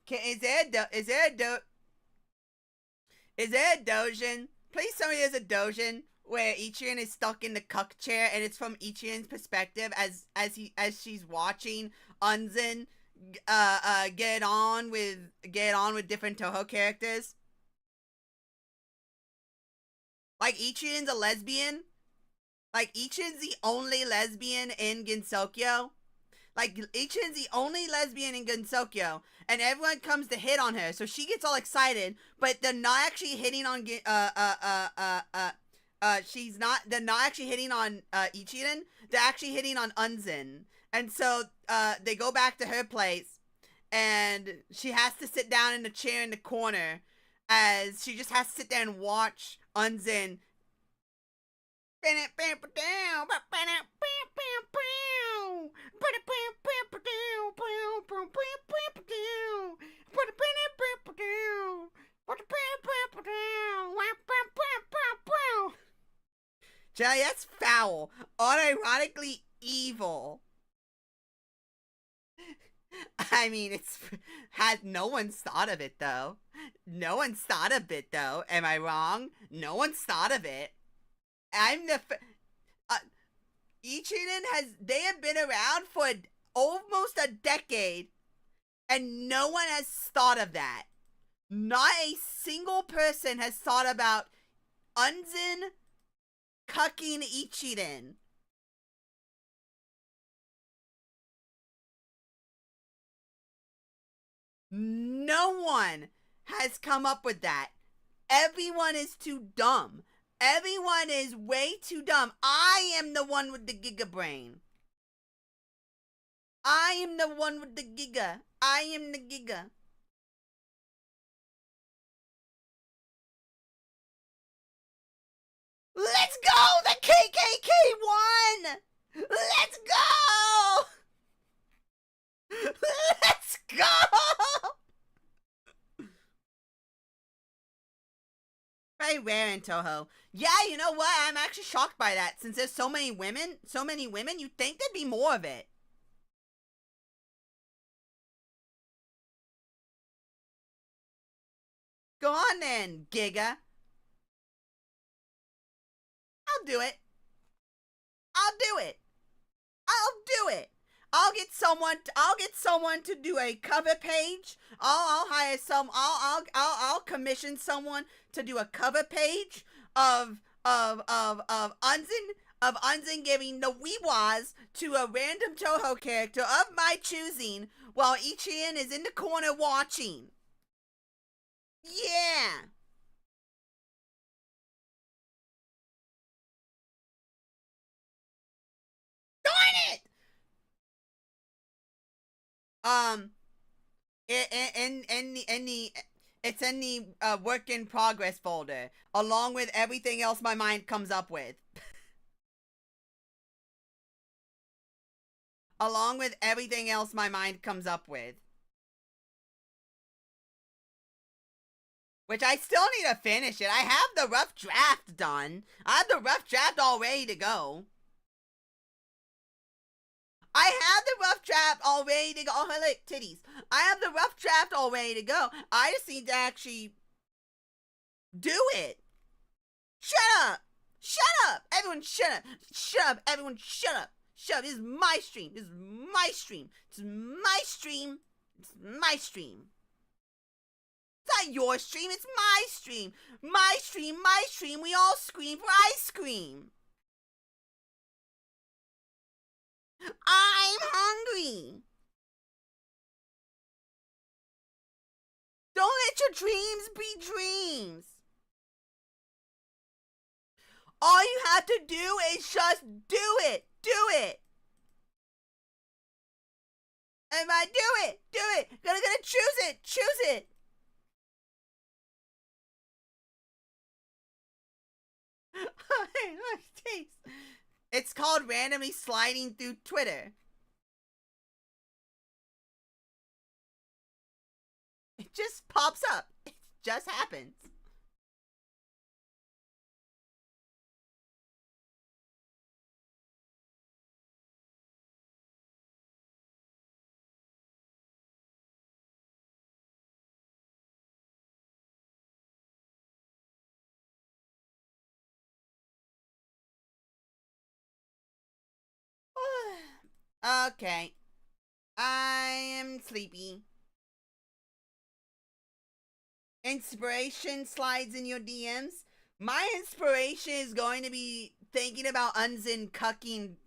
Is there a dojin? Please tell me there's a dojin where Ichiran is stuck in the cuck chair and it's from Ichiran's perspective as she's watching Unzen get on with different Toho characters. Like Ichiran's a lesbian. Like Ichiran's the only lesbian in Gensokyo. Like, Ichin's the only lesbian in Gensokyo, and everyone comes to hit on her, so she gets all excited, but they're not actually hitting on, they're not actually hitting on, Ichiran, they're actually hitting on Unzen, and so, they go back to her place, and she has to sit down in the chair in the corner, as she just has to sit there and watch Unzen Jelly, that's foul. Unironically evil. I mean, it's had no one's thought of it though. No one's thought of it though. Am I wrong? No one's thought of it. I'm the uh, Ichirin they have been around for almost a decade, and no one has thought of that. Not a single person has thought about Unzen cucking Ichirin. No one has come up with that. Everyone is too dumb. Everyone is way too dumb. I am the one with the giga brain. I am the one with the giga. I am the giga. Let's go! The KKK won! Let's go! Let's go! Very rare in Touhou. Yeah, you know what? I'm actually shocked by that. Since there's so many women, you'd think there'd be more of it. Go on then, Giga. I'll do it. I'll do it. I'll do it. I'll get someone to do a cover page. I'll hire some. I'll commission someone to do a cover page of Unzen giving the weewas to a random Touhou character of my choosing while Ichirin is in the corner watching. Yeah. Darn it! It's in the work in progress folder, along with everything else my mind comes up with. Along with everything else my mind comes up with. Which I still need to finish it. I have the rough draft done. I have the rough draft all ready to go. I have the rough draft all ready to go. Oh, look, titties. I have the rough draft all ready to go. I just need to actually do it. Shut up. Shut up. Everyone shut up. Shut up. Everyone shut up. Shut up. This is my stream. This is my stream. This is my stream. It's my stream. It's not your stream. It's my stream. My stream. My stream. We all scream for ice cream. I'm hungry. Don't let your dreams be dreams. All you have to do is just do it. Do it. If I do it, do it. Gonna choose it. Choose it. It's called randomly sliding through Twitter. It just pops up. It just happens. Okay. I am sleepy. Inspiration slides in your DMs. My inspiration is going to be thinking about Unzen cucking.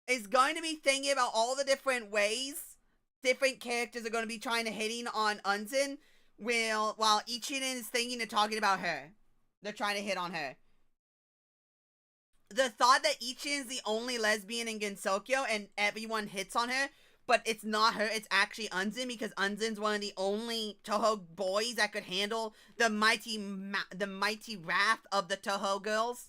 Is going to be thinking about all the different ways different characters are going to be trying to hitting on Unzen while Ichirin is thinking and talking about her. They're trying to hit on her. The thought that Ichirin is the only lesbian in Gensokyo and everyone hits on her, but it's not her, it's actually Unzen, because Unzen's one of the only Touhou boys that could handle the mighty wrath of the Touhou girls.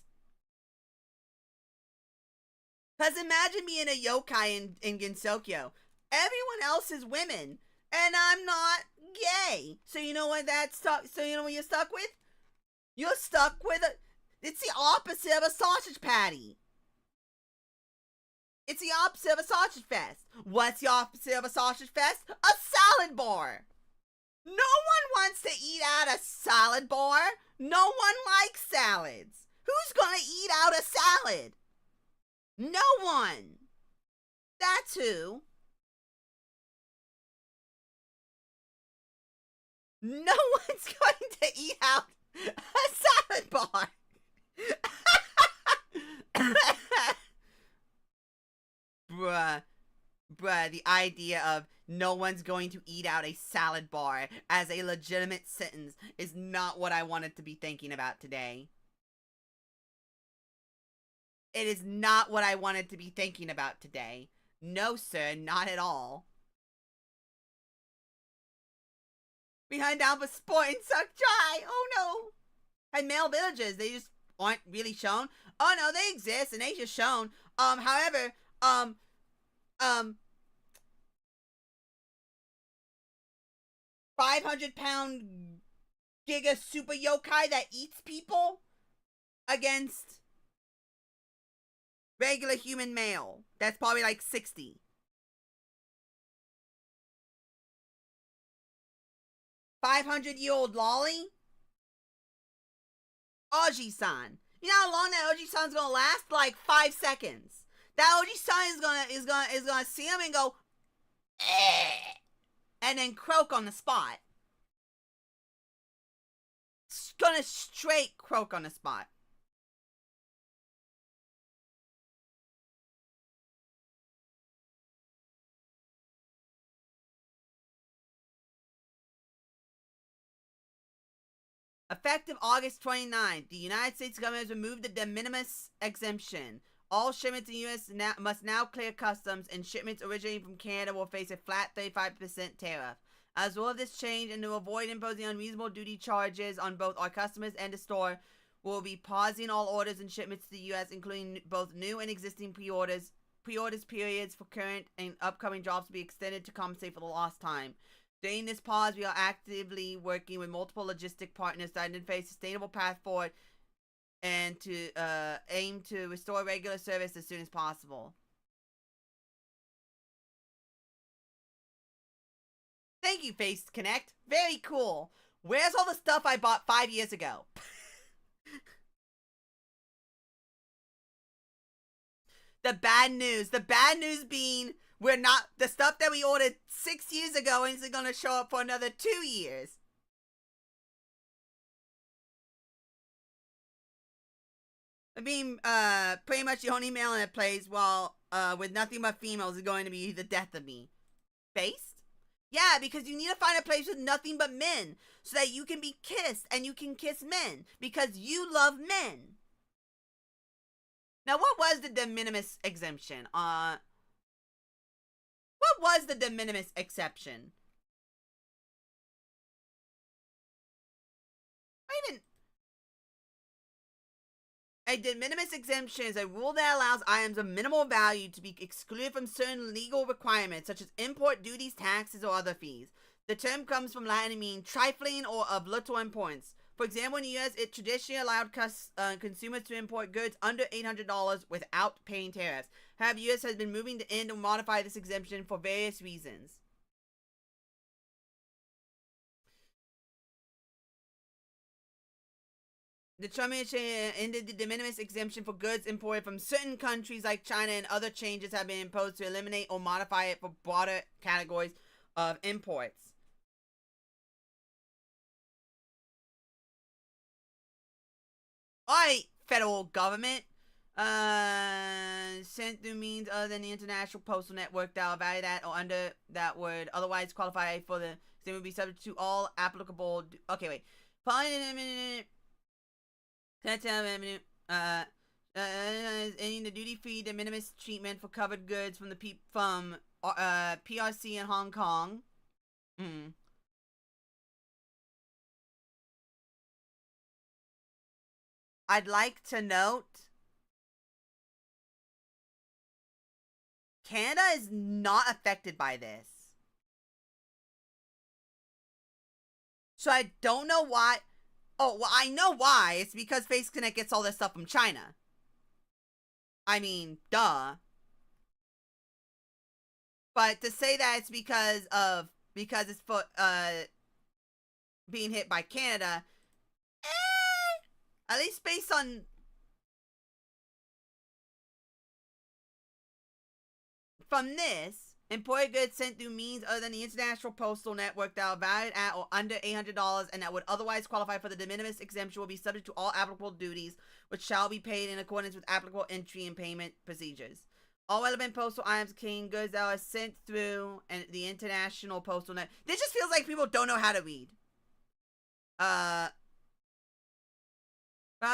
Because imagine being a yokai in Gensokyo. Everyone else is women, and I'm not gay. So you know what that's stuck. So you know what you're stuck with? You're stuck with a. It's the opposite of a sausage patty. It's the opposite of a sausage fest. What's the opposite of a sausage fest? A salad bar. No one wants to eat at a salad bar. No one likes salads. Who's gonna eat out a salad? No one. That's who. No one's going to eat out a salad bar. Bruh, the idea of no one's going to eat out a salad bar as a legitimate sentence is not what I wanted to be thinking about today. It is not what I wanted to be thinking about today. No, sir, not at all. Behind Alpha Sport and Suck Dry. Oh no. And male villages, they just aren't really shown. Oh no, they exist and they just shown. However, 500-pound giga super yokai that eats people against regular human male. That's probably like 60. 500-year-old lolly? Oji-san. You know how long that Oji-san's gonna last? Like 5 seconds. That Oji-san is gonna see him and go, eh, and then croak on the spot. Gonna straight croak on the spot. Effective August 29th, the United States government has removed the de minimis exemption. All shipments in the U.S. must now clear customs, and shipments originating from Canada will face a flat 35% tariff. As well as this change, and to avoid imposing unreasonable duty charges on both our customers and the store, we'll be pausing all orders and shipments to the U.S., including both new and existing pre-orders. Pre-orders periods for current and upcoming jobs will be extended to compensate for the lost time. During this pause, we are actively working with multiple logistic partners to identify a sustainable path forward and to aim to restore regular service as soon as possible. Thank you, Face Connect. Very cool. Where's all the stuff I bought 5 years ago? The bad news being we're not, the stuff that we ordered 6 years ago isn't going to show up for another 2 years. I mean, pretty much the only male that plays well, with nothing but females is going to be the death of me. Based? Yeah, because you need to find a place with nothing but men so that you can be kissed and you can kiss men because you love men. Now, what was the de minimis exemption? What was the de minimis exception? Even a de minimis exemption is a rule that allows items of minimal value to be excluded from certain legal requirements, such as import duties, taxes, or other fees. The term comes from Latin meaning trifling or of little importance. For example, in the U.S., it traditionally allowed consumers to import goods under $800 without paying tariffs. However, the U.S. has been moving to end or modify this exemption for various reasons. The Trump administration ended the de minimis exemption for goods imported from certain countries like China, and other changes have been imposed to eliminate or modify it for broader categories of imports. Alright, federal government. Sent through means other than the International Postal Network that are valid at or under that would otherwise qualify for the same would be subject to all applicable. Okay, wait. Ending the duty-free de minimis treatment for covered goods from the PRC in Hong Kong. I'd like to note Canada is not affected by this. So I don't know why. Oh, well, I know why. It's because Face Connect gets all this stuff from China. I mean, duh. But to say that it's because it's for being hit by Canada, at least based on from this, imported goods sent through means other than the International Postal Network that are valued at or under $800 and that would otherwise qualify for the de minimis exemption will be subject to all applicable duties, which shall be paid in accordance with applicable entry and payment procedures. All relevant postal items contain goods that are sent through and the International Postal Net. This just feels like people don't know how to read. About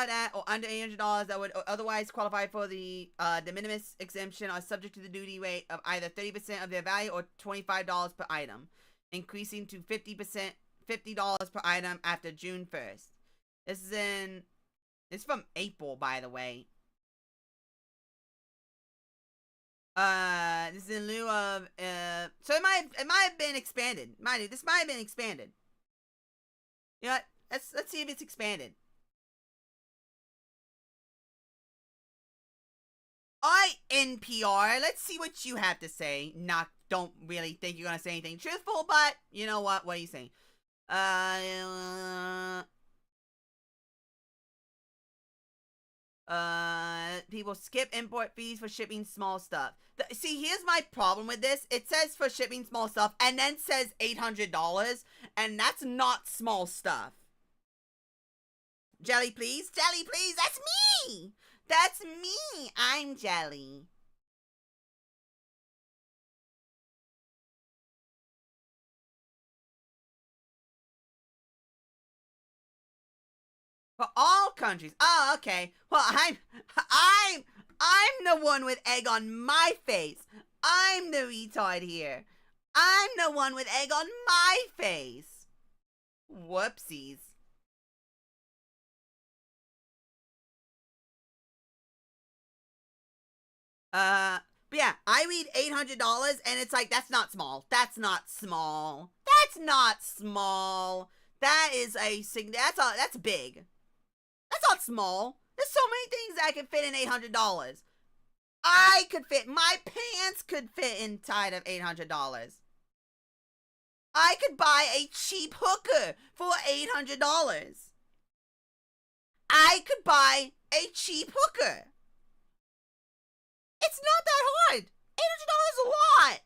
that or under $800 that would otherwise qualify for the de minimis exemption are subject to the duty rate of either 30% of their value or $25 per item, increasing to 50% $50 per item after June 1st. It's from April, by the way. This is in lieu of so it might have been expanded. This might have been expanded. You know what? Let's see if it's expanded. Alright, NPR, let's see what you have to say. Don't really think you're gonna say anything truthful, but you know what? What are you saying? People skip import fees for shipping small stuff. See, here's my problem with this. It says for shipping small stuff and then says $800, and that's not small stuff. Jelly, please. Jelly, please. That's me. That's me. I'm Jelly. For all countries. Oh, okay. Well, I'm the one with egg on my face. I'm the retard here. I'm the one with egg on my face. Whoopsies. But yeah, I read $800 and it's like, that's not small. That's not small. That's not small. That is that's big. That's not small. There's so many things that can fit in $800. My pants could fit inside of $800. I could buy a cheap hooker for $800. I could buy a cheap hooker. It's not that hard. $800 is a lot.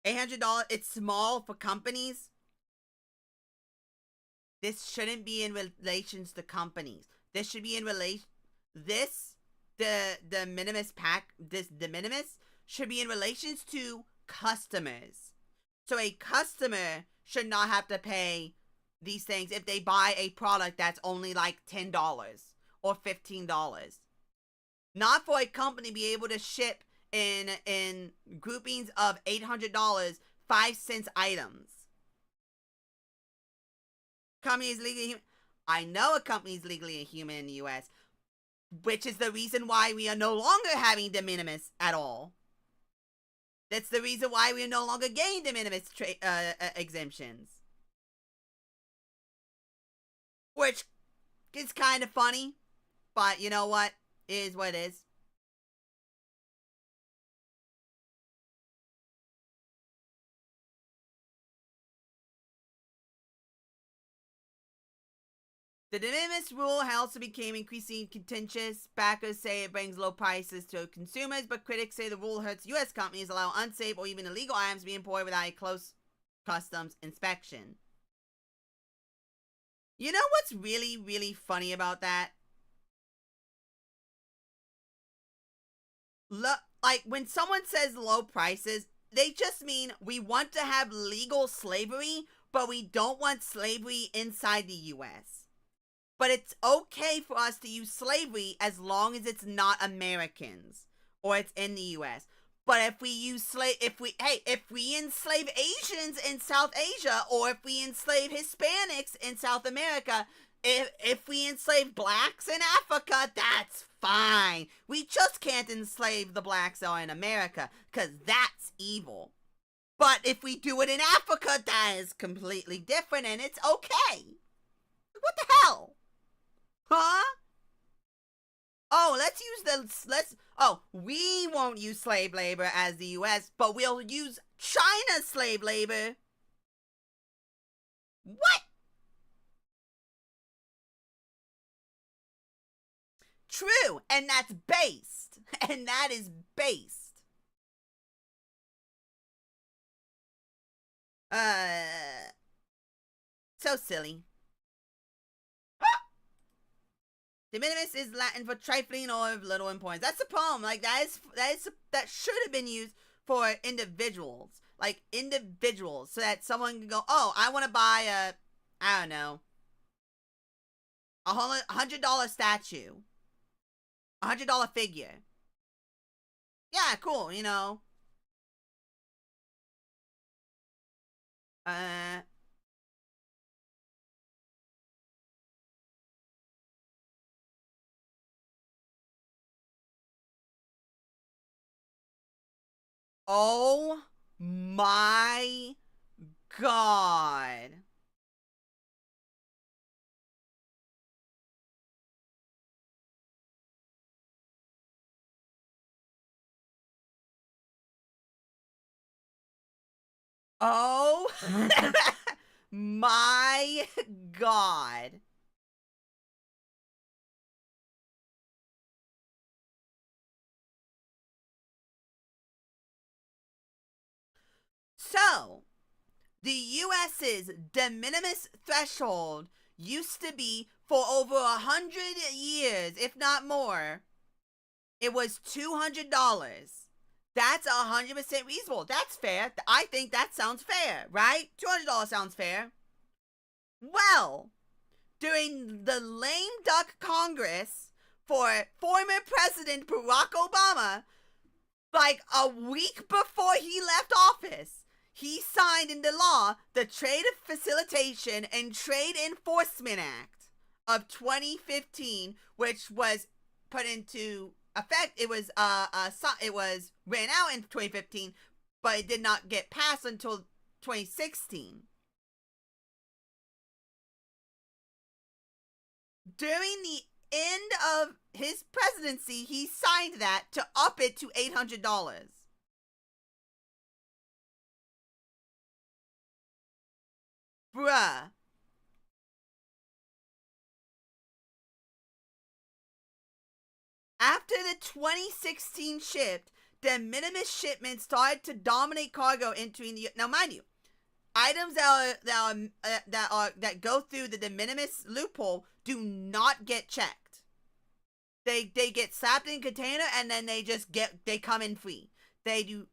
$800, it's small for companies. This shouldn't be in relations to companies. This should be in relation. The minimus pack. This de minimis should be in relations to customers. So a customer should not have to pay these things if they buy a product that's only like $10 or $15. Not for a company to be able to ship in groupings of $800 5-cent items. Company is legally human. I know a company is legally a human in the U.S., which is the reason why we are no longer having de minimis at all. That's the reason why we are no longer getting de minimis exemptions. Which is kind of funny, but you know what? It is what it is. The de minimis rule also became increasingly contentious. Backers say it brings low prices to consumers, but critics say the rule hurts U.S. companies, allow unsafe or even illegal items to be imported without a close customs inspection. You know what's really, really funny about that? Like, when someone says low prices, they just mean we want to have legal slavery, but we don't want slavery inside the U.S. But it's okay for us to use slavery as long as it's not Americans or it's in the U.S. But if we use if we enslave Asians in South Asia, or if we enslave Hispanics in South America, if we enslave blacks in Africa, that's fine. We just can't enslave the blacks that are in America, because that's evil. But if we do it in Africa, that is completely different, and it's okay. What the hell? Huh? Oh, we won't use slave labor as the US, but we'll use China's slave labor. What? True, and that's based. And that is based. So silly. De minimis is Latin for trifling or of little importance. That's the problem. Like that should have been used for individuals, so that someone can go, oh, I want to buy I don't know, $100 statue, $100 figure. Yeah, cool. Uh. Oh my god. Oh my god. So, the US's de minimis threshold used to be, for over 100 years, if not more, it was $200. That's 100% reasonable. That's fair. I think that sounds fair, right? $200 sounds fair. Well, during the lame duck Congress for former President Barack Obama, like a week before he left office, he signed into law the Trade Facilitation and Trade Enforcement Act of 2015, which was put into effect. It was ran out in 2015, but it did not get passed until 2016. During the end of his presidency, he signed that to up it to $800. Bruh. After the 2016 shift, de minimis shipments started to dominate cargo entering the. Now, mind you, items that go through the de minimis loophole do not get checked. They get slapped in a container, and then they come in free. They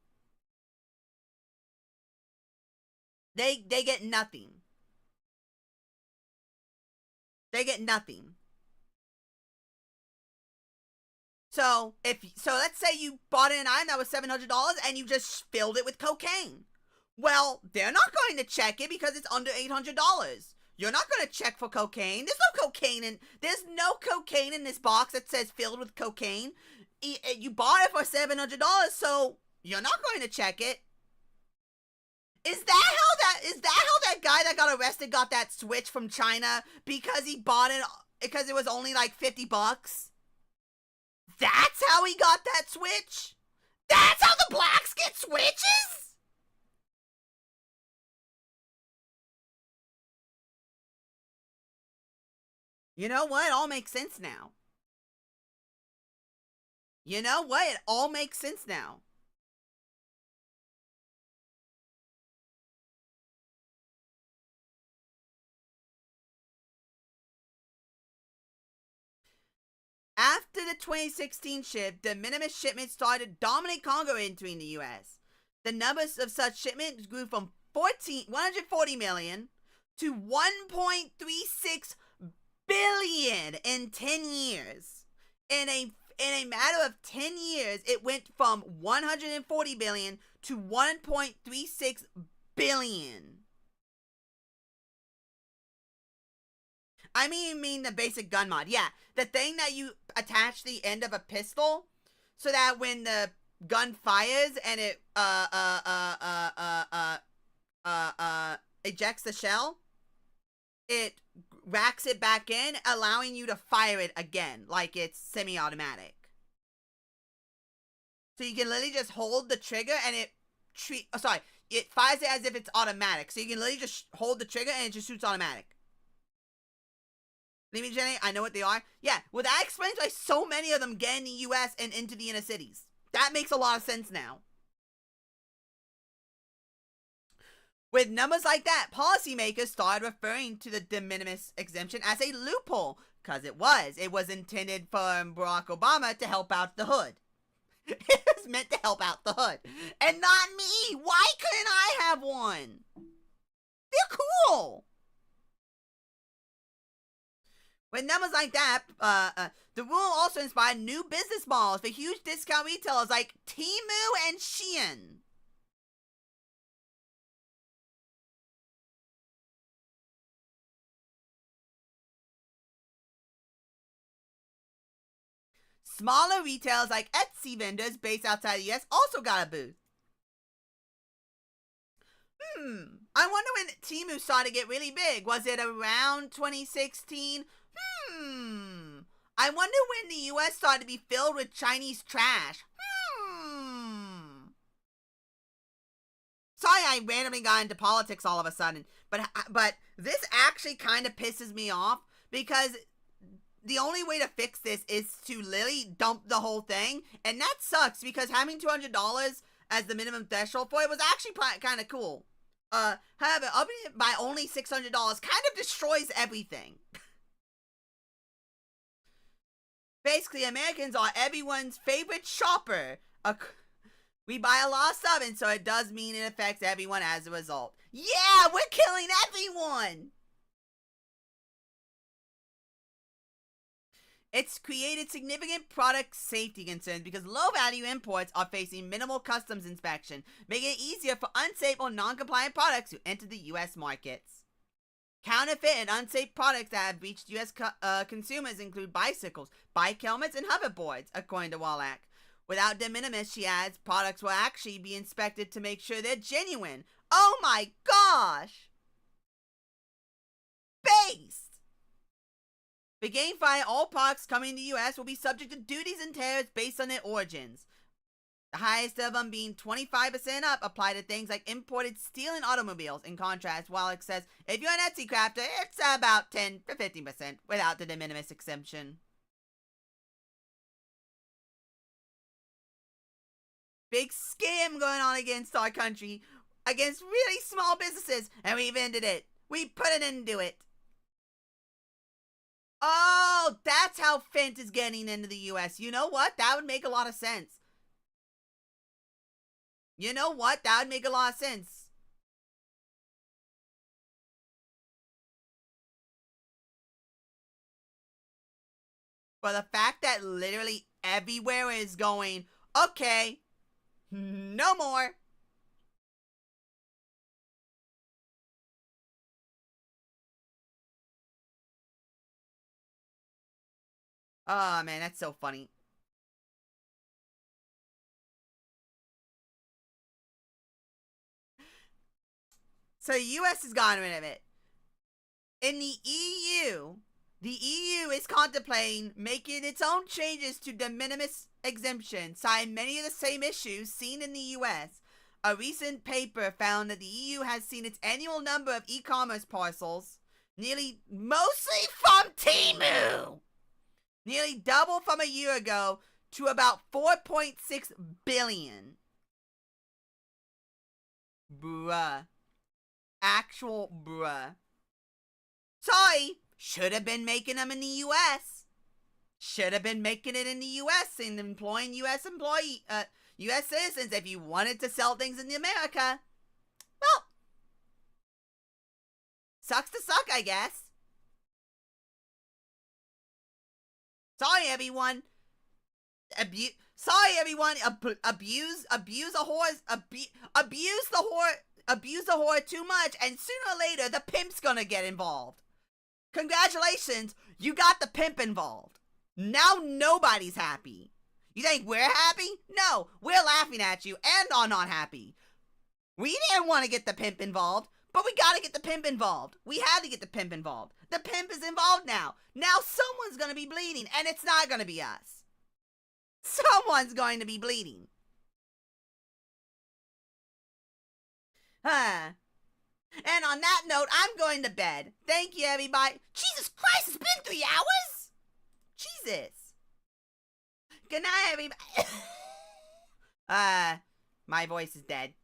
get nothing. They get nothing. So let's say you bought an item that was $700 and you just filled it with cocaine. Well, they're not going to check it because it's under $800. You're not going to check for cocaine. There's no cocaine in this box that says filled with cocaine. You bought it for $700, so you're not going to check it. Is that how that guy that got arrested got that Switch from China because he bought it because it was only like $50? That's how he got that Switch? That's how the blacks get Switches? You know what? It all makes sense now. You know what? It all makes sense now. After the 2016 shift, de minimis shipments started to dominate cargo entering the U.S. The numbers of such shipments grew from 140 million to 1.36 billion in 10 years. In in a matter of 10 years, it went from 140 billion to 1.36 billion. I mean the basic gun mod. Yeah, the thing that you attach the end of a pistol so that when the gun fires and it ejects the shell, it racks it back in, allowing you to fire it again like it's semi-automatic. So you can literally just hold the trigger and it it fires it as if it's automatic. So you can literally just hold the trigger and it just shoots automatic. Leave me, Jenny. I know what they are. Yeah, well, that explains why so many of them get in the U.S. and into the inner cities. That makes a lot of sense now. With numbers like that, policymakers started referring to the de minimis exemption as a loophole, because it was. It was intended for Barack Obama to help out the hood. It was meant to help out the hood. And not me! Why couldn't I have one? They're cool! With numbers like that, the rule also inspired new business models for huge discount retailers like Temu and Shein. Smaller retailers like Etsy vendors based outside the US also got a boost. I wonder when Temu started to get really big. Was it around 2016? I wonder when the US started to be filled with Chinese trash. Sorry I randomly got into politics all of a sudden, but this actually kind of pisses me off because the only way to fix this is to literally dump the whole thing, and that sucks because having $200 as the minimum threshold for it was actually kind of cool. However, upping it by only $600 kind of destroys everything. Basically, Americans are everyone's favorite shopper. We buy a lot of stuff, and so it does mean it affects everyone as a result. Yeah, we're killing everyone! It's created significant product safety concerns because low-value imports are facing minimal customs inspection, making it easier for unsafe or non-compliant products to enter the U.S. markets. Counterfeit and unsafe products that have reached U.S. consumers include bicycles, bike helmets, and hoverboards, according to Wallach. Without de minimis, she adds, products will actually be inspected to make sure they're genuine. Oh my gosh! Based! Beginning Friday, all products coming to the U.S. will be subject to duties and tariffs based on their origins. The highest of them being 25% up apply to things like imported steel and automobiles. In contrast, Wallach says if you're an Etsy crafter, it's about 10 to 15% without the de minimis exemption. Big scam going on against our country, against really small businesses, and we've ended it. We put an end to it. Oh, that's how Fent is getting into the U.S. You know what? That would make a lot of sense. You know what? That would make a lot of sense. But the fact that literally everywhere is going, okay, no more. Oh, man, that's so funny. So the U.S. has gotten rid of it. In the EU is contemplating making its own changes to de minimis exemption, citing many of the same issues seen in the U.S. A recent paper found that the EU has seen its annual number of e-commerce parcels, mostly from Temu, nearly double from a year ago to about 4.6 billion. Bruh. Actual bruh. Sorry, should have been making them in the U.S. Should have been making it in the U.S. and employing U.S. U.S. citizens if you wanted to sell things in America. Well, sucks to suck, I guess. Sorry, everyone. Sorry, everyone. Abuse a horse. Abuse the whore too much, and sooner or later the pimp's gonna get involved. Congratulations, you got the pimp involved. Now nobody's happy. You think we're happy? No, we're laughing at you and are not happy. We didn't want to get the pimp involved, but we gotta get the pimp involved. We had to get the pimp involved. The pimp is involved now. Now someone's gonna be bleeding, and it's not gonna be us. Someone's going to be bleeding. And on that note, I'm going to bed. Thank you, everybody. Jesus Christ, it's been 3 hours? Jesus. Good night, everybody. My voice is dead.